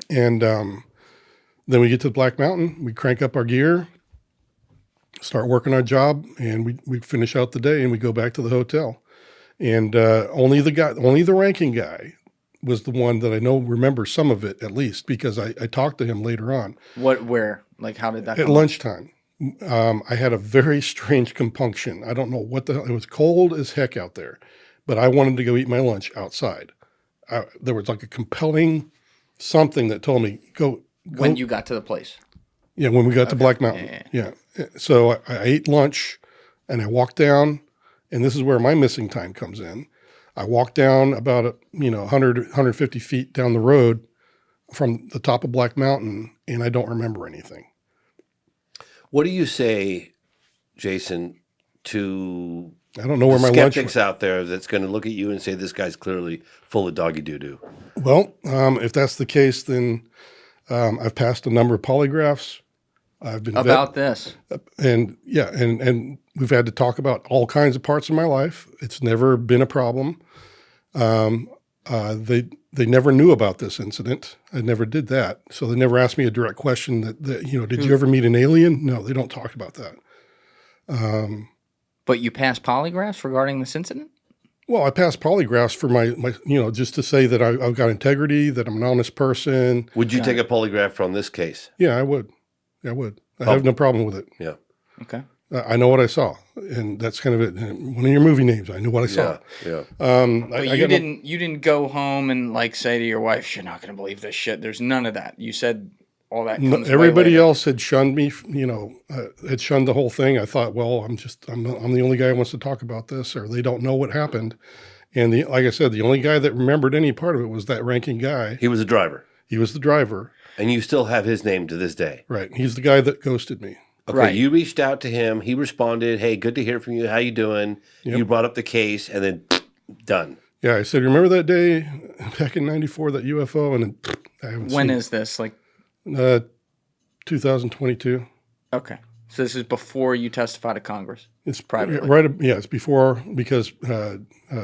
And Then we get to Black Mountain, we crank up our gear, start working our job, and we finish out the day and we go back to the hotel. And only the ranking guy was the one that I know remembers some of it, at least, because I talked to him later on. Where? Like, how did that At come up? lunchtime. I had a very strange compunction. I don't know what the hell. It was cold as heck out there, but I wanted to go eat my lunch outside. There was like a compelling something that told me, go. When you got to the place. Yeah, when we got to Black Mountain. Yeah. So I ate lunch and I walked down, and this is where my missing time comes in. I walked down about 100, 150 feet down the road from the top of Black Mountain, and I don't remember anything. What do you say, Jason, to I don't know where my lunch skeptics out there that's going to look at you and say this guy's clearly full of doggy doo-doo? Well, if that's the case, then I've passed a number of polygraphs. I've been About this. and we've had to talk about all kinds of parts of my life. It's never been a problem. They never knew about this incident. I never did that, so they never asked me a direct question that did you ever meet an alien? No, they don't talk about that. But you passed polygraphs regarding this incident? Well, I passed polygraphs for my just to say that I've got integrity, that I'm an honest person. Would you take a polygraph from this case? Yeah, I would. I have no problem with it. Yeah. Okay. I know what I saw, and that's kind of it. One of your movie names, I knew what I saw. Yeah. But you didn't go home and like say to your wife, "You're not going to believe this shit." There's none of that. You said all that. Comes everybody else had shunned me. Had shunned the whole thing. I thought, well, I'm the only guy who wants to talk about this, or they don't know what happened. And like I said, the only guy that remembered any part of it was that ranking guy. He was a driver. He was the driver. And you still have his name to this day. Right. He's the guy that ghosted me. Okay, right. You reached out to him. He responded, "Hey, good to hear from you. How you doing?" Yep. You brought up the case, and then done. Yeah, I said, remember that day back in '94, that UFO? And then I haven't seen. When is this? Like 2022. Okay, so this is before you testify to Congress. It's privately, right? Yeah, it's before, because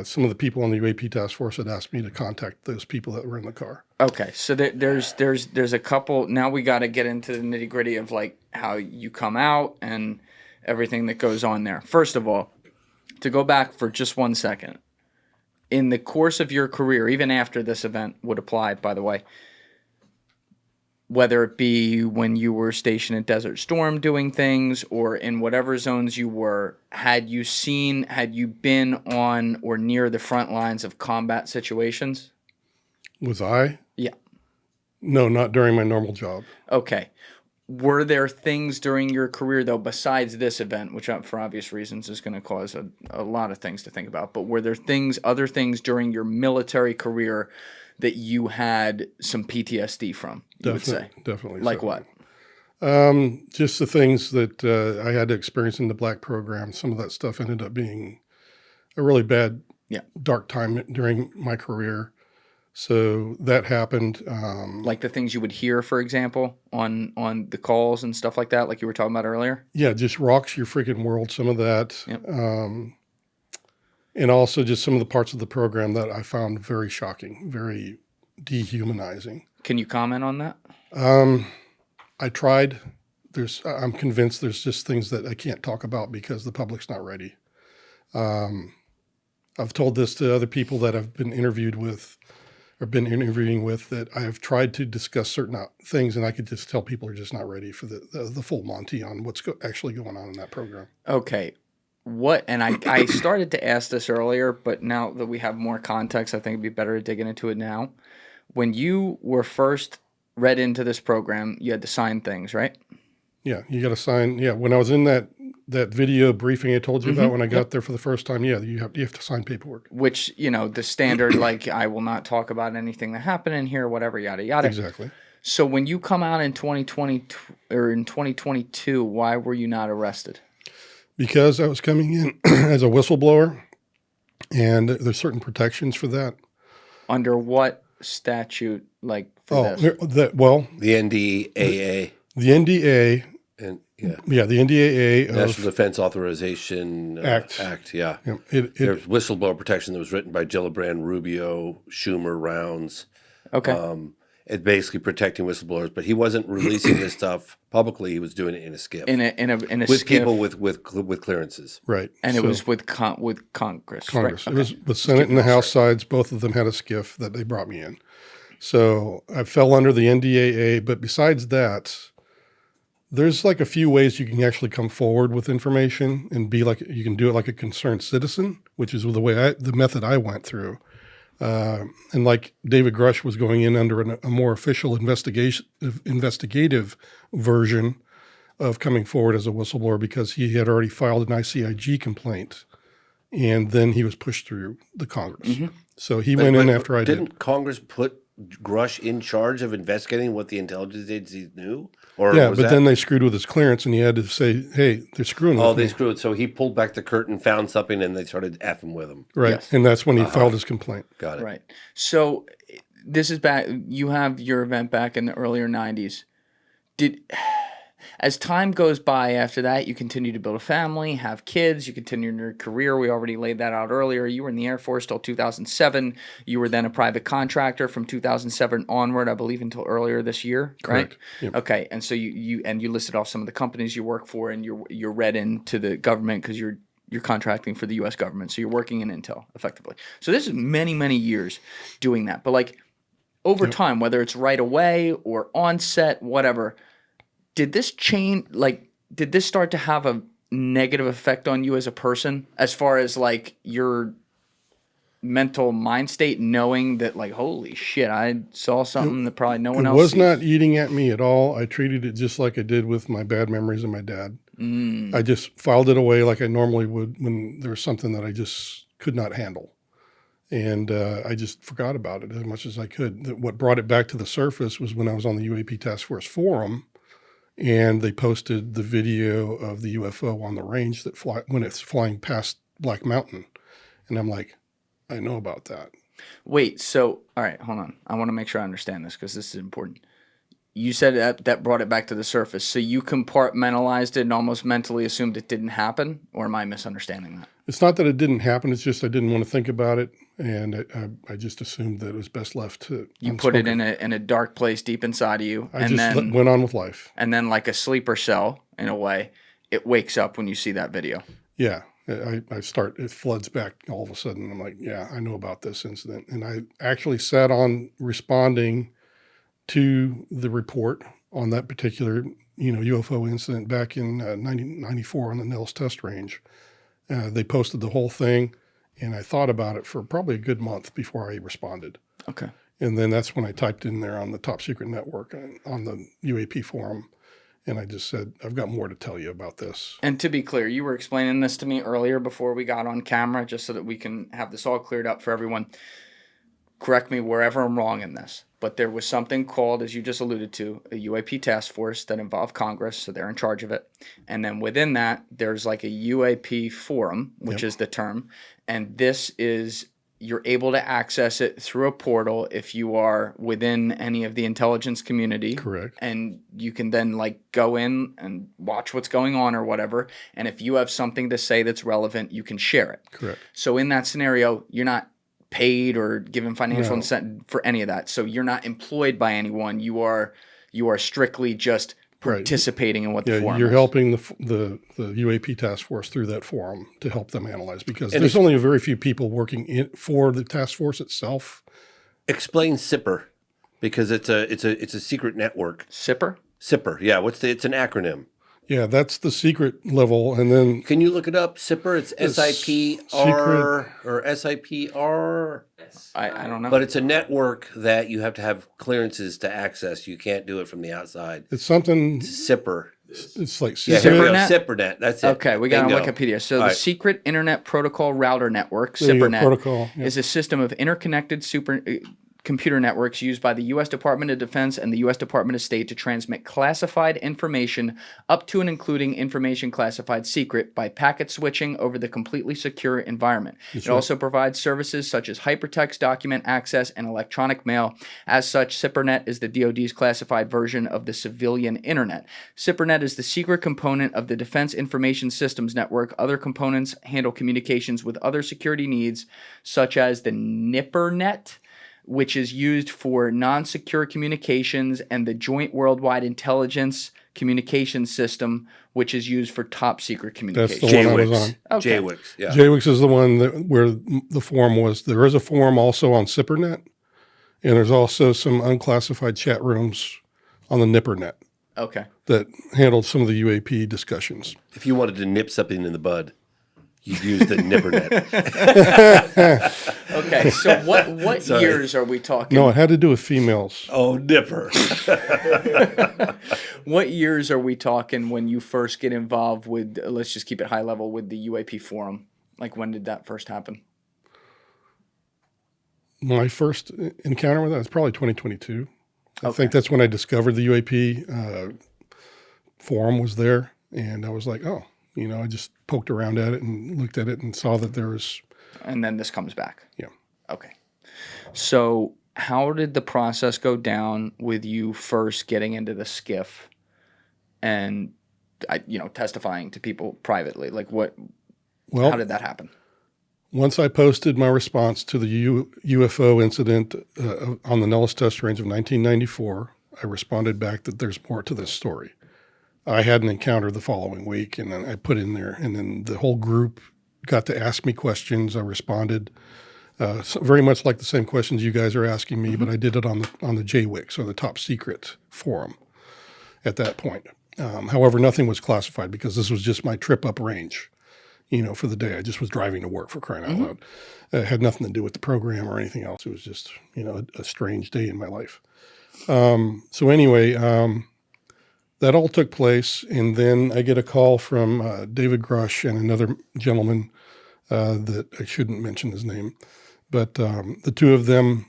some of the people on the UAP task force had asked me to contact those people that were in the car. Okay, so there's a couple. Now we got to get into the nitty gritty of like how you come out and everything that goes on there. First of all, to go back for just 1 second, in the course of your career, even after this event would apply, by the way, whether it be when you were stationed at Desert Storm doing things or in whatever zones you were, had you been on or near the front lines of combat situations? Was I? Yeah. No, not during my normal job. Okay. Were there things during your career, though, besides this event, which for obvious reasons is going to cause a lot of things to think about, but were there other things during your military career that you had some PTSD from, you would say? Definitely. Like what? Just the things that I had to experience in the black program. Some of that stuff ended up being a really bad, dark time during my career. So that happened. Like the things you would hear, for example, on the calls and stuff like that, like you were talking about earlier? Yeah, just rocks your freaking world, some of that. Yep. And also just some of the parts of the program that I found very shocking, very dehumanizing. Can you comment on that? I tried. I'm convinced there's just things that I can't talk about because the public's not ready. I've told this to other people that I've been interviewed with or been interviewing with, that I have tried to discuss certain things, and I could just tell people are just not ready for the full Monty on what's actually going on in that program. Okay. And I started to ask this earlier, but now that we have more context, I think it'd be better to dig into it now. When you were first read into this program, you had to sign things, right? Yeah, you got to sign. Yeah, when I was in that video briefing I told you about when I got there for the first time, you have to sign paperwork. Which, the standard, like, I will not talk about anything that happened in here, whatever, yada, yada. Exactly. So when you come out in 2020 or in 2022, why were you not arrested? Because I was coming in as a whistleblower, and there's certain protections for that. Under what statute, like, for this? The NDAA. The NDA. And the NDAA. National Defense Authorization Act. Yeah. There's whistleblower protection that was written by Gillibrand, Rubio, Schumer, Rounds. Okay. It's basically protecting whistleblowers, but he wasn't releasing this stuff publicly. He was doing it in a SCIF in a with SCIF, people with clearances. Right. and it So was with Congress. Congress. Right? It was the Senate and the House sides. Both of them had a SCIF that they brought me in. So I fell under the NDAA. But besides that, there's like a few ways you can actually come forward with information and be like, you can do it like a concerned citizen, which is the method I went through. And like David Grush was going in under a more official investigative version of coming forward as a whistleblower because he had already filed an ICIG complaint, and then he was pushed through the Congress. So he went in after I did. Didn't Congress put Grush in charge of investigating what the intelligence agencies knew? Or Yeah, was but that, then they screwed with his clearance, and he had to say, "Hey, they're screwing with they me." screwed. So he pulled back the curtain, found something, and they started effing with him. Right, Yes. and that's when he filed his complaint. Got it. Right. So this is back. You have your event back in the earlier '90s. As time goes by after that, you continue to build a family, have kids, you continue your career. We already laid that out earlier. You were in the Air Force till 2007. You were then a private contractor from 2007 onward, I believe, until earlier this year, Correct. right? Yep. Okay, and so you listed off some of the companies you work for, and you're read into the government because you're contracting for the U.S. government, so you're working in intel effectively. So this is many years doing that, but like over time, whether it's right away or on set, whatever. Did this change, did this start to have a negative effect on you as a person as far as like your mental mind state, knowing that like, holy shit, I saw something that probably no one It else was sees? not eating at me at all. I treated it just like I did with my bad memories of my dad. I just filed it away like I normally would when there was something that I just could not handle. And I just forgot about it as much as I could. What brought it back to the surface was when I was on the UAP Task Force forum, and they posted the video of the UFO on the range when it's flying past Black Mountain. And I'm like, I know about that. Wait, so, all right, hold on. I want to make sure I understand this because this is important. You said that brought it back to the surface. So you compartmentalized it and almost mentally assumed it didn't happen? Or am I misunderstanding that? It's not that it didn't happen. It's just I didn't want to think about it. And I just assumed that it was best left to You put it in a dark place deep inside of you. I just went on with life. And then like a sleeper cell, in a way, it wakes up when you see that video. Yeah. It floods back all of a sudden. I'm like, yeah, I know about this incident. And I actually sat on responding to the report on that particular, UFO incident back in 1994 on the Nellis test range. They posted the whole thing, and I thought about it for probably a good month before I responded. Okay. And then that's when I typed in there on the Top Secret Network on the UAP forum, and I just said, I've got more to tell you about this. And to be clear, you were explaining this to me earlier before we got on camera, just so that we can have this all cleared up for everyone. Correct me wherever I'm wrong in this, but there was something called, as you just alluded to, a UAP task force that involved Congress, so they're in charge of it. And then within that, there's like a UAP forum, which is the term. And this is, you're able to access it through a portal if you are within any of the intelligence community. Correct. And you can then like go in and watch what's going on or whatever. And if you have something to say that's relevant, you can share it. Correct. So in that scenario, you're not paid or given financial incentive for any of that. So you're not employed by anyone. You are strictly just participating in what the forum you're is. helping the UAP task force through that forum to help them analyze, because there's only a very few people working for the task force itself. Explain SIPR, because it's a secret network. SIPR? SIPR, yeah. It's an acronym. Yeah, that's the secret level, and then Can you look it up? SIPR. It's SIPR or SIPR. I don't know. But it's a network that you have to have clearances to access. You can't do it from the outside. it's something. SIPR. It's like Yeah, here we go. SIPRnet? SIPRnet. That's it. Okay, we got it on Bingo. Wikipedia. So All the right. Secret Internet Protocol Router Network, There you go, SIPRnet, protocol. Yep. is a system of interconnected computer networks used by the U.S. Department of Defense and the U.S. Department of State to transmit classified information up to and including information classified secret by packet switching over the completely secure environment. It also provides services such as hypertext document access and electronic mail. As such, SIPRnet is the DoD's classified version of the civilian internet. SIPRnet is the secret component of the Defense Information Systems Network. Other components handle communications with other security needs, such as the NIPRNet, which is used for non-secure communications, and the Joint Worldwide Intelligence Communications System, which is used for top secret That's communications. the one I was on. Okay. JWICs, yeah. JWICS is the one where the forum was. There is a forum also on SIPRnet, and there's also some unclassified chat rooms on the NIPRNet Okay. that handled some of the UAP discussions. If you wanted to nip something in the bud, you'd use the NIPRNet. Okay. So what Sorry. years are we talking? No, it had to do with females. Oh, nipper. What years are we talking when you first get involved with, let's just keep it high level, with the UAP forum? Like, when did that first happen? My first encounter with that was probably 2022. I Okay. think that's when I discovered the UAP forum was there, and I was like, oh, I just poked around at it and looked at it and saw that there was. And then this comes back. Yeah. Okay. So how did the process go down with you first getting into the SCIF and, testifying to people privately? Like, how did that happen? Once I posted my response to the UFO incident on the Nellis test range of 1994, I responded back that there's more to this story. I had an encounter the following week, and then I put in there, and then the whole group got to ask me questions. I responded very much like the same questions you guys are asking me, but I did it on the JWICS, or the top secret forum at that point. However, nothing was classified because this was just my trip up range. For the day. I just was driving to work, for crying out loud. It had nothing to do with the program or anything else. It was just, a strange day in my life. So anyway, that all took place. And then I get a call from David Grush and another gentleman that I shouldn't mention his name. But the two of them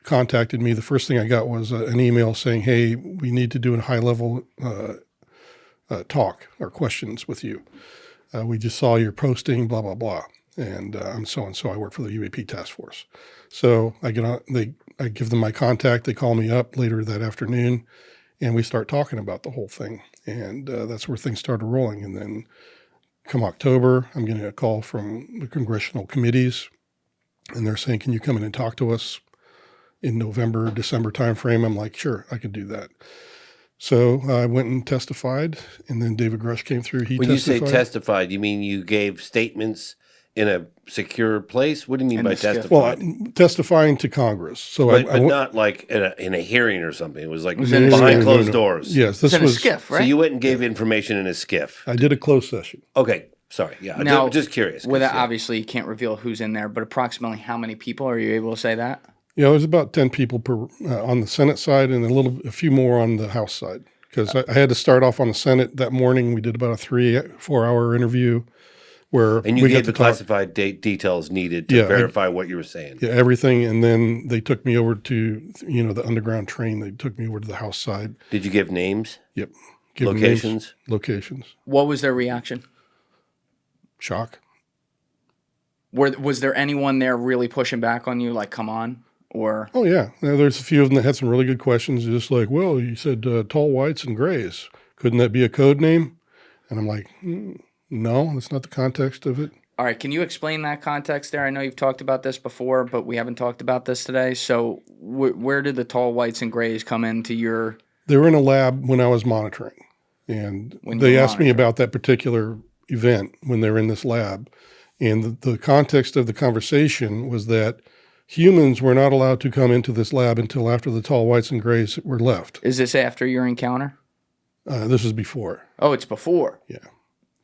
contacted me. The first thing I got was an email saying, hey, we need to do a high-level talk or questions with you. We just saw your posting, blah, blah, blah. And I'm so-and-so. I work for the UAP task force. So I get on, I give them my contact. They call me up later that afternoon, and we start talking about the whole thing. And that's where things started rolling. And then come October, I'm getting a call from the Congressional committees, and they're saying, can you come in and talk to us in November, December timeframe? I'm like, sure, I could do that. So I went and testified, and then David Grush came through. He When testified. you say testified, you mean you gave statements in a secure place? What do you mean by SCIF. testified? Well, testifying to Congress. So but not like in a hearing or something. It was like in a behind SCIF. closed doors. Yes, this It's in a was. SCIF, right? So you went and gave information in a SCIF. I did a closed session. Okay, sorry. Yeah, Now, just curious. 'Cause, Without, yeah. obviously, you can't reveal who's in there, but approximately how many people are you able to say that? Yeah, there's about 10 people per on the Senate side, and a few more on the House side. Because I had to start off on the Senate that morning. We did about a 3-4 hour interview where And you we gave got the to talk. classified details needed to Yeah, verify what you were saying. Yeah, everything. And then they took me over to, the underground train. They took me over to the House side. Did you give names? Yep. Give them names, Locations? locations. What was their reaction? Shock. Was there anyone there really pushing back on you, like, come on? Or Oh, yeah. There's a few of them that had some really good questions. Just like, well, you said tall whites and grays. Couldn't that be a code name? And I'm like, no, that's not the context of it. all right, can you explain that context there? I know you've talked about this before, but we haven't talked about this today. So where did the tall whites and grays come into your... They were in a lab when I was monitoring. And When you they were asked me monitoring. about that particular event when they were in this lab. And the context of the conversation was that humans were not allowed to come into this lab until after the tall whites and grays were left. Is this after your encounter? This is before. Oh, it's before. Yeah.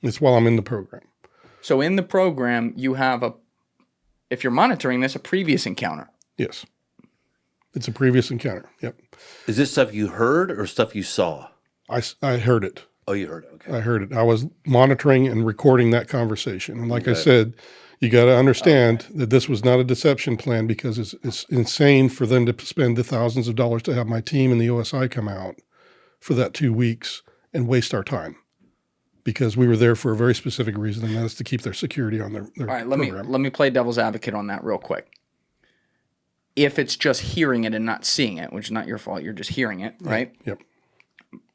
It's while I'm in the program. So in the program, you have if you're monitoring this, a previous encounter. Yes. It's a previous encounter. Yep. Is this stuff you heard or stuff you saw? I heard it. Oh, you heard it. Okay. I heard it. I was monitoring and recording that conversation. And like I said, you got to understand that this was not a deception plan, because it's insane for them to spend the thousands of dollars to have my team and the OSI come out for that 2 weeks and waste our time, because we were there for a very specific reason, and that is to keep their security on their All right, program. let me play devil's advocate on that real quick. If it's just hearing it and not seeing it, which is not your fault, you're just hearing it, right? Yep.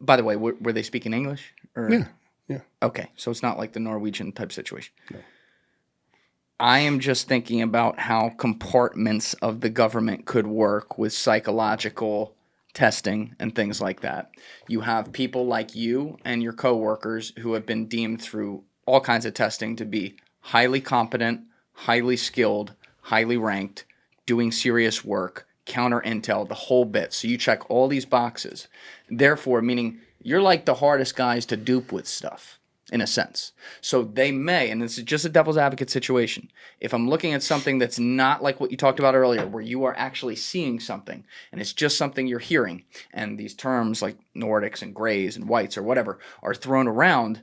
By the way, were they speaking English? Or? Yeah. Yeah. Okay, so it's not like the Norwegian type situation. No. I am just thinking about how compartments of the government could work with psychological testing and things like that. You have people like you and your coworkers who have been deemed through all kinds of testing to be highly competent, highly skilled, highly ranked, doing serious work, counter intel, the whole bit. So you check all these boxes. Therefore, meaning you're like the hardest guys to dupe with stuff, in a sense. So they may, and this is just a devil's advocate situation, if I'm looking at something that's not like what you talked about earlier, where you are actually seeing something, and it's just something you're hearing, and these terms like Nordics and grays and whites or whatever are thrown around,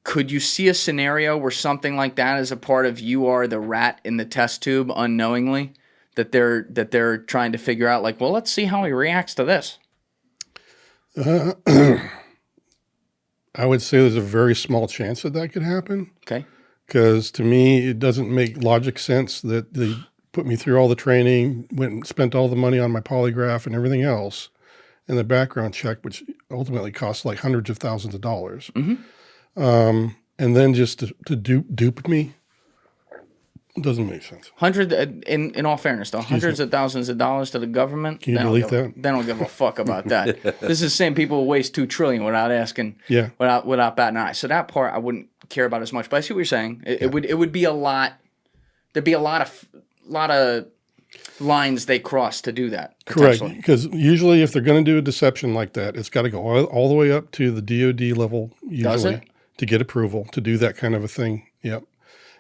could you see a scenario where something like that is a part of you are the rat in the test tube unknowingly, that they're trying to figure out, like, well, let's see how he reacts to this? I would say there's a very small chance that that could happen. Okay. Because to me, it doesn't make logic sense that they put me through all the training, went and spent all the money on my polygraph and everything else, and the background check, which ultimately costs like hundreds of thousands of dollars. And then just to dupe me, it doesn't make sense. In all fairness, though, hundreds of thousands of dollars to the government. Can you delete that? They don't give a fuck about that. This is the same people who waste $2 trillion without asking, without batting an eye. So that part I wouldn't care about as much. But I see what you're saying. It would be a lot. There'd be a lot of lines they cross to do that. Correct. Because usually, if they're going to do a deception like that, it's got to go all the way up to the DoD level. Usually, does it? To get approval to do that kind of a thing? Yep.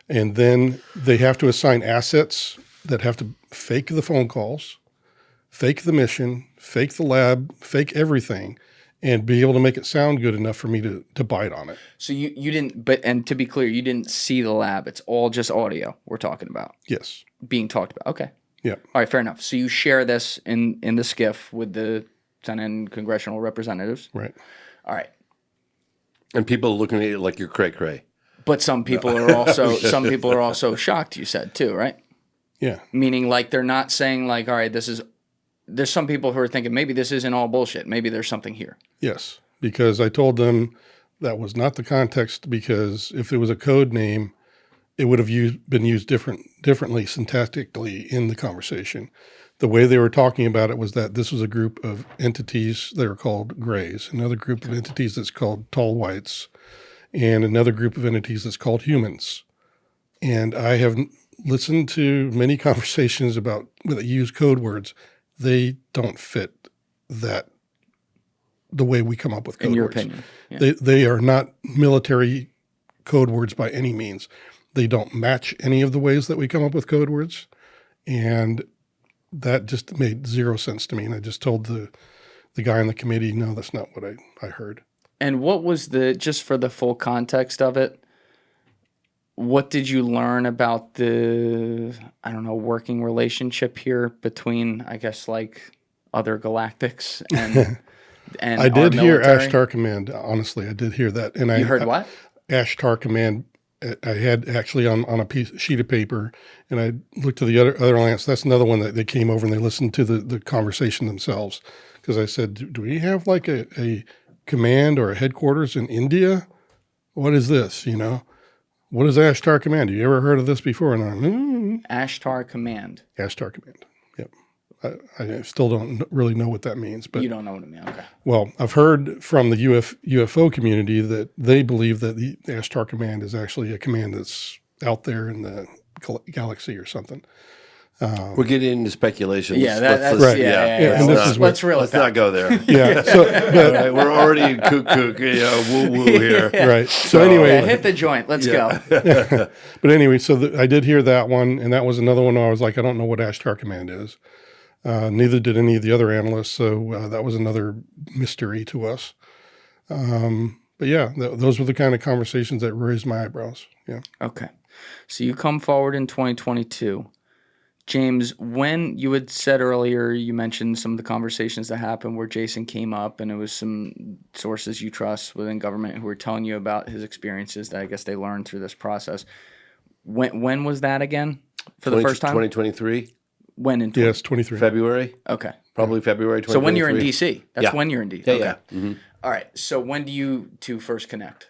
And then they have to assign assets that have to fake the phone calls, fake the mission, fake the lab, fake everything, and be able to make it sound good enough for me to bite on it. So you didn't, and to be clear, you didn't see the lab. It's all just audio we're talking about. Yes. Being talked about. Okay. Yeah. All right, fair enough. So you share this in the SCIF with the Senate and Congressional representatives. Right. All right. And people are looking at it like you're cray-cray. But some people are also shocked, you said too, right? Yeah. Meaning like they're not saying like, all right, there's some people who are thinking maybe this isn't all bullshit. Maybe there's something here. Yes. Because I told them that was not the context, because if it was a code name, it would have been used differently syntactically in the conversation. The way they were talking about it was that this was a group of entities that are called grays, another group of entities that's called tall whites, and another group of entities that's called humans. And I have listened to many conversations about that use code words. They don't fit the way we come up with code words. In your opinion. Yeah. They are not military code words by any means. They don't match any of the ways that we come up with code words. And that just made zero sense to me. And I just told the guy on the committee, no, that's not what I heard. And what was just for the full context of it, what did you learn about the, working relationship here between, I guess, like other galactics and and I did hear military? Ashtar Command, honestly. I did hear that. And you heard what? Ashtar Command, I had actually on a sheet of paper, and I looked to the other alliance. That's another one that they came over and they listened to the conversation themselves. Because I said, do we have like a command or a headquarters in India? What is this, What is Ashtar Command? Have you ever heard of this before? And I'm Ashtar Command. Ashtar Command, yep. I still don't really know what that means. But you don't know what it means, okay. Well, I've heard from the UFO community that they believe that the Ashtar Command is actually a command that's out there in the galaxy or something. We're getting into speculation. Yeah, let's right. Let's not go there. Yeah, so All right, we're already kook, woo woo here. Right. So anyway, hit the joint. Let's go. But anyway, so I did hear that one, and that was another one where I was like, I don't know what Ashtar Command is. Neither did any of the other analysts, so that was another mystery to us. But yeah, those were the kind of conversations that raised my eyebrows. Yeah. Okay. So you come forward in 2022. James, when you had said earlier, you mentioned some of the conversations that happened where Jason came up, and it was some sources you trust within government who were telling you about his experiences that I guess they learned through this process. When was that again for the first time? 2023. When in? Yes, 23. February. Okay. Probably February 2023. So when you're in D.C. When you're in D.C. Yeah, okay. yeah. Mm-hmm. All right. So when do you two first connect?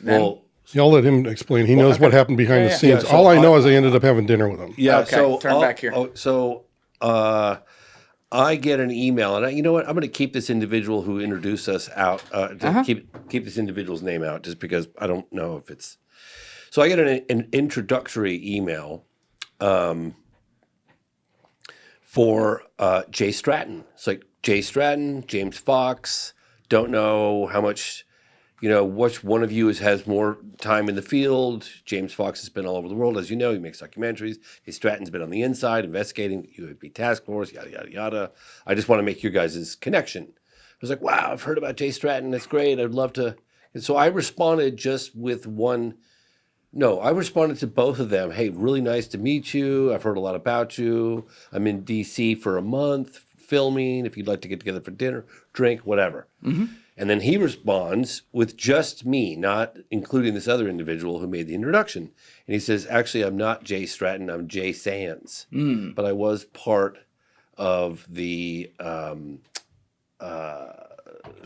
Well, See, I'll let him explain. He knows what happened behind the scenes. so All I know is I ended up having dinner with him. Yeah. Okay, So turn back here. I get an email, and you know what? I'm going to keep this individual who introduced us out. Keep this individual's name out, just because I don't know if it's. So I get an introductory email for Jay Stratton. It's like Jay Stratton, James Fox. Don't know how much. Which one of you has more time in the field? James Fox has been all over the world, as you know. He makes documentaries. Jay Stratton's been on the inside investigating UAP task force, yada, yada, yada. I just want to make your guys' connection. I was like, wow, I've heard about Jay Stratton. That's great. I'd love to. And so I responded just with one. No, I responded to both of them. Hey, really nice to meet you. I've heard a lot about you. I'm in D.C. for a month filming. If you'd like to get together for dinner, drink, whatever. Mm-hmm. And then he responds with just me, not including this other individual who made the introduction. And he says, actually, I'm not Jay Stratton, I'm Jay Sands. But I was part of the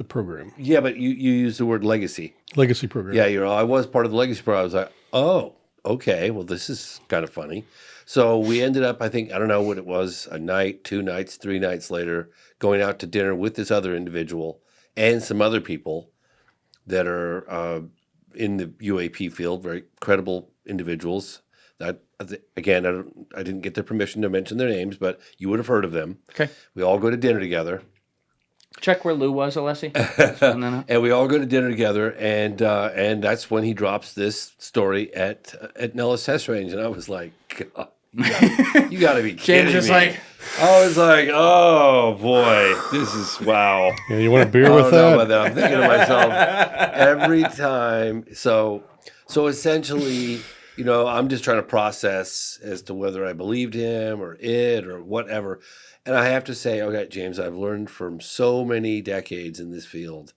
program. Yeah, but you use the word legacy. Legacy program. Yeah, I was part of the legacy program. I was like, oh, okay, well, this is kind of funny. So we ended up, I don't know what it was, a night, 2 nights, 3 nights later, going out to dinner with this other individual and some other people that are in the UAP field, very credible individuals. That again, I didn't get their permission to mention their names, but you would have heard of them. Okay. We all go to dinner together. Check where Lou was, Alessi. And we all go to dinner together, and that's when he drops this story at Nellis test range, and I was like, God, you got to be kidding James was me. like, I was like, oh boy, this is wow. Yeah, you want a beer I with don't know that? about that. I'm thinking to myself every time. So essentially, I'm just trying to process as to whether I believed him or it or whatever. And I have to say, okay, James, I've learned from so many decades in this field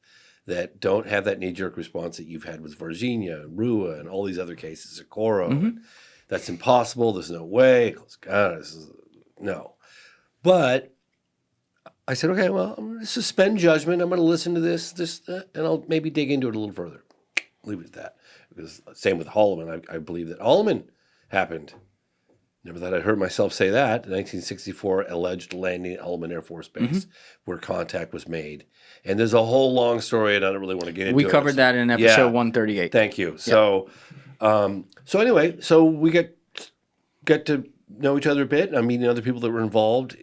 that don't have that knee-jerk response that you've had with Virginia and Rua and all these other cases, Socorro. Mm-hmm. That's impossible. There's no way. God, no. But I said, okay, well, I'm going to suspend judgment. I'm going to listen to this, and I'll maybe dig into it a little further. Leave it at that. Because same with Holloman. I believe that Holloman happened. Never that I heard myself say that. The 1964 alleged landing at Holloman Air Force Base, where contact was made. And there's a whole long story, and I don't really want to get into it. we covered that in episode 138. Thank you. So, so anyway, so we get to know each other a bit. I'm meeting other people that were involved,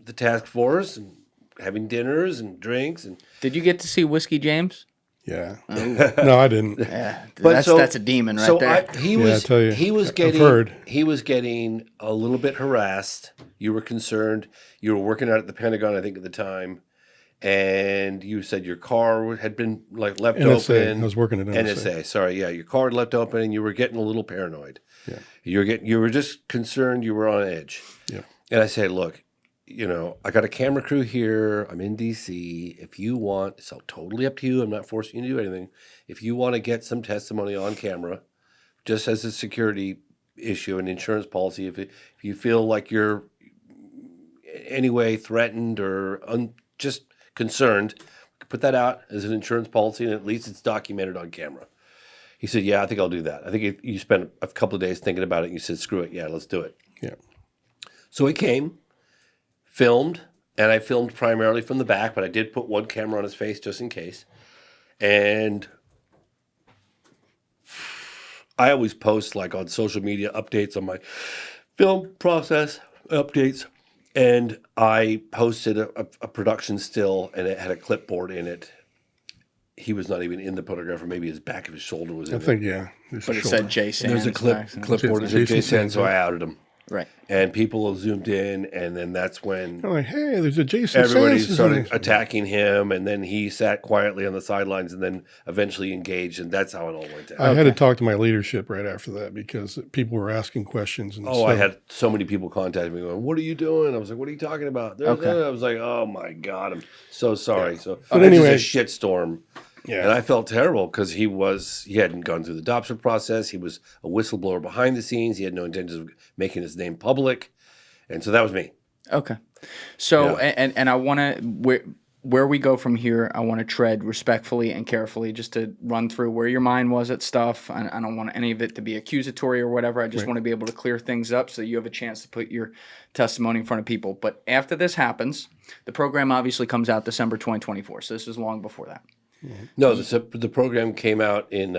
the task force, and having dinners and drinks. And Did you get to see Whiskey James? Yeah. No, I didn't. Yeah, But that's a demon right there. I tell you, he was I've heard. getting a little bit harassed. You were concerned. You were working out at the Pentagon, I think, at the time, and you said your car had been left NSA. open. I was working at NSA. Sorry, yeah, your car had left open, and you were getting a little paranoid. Yeah. You were just concerned. You were on edge. Yeah. And I said, look, I got a camera crew here. I'm in D.C. If you want, it's all totally up to you. I'm not forcing you to do anything. If you want to get some testimony on camera, just as a security issue, an insurance policy, if you feel like you're anyway threatened or just concerned, put that out as an insurance policy, and at least it's documented on camera. He said, yeah, I think I'll do that. I think you spent a couple of days thinking about it, and you said, screw it. Yeah, let's do it. Yeah. So he came, filmed, and I filmed primarily from the back, but I did put one camera on his face just in case. And I always post on social media updates on my film process updates. And I posted a production still, and it had a clipboard in it. He was not even in the photograph, or maybe his back of his shoulder was in it. I think, yeah. But it said Jay Sands. There's a clipboard that said Jay Sands, so I outed him. Right. And people zoomed in, and then that's when I'm like, hey, there's a Jason everybody Sands. started attacking him, and then he sat quietly on the sidelines and then eventually engaged, and that's how it all went down. I had to talk to my leadership right after that because people were asking questions. And I had so many people contact me going, what are you doing? I was like, what are you talking about? I was like, oh my God, I'm so sorry. Yeah. So But anyway, a shitstorm. Yeah. And I felt terrible because he hadn't gone through the adoption process. He was a whistleblower behind the scenes. He had no intentions of making his name public. And so that was me. Okay. So, and I want to, where we go from here, I want to tread respectfully and carefully just to run through where your mind was at stuff. I don't want any of it to be accusatory or whatever. I just want to be able to clear things up so you have a chance to put your testimony in front of people. But after this happens, the program obviously comes out December 2024. So this is long before that. No, the program came out in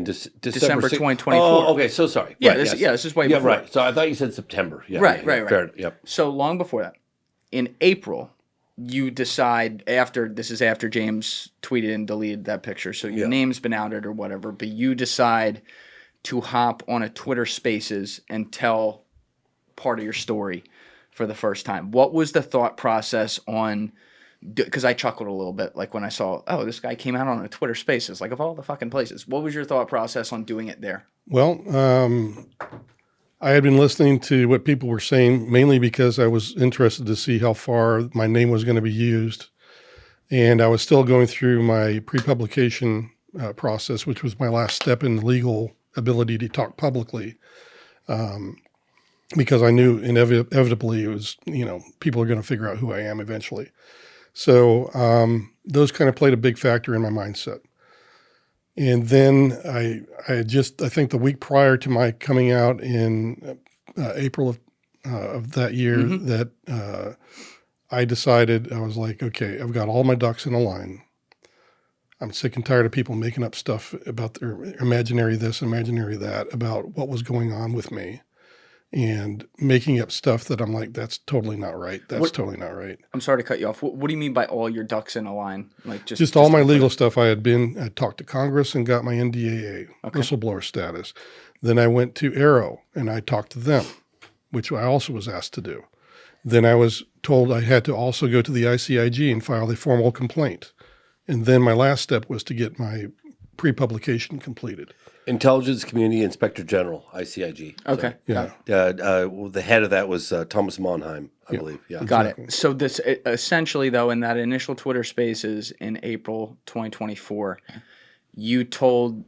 December 2024. Oh, okay. So sorry. Yeah, Right, this is way before. Right. So I thought you said September. Yeah, Right. Fair. Yep. So long before that, in April, you decide after James tweeted and deleted that picture, so your name's been outed or whatever, but you decide to hop on a Twitter Spaces and tell part of your story for the first time. What was the thought process on? Because I chuckled a little bit, like when I saw, oh, this guy came out on a Twitter Spaces, like of all the fucking places. What was your thought process on doing it there? Well, I had been listening to what people were saying, mainly because I was interested to see how far my name was going to be used. And I was still going through my pre-publication process, which was my last step in the legal ability to talk publicly. Because I knew inevitably it was, people are going to figure out who I am eventually. So those kind of played a big factor in my mindset. And then I think the week prior to my coming out in April of that year, that I decided, I was like, okay, I've got all my ducks in a line. I'm sick and tired of people making up stuff about their imaginary this, imaginary that, about what was going on with me. And making up stuff that I'm like, that's totally not right. Totally not right. I'm sorry to cut you off. What do you mean by all your ducks in a line? Like just all my legal stuff. I talked to Congress and got my NDAA, whistleblower status. Then I went to Arrow and I talked to them, which I also was asked to do. Then I was told I had to also go to the ICIG and file a formal complaint. And then my last step was to get my pre-publication completed. Intelligence Community Inspector General, ICIG. Okay. Yeah. The head of that was Thomas Monheim, I believe. Yeah. Got it. So this essentially, though, in that initial Twitter Spaces in April 2024, you told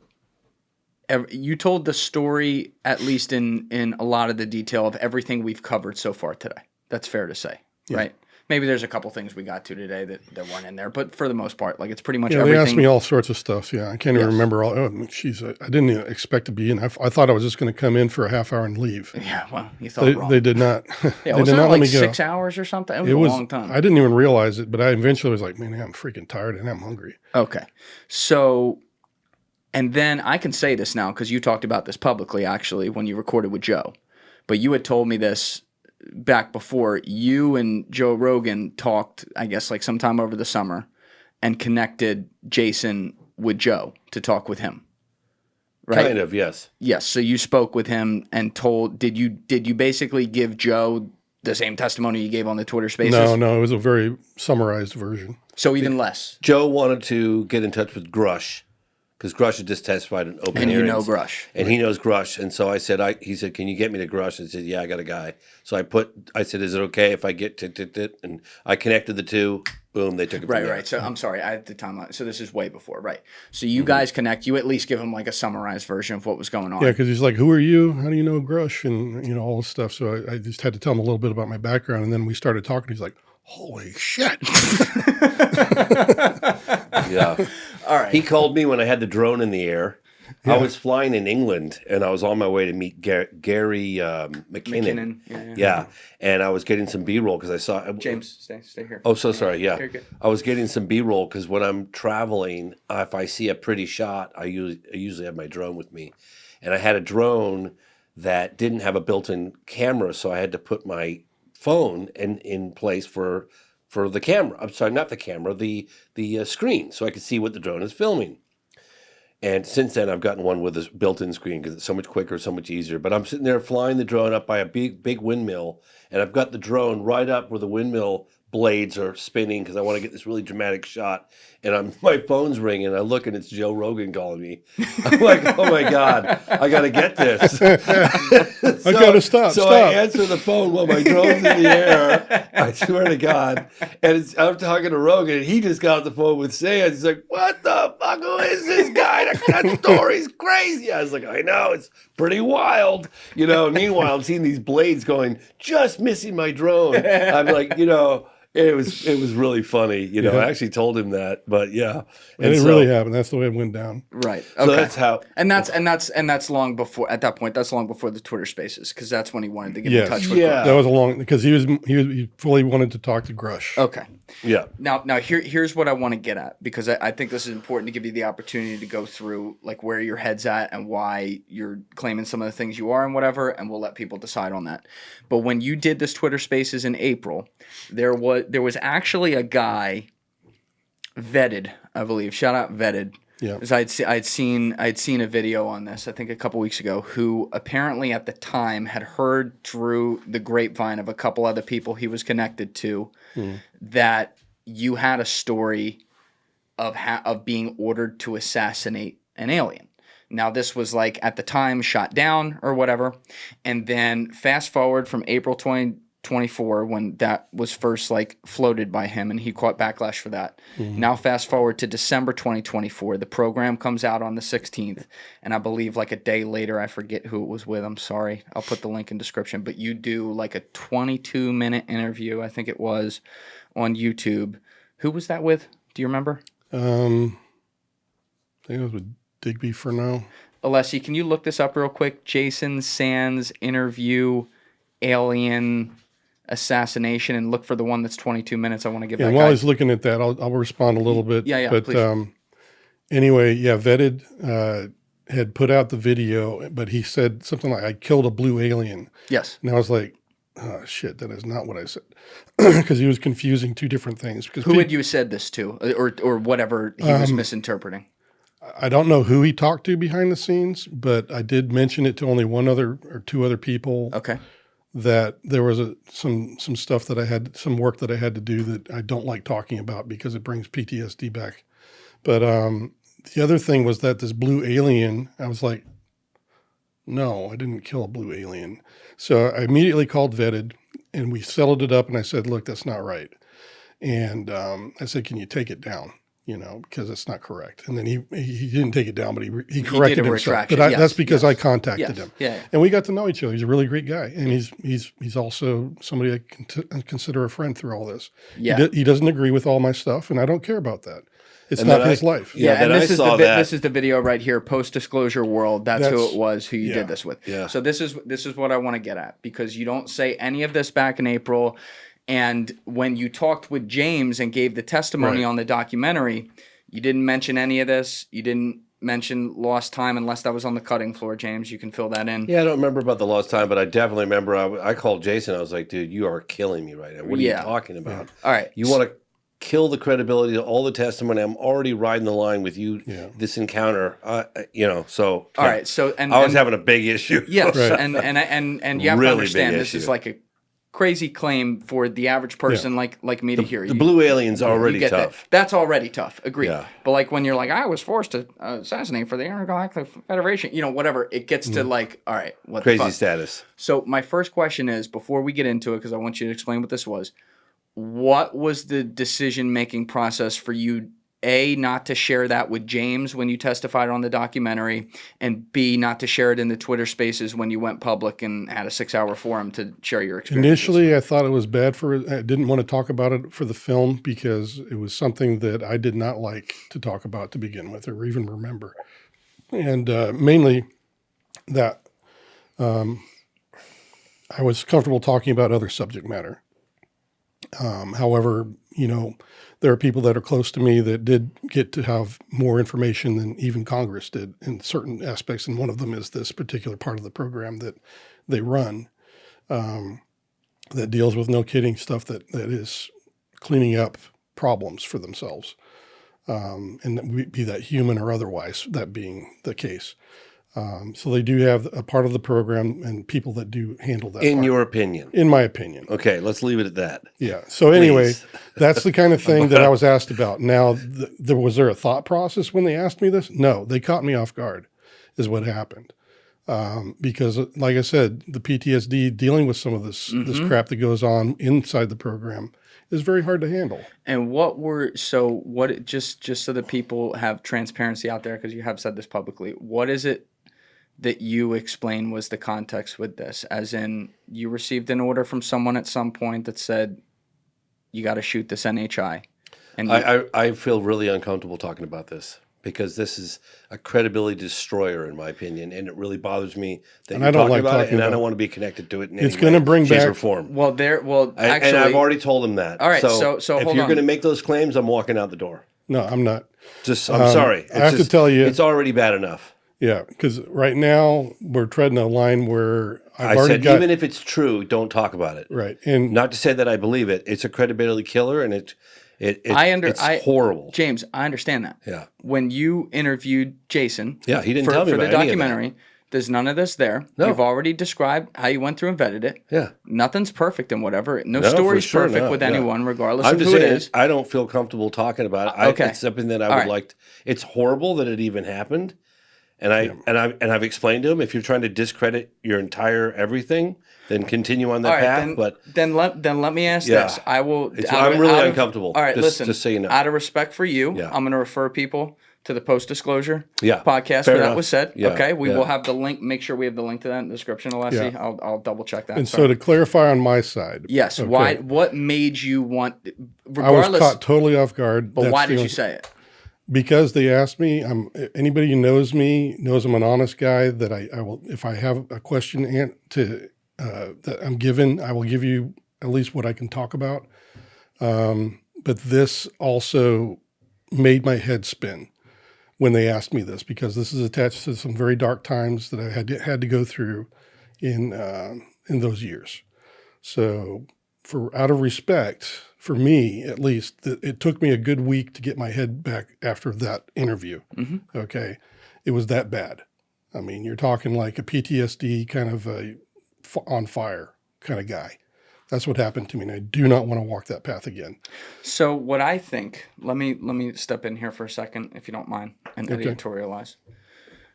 the story, at least in a lot of the detail of everything we've covered so far today. That's fair to say, right? Maybe there's a couple things we got to today that weren't in there, but for the most part, like it's pretty much everything. They asked me all sorts of stuff. Yeah, I can't even remember all. Oh, geez, I didn't even expect to be in. I thought I was just going to come in for a half hour and leave. Yeah, well, you thought wrong. They did not. Yeah, wasn't it like 6 hours or something? It was a long time. I didn't even realize it, but I eventually was like, man, I'm freaking tired and I'm hungry. Okay, so, and then I can say this now because you talked about this publicly actually when you recorded with Joe, but you had told me this back before. You and Joe Rogan talked, I guess, like sometime over the summer and connected Jason with Joe to talk with him. Right? Kind of, yes. Yes. So you spoke with him and did you basically give Joe the same testimony you gave on the Twitter Spaces? No, it was a very summarized version. So even less. Joe wanted to get in touch with Grush because Grush had just testified in open hearings. And you know Grush. And he knows Grush. And so I said, he said, can you get me to Grush? I said, yeah, I got a guy. So I said, is it okay if I get and I connected the two. Boom, they took it from there. Right. So I'm sorry, I had the timeline. So this is way before, right? So you guys connect. You at least give him like a summarized version of what was going on. Yeah, because he's like, "Who are you? How do you know Grush?" And all this stuff. So I just had to tell him a little bit about my background, and then we started talking. He's like, "Holy shit!" Yeah. All right. He called me when I had the drone in the air. Yeah. I was flying in England, and I was on my way to meet Gary McKinnon. Yeah. And I was getting some B-roll because I saw... James, stay here. Oh, so sorry, yeah. You're good. I was getting some B-roll because when I'm traveling, if I see a pretty shot, I usually have my drone with me. And I had a drone that didn't have a built-in camera, so I had to put my phone in place for the camera. I'm sorry, not the camera, the screen, so I could see what the drone is filming. And since then, I've gotten one with a built-in screen because it's so much quicker, so much easier. But I'm sitting there flying the drone up by a big windmill, and I've got the drone right up where the windmill blades are spinning because I want to get this really dramatic shot. And my phone's ringing. I look, and it's Joe Rogan calling me. I'm like, oh, my God, I got to get this. I got to stop. I answer the phone while my drone's in the air. I swear to God. And I'm talking to Rogan, and he just got off the phone with Sands. He's like, what the fuck? Who is this guy? That story's crazy. I was like, I know. It's pretty wild. Meanwhile, I'm seeing these blades going, just missing my drone. I'm like, It was really funny. You know, Yeah. I actually told him that, but yeah. And it really happened. That's the way it went down. Right. So Okay. that's how. And that's long before, at that point, that's long before the Twitter Spaces, because that's when he wanted to get in Yes. touch with. Yeah. That was a long, because he fully wanted to talk to Grush. Okay. Yeah. Now here's what I want to get at, because I think this is important to give you the opportunity to go through like where your head's at and why you're claiming some of the things you are and whatever, and we'll let people decide on that. But when you did this Twitter Spaces in April, there was actually a guy, Vetted, I believe. Shout out Vetted. Yeah. Because I'd seen a video on this, I think a couple weeks ago, who apparently at the time had heard through the grapevine of a couple other people he was connected to that you had a story of being ordered to assassinate an alien. Now this was like at the time shot down or whatever, and then fast forward from April 2024 when that was first like floated by him and he caught backlash for that. Now fast forward to December 2024, the program comes out on the 16th, and I believe like a day later, I forget who it was with, I'm sorry, I'll put the link in description, but you do like a 22-minute interview, I think it was, on YouTube. Who was that with? Do you remember? I think it was with Digby for now. Alessi, can you look this up real quick? Jason Sands interview alien assassination, and look for the one that's 22 minutes. I want to give that And while guy. he's looking at that, I'll respond a little bit. Yeah, But please. Anyway, yeah, Vetted had put out the video, but he said something like, "I killed a blue alien." Yes. And I was like, "Oh shit, that is not what I said," because he was confusing two different things. Because Who had you said this to, or whatever he was misinterpreting? I don't know who he talked to behind the scenes, but I did mention it to only one other or two other people. Okay. That there was some stuff that I had, some work that I had to do that I don't like talking about because it brings PTSD back. But the other thing was that this blue alien, I was like, no, I didn't kill a blue alien. So I immediately called Vetted and we settled it up, and I said, look, that's not right. And I said, can you take it down? You know, because it's not correct. And then he didn't take it down, but he corrected a himself. retraction. But Yes, that's because yes. I contacted Yes. him. Yeah. And we got to know each other. He's a really great guy, and he's also somebody I consider a friend through all this. Yeah. He doesn't agree with all my stuff, and I don't care about that. It's And not then his life. Yeah, and then this I is saw the that. this is the video right here, post disclosure world. That's who it was who you yeah. did this with. Yeah. So this is what I want to get at, because you don't say any of this back in April, and when you talked with James and gave the testimony Right. on the documentary, you didn't mention any of this. You didn't mention lost time unless that was on the cutting floor. James, you can fill that in. Yeah, I don't remember about the lost time, but I definitely remember I called Jason. I was like, dude, you are killing me right now. What are Yeah. you talking about? All right. You want to kill the credibility of all the testimony. I'm already riding the line with you, Yeah. this encounter, you know, so. All yeah. right. So and I was and- having a big issue. Yes, Right. and you have to Really understand big this is issue. like a crazy claim for the average person like me to hear. The blue alien's You already get tough. that. That's already tough. Agreed. Yeah. But like when you're like, I was forced to assassinate for the Intergalactic Federation, you know, whatever, it gets to like, all right, what the Crazy fuck? status. So my first question is, before we get into it, because I want you to explain what this was, what was the decision-making process for you, A, not to share that with James when you testified on the documentary, and B, not to share it in the Twitter Spaces when you went public and had a 6-hour forum to share your experience? Initially, I thought it was bad I didn't want to talk about it for the film because it was something that I did not like to talk about to begin with or even remember. And mainly that I was comfortable talking about other subject matter. However, you know, there are people that are close to me that did get to have more information than even Congress did in certain aspects. And one of them is this particular part of the program that they run that deals with, no kidding, stuff that is cleaning up problems for themselves. And be that human or otherwise, that being the case. So they do have a part of the program and people that do handle that In part, your opinion. in my opinion. Okay, let's leave it at that. Yeah. So anyway, Please. that's the kind of thing that I was asked about. Now, was there a thought process when they asked me this? No, they caught me off guard is what happened. Because like I said, the PTSD dealing with some of this crap that goes on inside the program is very hard to handle. And just so that people have transparency out there, because you have said this publicly, what is it that you explain was the context with this? As in, you received an order from someone at some point that said, you got to shoot this NHI. And I feel really uncomfortable talking about this because this is a credibility destroyer, in my opinion, and it really bothers me that And you're I don't talking like about it, talking and I about don't it. want to be connected to it in It's any gonna way, bring shape, back- or form. well, actually, And I've already told him that. All right, so if hold you're on. going to make those claims, I'm walking out the door. No, I'm not. I'm sorry. I have to tell you- it's already bad enough. Yeah, because right now we're treading a line where I said, even if it's true, don't talk about it. right. And Not to say that I believe it. It's a credibility killer, and it's horrible. James, I understand that. Yeah. When you interviewed Jason, Yeah, he didn't tell me for the about any of that. documentary, there's none of this there. No. You've already described how you went through and vetted it. Yeah. Nothing's perfect and whatever. No for story's sure perfect not, with yeah. anyone, regardless I'm of just who it saying, is. I don't feel comfortable talking about it. Okay. It's something that I All would right. like. It's horrible that it even happened, and I've explained to him, if you're trying to discredit your entire everything, then continue on that All right, path. then let me ask Yeah. this. I will. I'm really uncomfortable. All right, just, listen. just so you know. Out of respect for you, Yeah. I'm going to refer people to the post disclosure podcast fair where that enough. was said. Yeah, Okay, we yeah. will have the link. Make sure we have the link to that in the description, Alessi. Yeah. I'll double check that. and Sorry. so to clarify on my side, Yes. okay, Why? What made you want? I was Regardless. caught totally off guard. But That's why the did only- you say it? Because they asked me. Anybody who knows me knows I'm an honest guy. That I will, if I have a question that I'm given, I will give you at least what I can talk about. But this also made my head spin when they asked me this, because this is attached to some very dark times that I had to go through in those years. So, out of respect for me, at least, it took me a good week to get my head back after that interview. Mm-hmm. Okay, it was that bad. I mean, you're talking like a PTSD kind of on fire kind of guy. That's what happened to me, and I do not want to walk that path again. So what I think, let me step in here for a second, if you don't mind, and editorialize,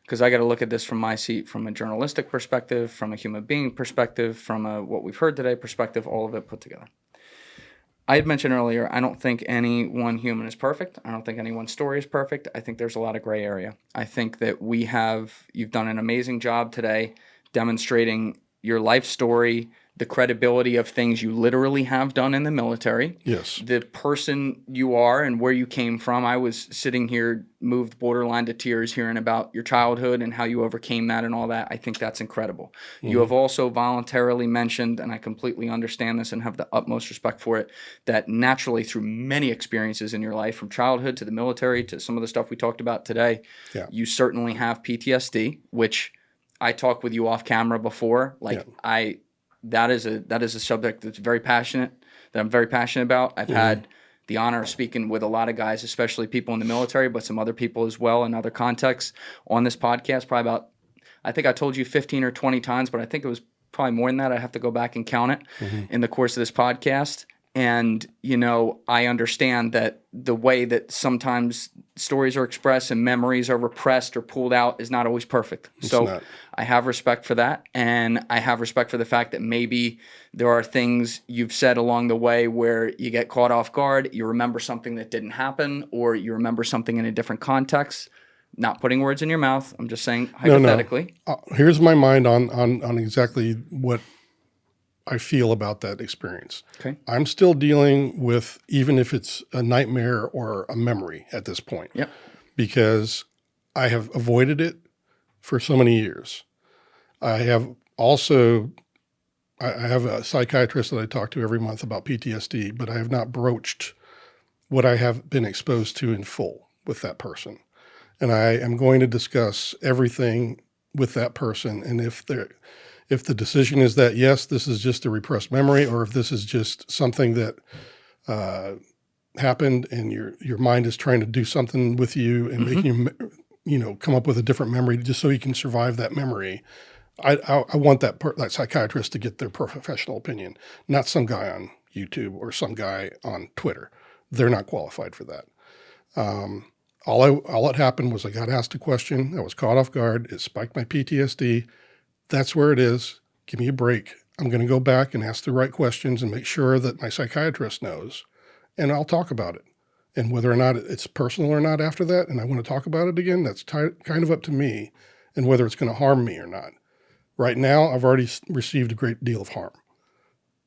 because I got to look at this from my seat, from a journalistic perspective, from a human being perspective, from a what we've heard today perspective, all of it put together. I had mentioned earlier, I don't think any one human is perfect. I don't think any one story is perfect. I think there's a lot of gray area. I think that you've done an amazing job today demonstrating your life story, the credibility of things you literally have done in the military. Yes. The person you are and where you came from. I was sitting here, moved borderline to tears hearing about your childhood and how you overcame that and all that. I think that's incredible. Mm-hmm. You have also voluntarily mentioned, and I completely understand this and have the utmost respect for it, that naturally through many experiences in your life, from childhood to the military to some of the stuff we talked about today, you certainly have PTSD, which I talked with you off camera before. That is a subject that I'm very passionate about. I've had the honor of speaking with a lot of guys, especially people in the military, but some other people as well in other contexts on this podcast. Probably about, I think I told you 15 or 20 times, but I think it was probably more than that. I have to go back and count it in the course of this podcast. And, I understand that the way that sometimes stories are expressed and memories are repressed or pulled out is not always perfect. So I have respect for that. And I have respect for the fact that maybe there are things you've said along the way where you get caught off guard, you remember something that didn't happen, or you remember something in a different context. Not putting words in your mouth. I'm just saying hypothetically. No. Here's my mind on exactly what I feel about that experience. Okay. I'm still dealing with, even if it's a nightmare or a memory at this point. Yep. Because I have avoided it for so many years. I have also, I have a psychiatrist that I talk to every month about PTSD, but I have not broached what I have been exposed to in full with that person. And I am going to discuss everything with that person. And if the decision is that, yes, this is just a repressed memory, or if this is just something that happened and your mind is trying to do something with you and make you, come up with a different memory just so you can survive that memory, I want that psychiatrist to get their professional opinion, not some guy on YouTube or some guy on Twitter. They're not qualified for that. All that happened was I got asked a question. I was caught off guard. It spiked my PTSD. That's where it is. Give me a break. I'm going to go back and ask the right questions and make sure that my psychiatrist knows, and I'll talk about it. And whether or not it's personal or not after that, and I want to talk about it again, that's kind of up to me, and whether it's going to harm me or not. Right now, I've already received a great deal of harm.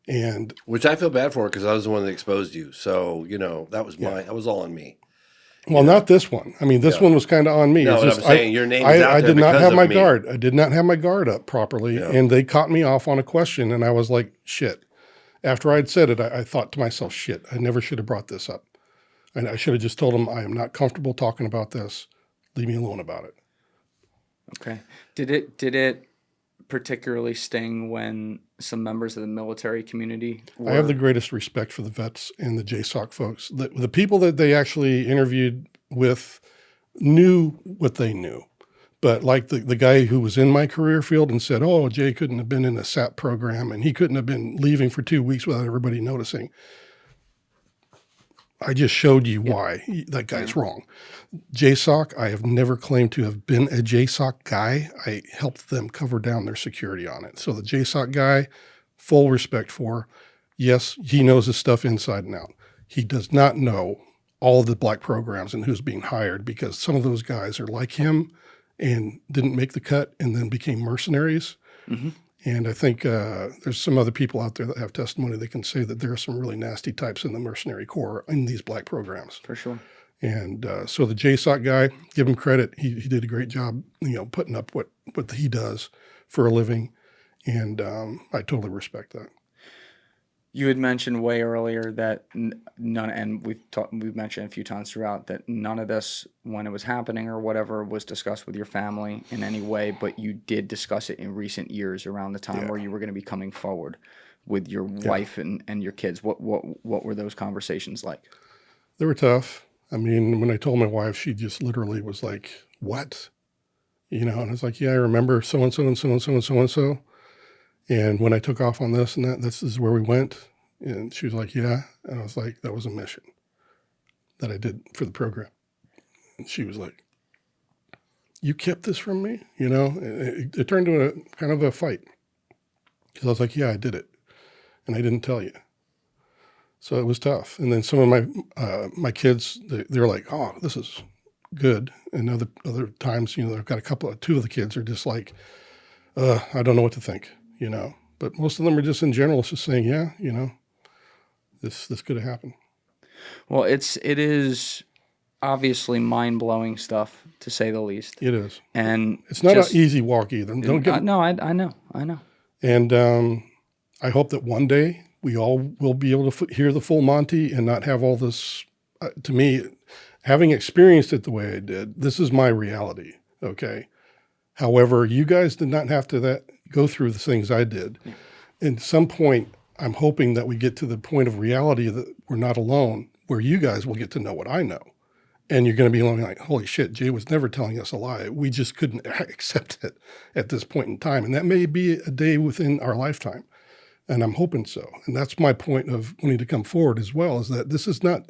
And Which I feel bad for because I was the one that exposed you. So, that was that was all on me. well, not this one. I mean, this one was kind of on me. No, It's but just I'm saying your name is out I there did not because have of my me. guard. I did not have my guard up properly, and they caught me off on a question, and I was like, shit. After I'd said it, I thought to myself, shit, I never should have brought this up. And I should have just told them, I am not comfortable talking about this. Leave me alone about it. Okay. Did it particularly sting when some members of the military community were... I have the greatest respect for the vets and the JSOC folks. The people that they actually interviewed with knew what they knew. But like the guy who was in my career field and said, oh, Jay couldn't have been in a SAP program and he couldn't have been leaving for 2 weeks without everybody noticing. I just showed you why that guy's wrong. JSOC, I have never claimed to have been a JSOC guy. I helped them cover down their security on it. So the JSOC guy, full respect for. Yes, he knows his stuff inside and out. He does not know all of the black programs and who's being hired, because some of those guys are like him and didn't make the cut and then became mercenaries. Mm-hmm. And I think there's some other people out there that have testimony that can say that there are some really nasty types in the mercenary corps in these black programs. For sure. And so the JSOC guy, give him credit. He did a great job, putting up what he does for a living. And I totally respect that. You had mentioned way earlier that none, and we've mentioned a few times throughout, that none of this, when it was happening or whatever, was discussed with your family in any way, but you did discuss it in recent years around the time where you were going to be coming forward with your wife and your kids. What were those conversations like? They were tough. I mean, when I told my wife, she just literally was like, what? And I was like, yeah, I remember so-and-so and so-and-so and so-and-so. And when I took off on this and that, this is where we went. And she was like, yeah. And I was like, that was a mission that I did for the program. And she was like, you kept this from me? It turned into a kind of a fight. Because I was like, yeah, I did it. And I didn't tell you. So it was tough. And then some of my kids, they're like, oh, this is good. And other times, I've got two of the kids are just like, I don't know what to think. But most of them are just in general just saying, yeah, this could have happened. Well, it is obviously mind-blowing stuff, to say the least. It is. And it's not an easy walk either. No, I know. And I hope that one day we all will be able to hear the full Monty and not have all this, to me, having experienced it the way I did, this is my reality, okay? However, you guys did not have to go through the things I did. Yeah. At some point, I'm hoping that we get to the point of reality that we're not alone, where you guys will get to know what I know. And you're going to be like, holy shit, Jay was never telling us a lie. We just couldn't accept it at this point in time. And that may be a day within our lifetime. And I'm hoping so. And that's my point of wanting to come forward as well, is that this is not,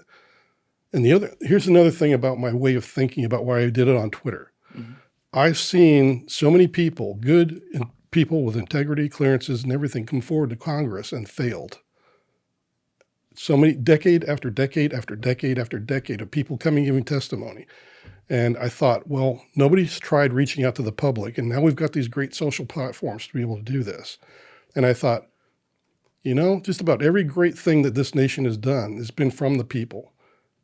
and here's another thing about my way of thinking about why I did it on Twitter. Mm-hmm. I've seen so many people, good people with integrity, clearances, and everything, come forward to Congress and failed. So many, decade after decade after decade after decade of people coming giving testimony. And I thought, well, nobody's tried reaching out to the public, and now we've got these great social platforms to be able to do this. And I thought, just about every great thing that this nation has done has been from the people.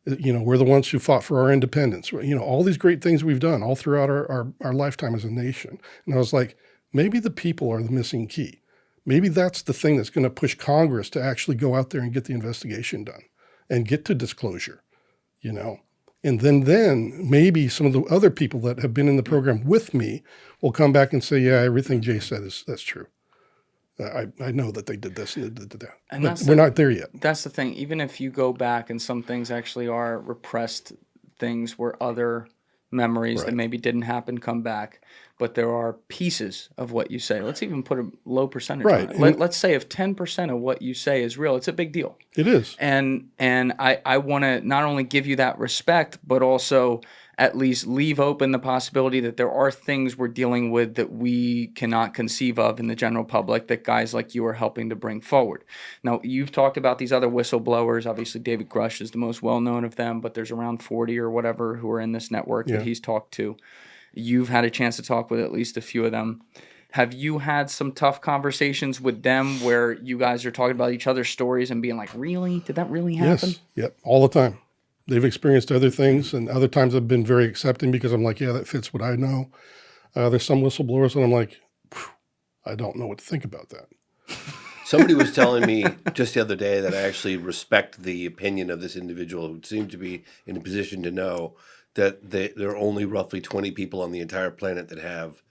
We're the ones who fought for our independence. All these great things we've done all throughout our lifetime as a nation. And I was like, maybe the people are the missing key. Maybe that's the thing that's going to push Congress to actually go out there and get the investigation done and get to disclosure, And then maybe some of the other people that have been in the program with me will come back and say, yeah, everything Jay said that's true. I know that they did this and they did that. And but we're not there yet. That's the thing. Even if you go back and some things actually are repressed things where other memories that maybe didn't happen come back, but there are pieces of what you say. Let's even put a low percentage on it. Let's say if 10% of what you say is real, it's a big deal. It is. And I want to not only give you that respect, but also at least leave open the possibility that there are things we're dealing with that we cannot conceive of in the general public that guys like you are helping to bring forward. Now, you've talked about these other whistleblowers. Obviously, David Grush is the most well-known of them, but there's around 40 or whatever who are in this network that he's talked to. You've had a chance to talk with at least a few of them. Have you had some tough conversations with them where you guys are talking about each other's stories and being like, really? Did that really happen? Yes. Yep. All the time. They've experienced other things, and other times I've been very accepting because I'm like, yeah, that fits what I know. There's some whistleblowers, and I'm like, I don't know what to think about that. Somebody was telling me just the other day that I actually respect the opinion of this individual who seemed to be in a position to know that there are only roughly 20 people on the entire planet that have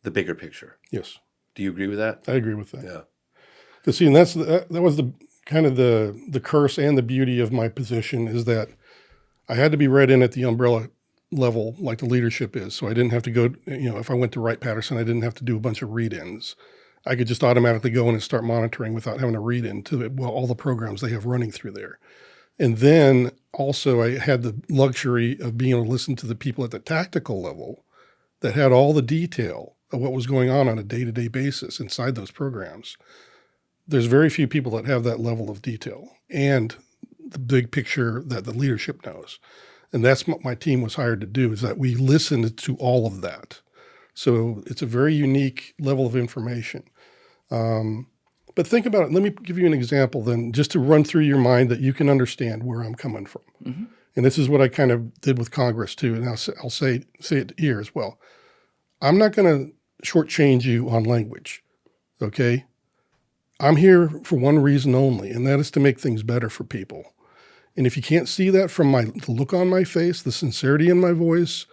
the bigger picture. Yes. Do you agree with that? I agree with that. Yeah. Because see, and that was the kind of the curse and the beauty of my position is that I had to be read in at the umbrella level like the leadership is. So I didn't have to go, if I went to Wright-Patterson, I didn't have to do a bunch of read-ins. I could just automatically go in and start monitoring without having to read into it, all the programs they have running through there. And then also I had the luxury of being able to listen to the people at the tactical level that had all the detail of what was going on a day-to-day basis inside those programs. There's very few people that have that level of detail and the big picture that the leadership knows. And that's what my team was hired to do, is that we listened to all of that. So it's a very unique level of information. But think about it. Let me give you an example then, just to run through your mind that you can understand where I'm coming from. Mm-hmm. And this is what I kind of did with Congress too. And I'll say it here as well. I'm not going to shortchange you on language, okay? I'm here for one reason only, and that is to make things better for people. And if you can't see that from the look on my face, the sincerity in my voice,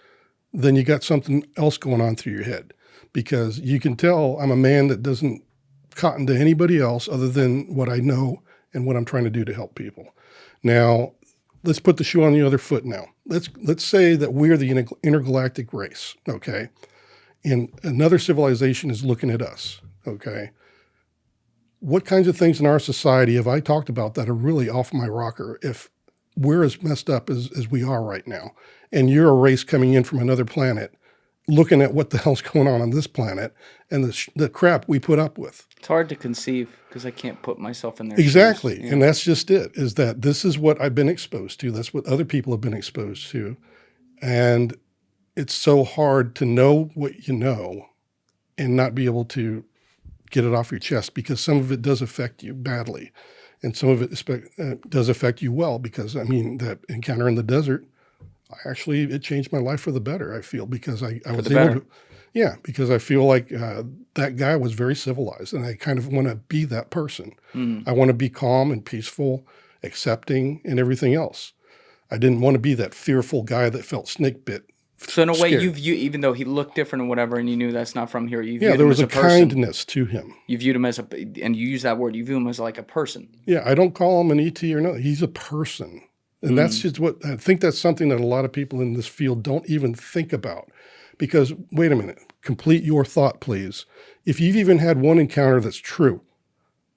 then you got something else going on through your head, because you can tell I'm a man that doesn't cotton to anybody else other than what I know and what I'm trying to do to help people. Now, let's put the shoe on the other foot now. Let's say that we're the intergalactic race, okay? And another civilization is looking at us, okay? What kinds of things in our society have I talked about that are really off my rocker if we're as messed up as we are right now? And you're a race coming in from another planet looking at what the hell's going on this planet and the crap we put up with. It's hard to conceive because I can't put myself in their Exactly. shoes. And that's just it, is that this is what I've been exposed to. That's what other people have been exposed to. And it's so hard to know what you know and not be able to get it off your chest, because some of it does affect you badly. And some of it does affect you well, because, I mean, that encounter in the desert, it changed my life for the better, I feel, because I was able to, because I feel like that guy was very civilized, and I kind of want to be that person. I want to be calm and peaceful, accepting, and everything else. I didn't want to be that fearful guy that felt snake bit. So in a way, scared. you view, even though he looked different and whatever, and you knew that's not from here, you viewed there him was as a a person. kindness to him. You viewed him as and you use that word, you view him as like a person. Yeah, I don't call him an ET or no, he's a person. And that's just what, I think that's something that a lot of people in this field don't even think about. Because, wait a minute, complete your thought, please. If you've even had one encounter that's true,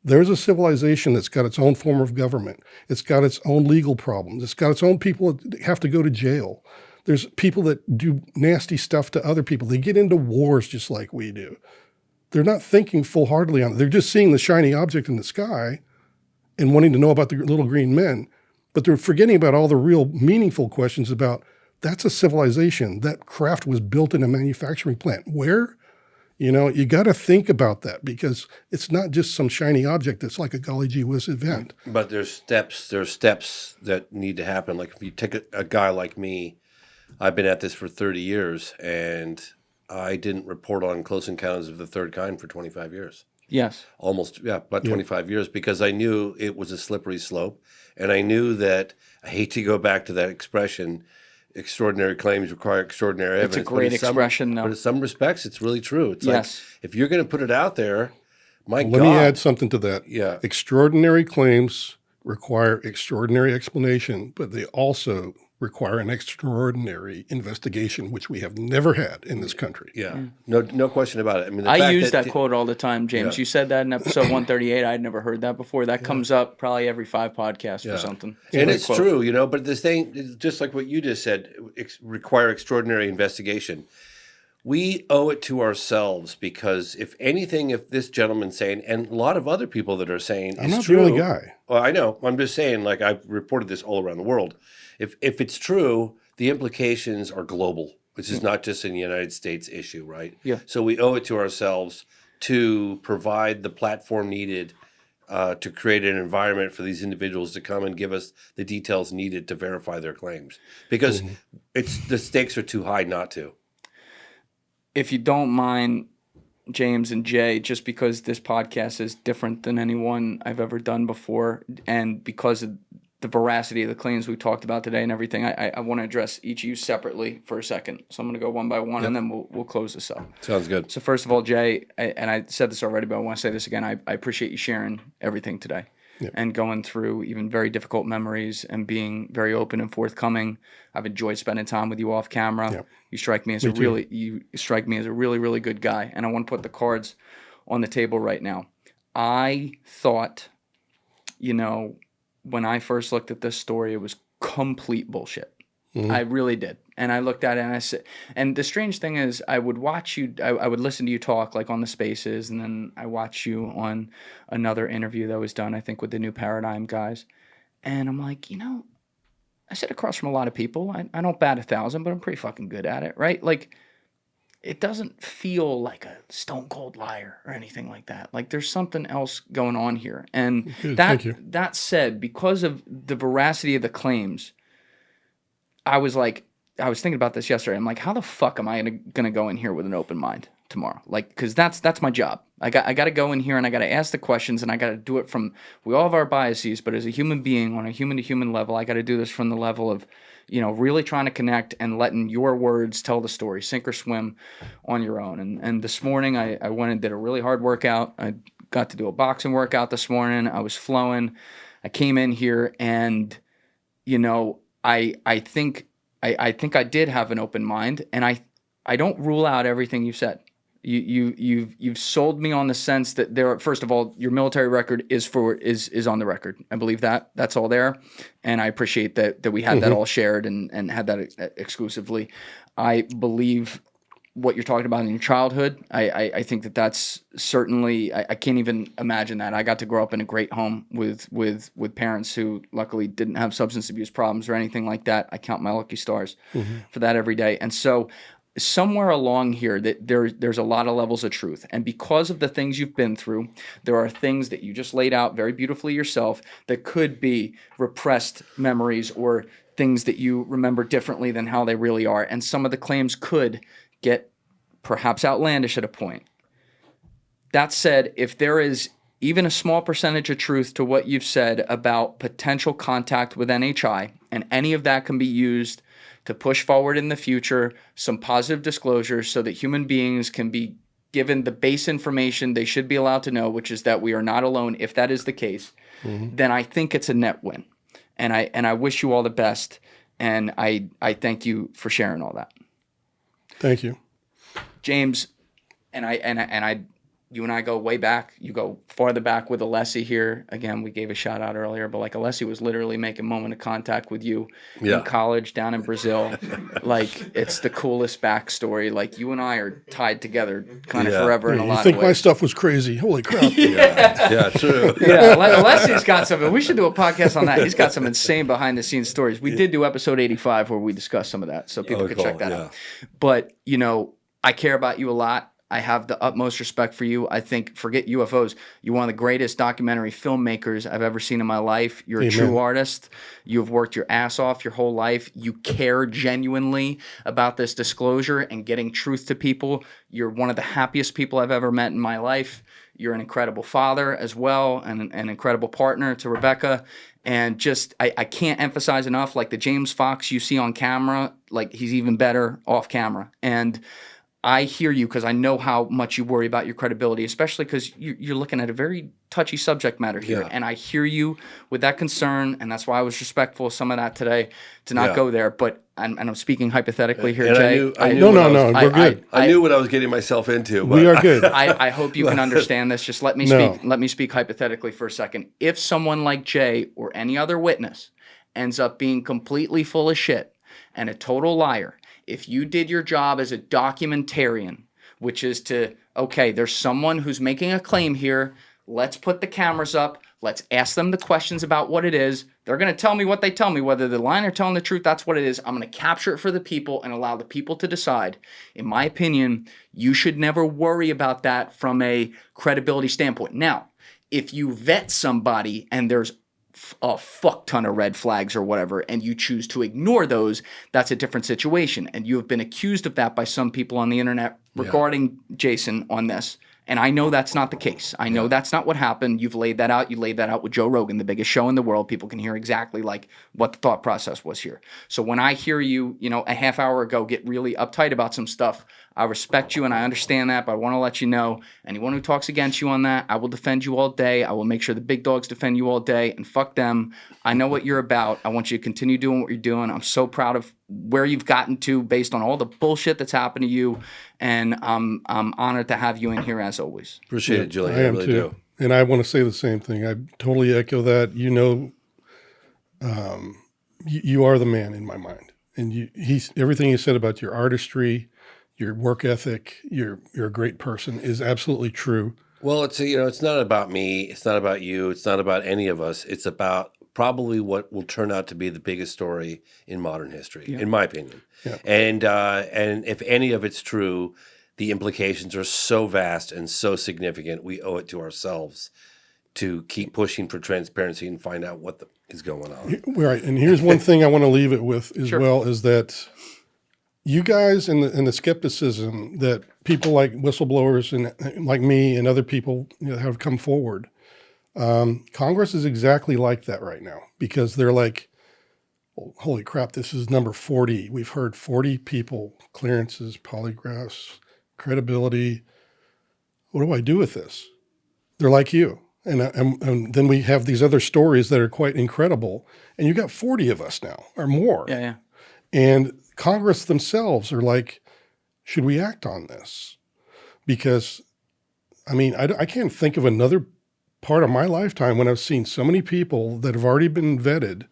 there's a civilization that's got its own form of government. It's got its own legal problems. It's got its own people that have to go to jail. There's people that do nasty stuff to other people. They get into wars just like we do. They're not thinking full-heartedly on it. They're just seeing the shiny object in the sky and wanting to know about the little green men. But they're forgetting about all the real meaningful questions about, that's a civilization. That craft was built in a manufacturing plant. Where? You got to think about that, because it's not just some shiny object that's like a golly gee whiz event. But there's steps that need to happen. Like if you take a guy like me, I've been at this for 30 years, and I didn't report on close encounters of the third kind for 25 years. Yes. Almost, about 25 years, because I knew it was a slippery slope. And I knew that, I hate to go back to that expression, extraordinary claims require extraordinary evidence. It's a great expression, though. But in some respects, it's really true. It's like, if you're going to put it out there, God. Let me add something to that. Yeah. Extraordinary claims require extraordinary explanation, but they also require an extraordinary investigation, which we have never had in this country. Yeah. No question about it. I mean, I use that quote all the time, James. You said that in episode 138. I'd never heard that before. That comes up probably every 5 podcasts or something. And it's true, but this thing, just like what you just said, require extraordinary investigation. We owe it to ourselves, because if this gentleman's saying, and a lot of other people that are saying, I'm not true, the only guy. Well, I know. I'm just saying, like, I've reported this all around the world. If it's true, the implications are global. which is not just in the United States issue, right? Yeah. So we owe it to ourselves to provide the platform needed to create an environment for these individuals to come and give us the details needed to verify their claims, because the stakes are too high not to. If you don't mind, James and Jay, just because this podcast is different than any one I've ever done before, and because of the veracity of the claims we talked about today and everything, I want to address each of you separately for a second. So I'm going to go one by one, and then we'll close this up. Sounds good. So first of all, Jay, and I said this already, but I want to say this again. I appreciate you sharing everything today and going through even very difficult memories and being very open and forthcoming. I've enjoyed spending time with you off camera. Yep. You strike me as a really, really good guy. And I want to put the cards on the table right now. I thought, when I first looked at this story, it was complete bullshit. I really did. And I looked at it and I said, and the strange thing is, I would watch you, I would listen to you talk like on the Spaces, and then I watch you on another interview that was done, I think, with the New Paradigm guys. And I'm like, I sit across from a lot of people. I don't bat 1,000, but I'm pretty fucking good at it, right? Like, it doesn't feel like a stone cold liar or anything like that. Like, there's something else going on here. And that said, because of the veracity of the claims, I was thinking about this yesterday. I'm like, how the fuck am I gonna go in here with an open mind tomorrow? Like, because that's my job. I got to go in here and I got to ask the questions, and I got to do it from. We all have our biases, but as a human being on a human to human level, I got to do this from the level of, really trying to connect and letting your words tell the story, sink or swim, on your own. And this morning I went and did a really hard workout. I got to do a boxing workout this morning. I was flowing. I came in here and, I think I did have an open mind, and I don't rule out everything you said. You've sold me on the sense that first of all, your military record is on the record. I believe that's all there, and I appreciate that we had that all shared and had that exclusively. I believe what you're talking about in your childhood. I think that's certainly, I can't even imagine that. I got to grow up in a great home with parents who luckily didn't have substance abuse problems or anything like that. I count my lucky stars for that every day. And so somewhere along here that there's a lot of levels of truth. And because of the things you've been through, there are things that you just laid out very beautifully yourself that could be repressed memories or things that you remember differently than how they really are. And some of the claims could get perhaps outlandish at a point. That said, if there is even a small percentage of truth to what you've said about potential contact with NHI, and any of that can be used to push forward in the future some positive disclosures so that human beings can be given the base information they should be allowed to know, which is that we are not alone. If that is the case, then I think it's a net win. And I wish you all the best, and I thank you for sharing all that. Thank you, James. You and I go way back. You go farther back with Alessi here. Again, we gave a shout out earlier, but like Alessi was literally making moment of contact with you in college down in Brazil. Like, it's the coolest backstory. Like, you and I are tied together kind of forever in a lot of ways. You think my stuff was crazy? Holy crap. Yeah, true. Alessi's got something. We should do a podcast on that. He's got some insane behind the scenes stories. We did do episode 85 where we discussed some of that, so people could check that out. But, I care about you a lot. I have the utmost respect for you. I think, forget UFOs, you're one of the greatest documentary filmmakers I've ever seen in my life. You're a true artist. You've worked your ass off your whole life. You care genuinely about this disclosure and getting truth to people. You're one of the happiest people I've ever met in my life. You're an incredible father as well, and an incredible partner to Rebecca. And just, I can't emphasize enough, like the James Fox you see on camera, like he's even better off camera. And I hear you because I know how much you worry about your credibility, especially because you're looking at a very touchy subject matter here. Yeah. And I hear you with that concern, and that's why I was respectful of some of that today to not go there. But I'm speaking hypothetically here, and Jay. No, we're good. I knew what I was getting myself into. But we are good. I hope you can understand this. Just let me speak. Let me speak hypothetically for a second. If someone like Jay or any other witness ends up being completely full of shit and a total liar, if you did your job as a documentarian, which is to, okay, there's someone who's making a claim here, let's put the cameras up, Let's ask them the questions about what it is. They're going to tell me what they tell me. Whether they're lying or telling the truth, that's what it is. I'm going to capture it for the people and allow the people to decide. In my opinion, you should never worry about that from a credibility standpoint. Now, if you vet somebody and there's a fuck ton of red flags or whatever, and you choose to ignore those, that's a different situation. And you have been accused of that by some people on the internet regarding Jason on this. And I know that's not the case. I know that's not what happened. You've laid that out. You laid that out with Joe Rogan, the biggest show in the world. People can hear exactly like what the thought process was here. So when I hear you, a half hour ago get really uptight about some stuff, I respect you and I understand that, but I want to let you know, anyone who talks against you on that, I will defend you all day. I will make sure the big dogs defend you all day, and fuck them. I know what you're about. I want you to continue doing what you're doing. I'm so proud of where you've gotten to based on all the bullshit that's happened to you, and I'm honored to have you in here as always. Appreciate it, Julian. I am really too. do. And I want to say the same thing. I totally echo that. You are the man in my mind. And everything you said about your artistry, your work ethic, you're a great person is absolutely true. Well, it's not about me. It's not about you. It's not about any of us. It's about probably what will turn out to be the biggest story in modern history, in my opinion. Yeah. And if any of it's true, the implications are so vast and so significant. We owe it to ourselves to keep pushing for transparency and find out what is going on. Right. And here's one thing I want to leave it with as well is that you guys and the skepticism that people like whistleblowers and like me and other people have come forward. Congress is exactly like that right now because they're like, well, holy crap, this is number 40. We've heard 40 people, clearances, polygraphs, credibility. What do I do with this? They're like you. And then we have these other stories that are quite incredible. And you got 40 of us now or more. Yeah. And Congress themselves are like, should we act on this? Because, I can't think of another part of my lifetime when I've seen so many people that have already been vetted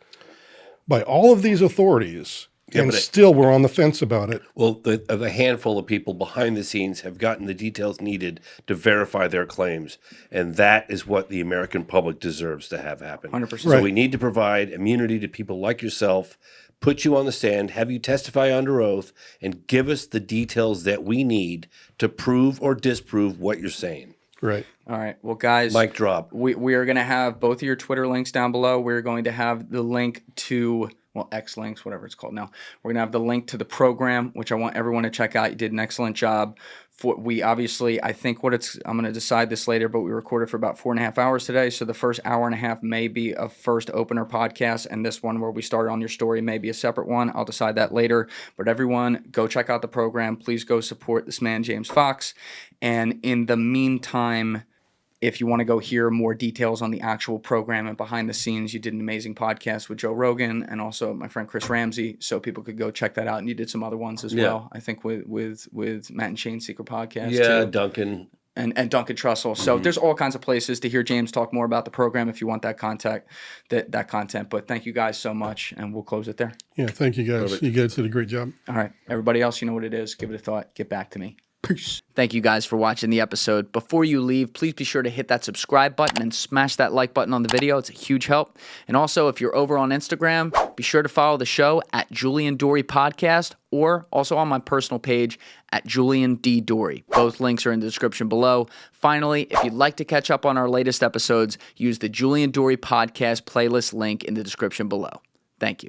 by all of these authorities and still we're on the fence about it. Well, the handful of people behind the scenes have gotten the details needed to verify their claims. And that is what the American public deserves to have happen. 100%. So we need to provide immunity to people like yourself, put you on the stand, have you testify under oath, and give us the details that we need to prove or disprove what you're saying. Right. All right. Well, guys, mic drop. We are going to have both of your Twitter links down below. We're going to have the link to, X links, whatever it's called now. We're going to have the link to the program, which I want everyone to check out. You did an excellent job. I think I'm going to decide this later, but we recorded for about 4.5 hours today. So the first hour and a half may be a first opener podcast, and this one where we started on your story may be a separate one. I'll decide that later. But everyone, go check out the program. Please go support this man, James Fox. And in the meantime, if you want to go hear more details on the actual program and behind the scenes, you did an amazing podcast with Joe Rogan and also my friend Chris Ramsey, so people could go check that out. And you did some other ones as well, I think with Matt and Shane's Secret Podcast. Yeah, too. Duncan. And Duncan Trussell. So there's all kinds of places to hear James talk more about the program if you want that content. But thank you guys so much, and we'll close it there. Yeah, thank you guys. Perfect. You guys did a great job. All right. Everybody else, you know what it is. Give it a thought. Get back to me. Peace. Thank you guys for watching the episode. Before you leave, please be sure to hit that subscribe button and smash that like button on the video. It's a huge help. And also, if you're over on Instagram, be sure to follow the show at Julian Dorey Podcast or also on my personal page at Julian D. Dorey. Both links are in the description below. Finally, if you'd like to catch up on our latest episodes, use the Julian Dorey Podcast playlist link in the description below. Thank you.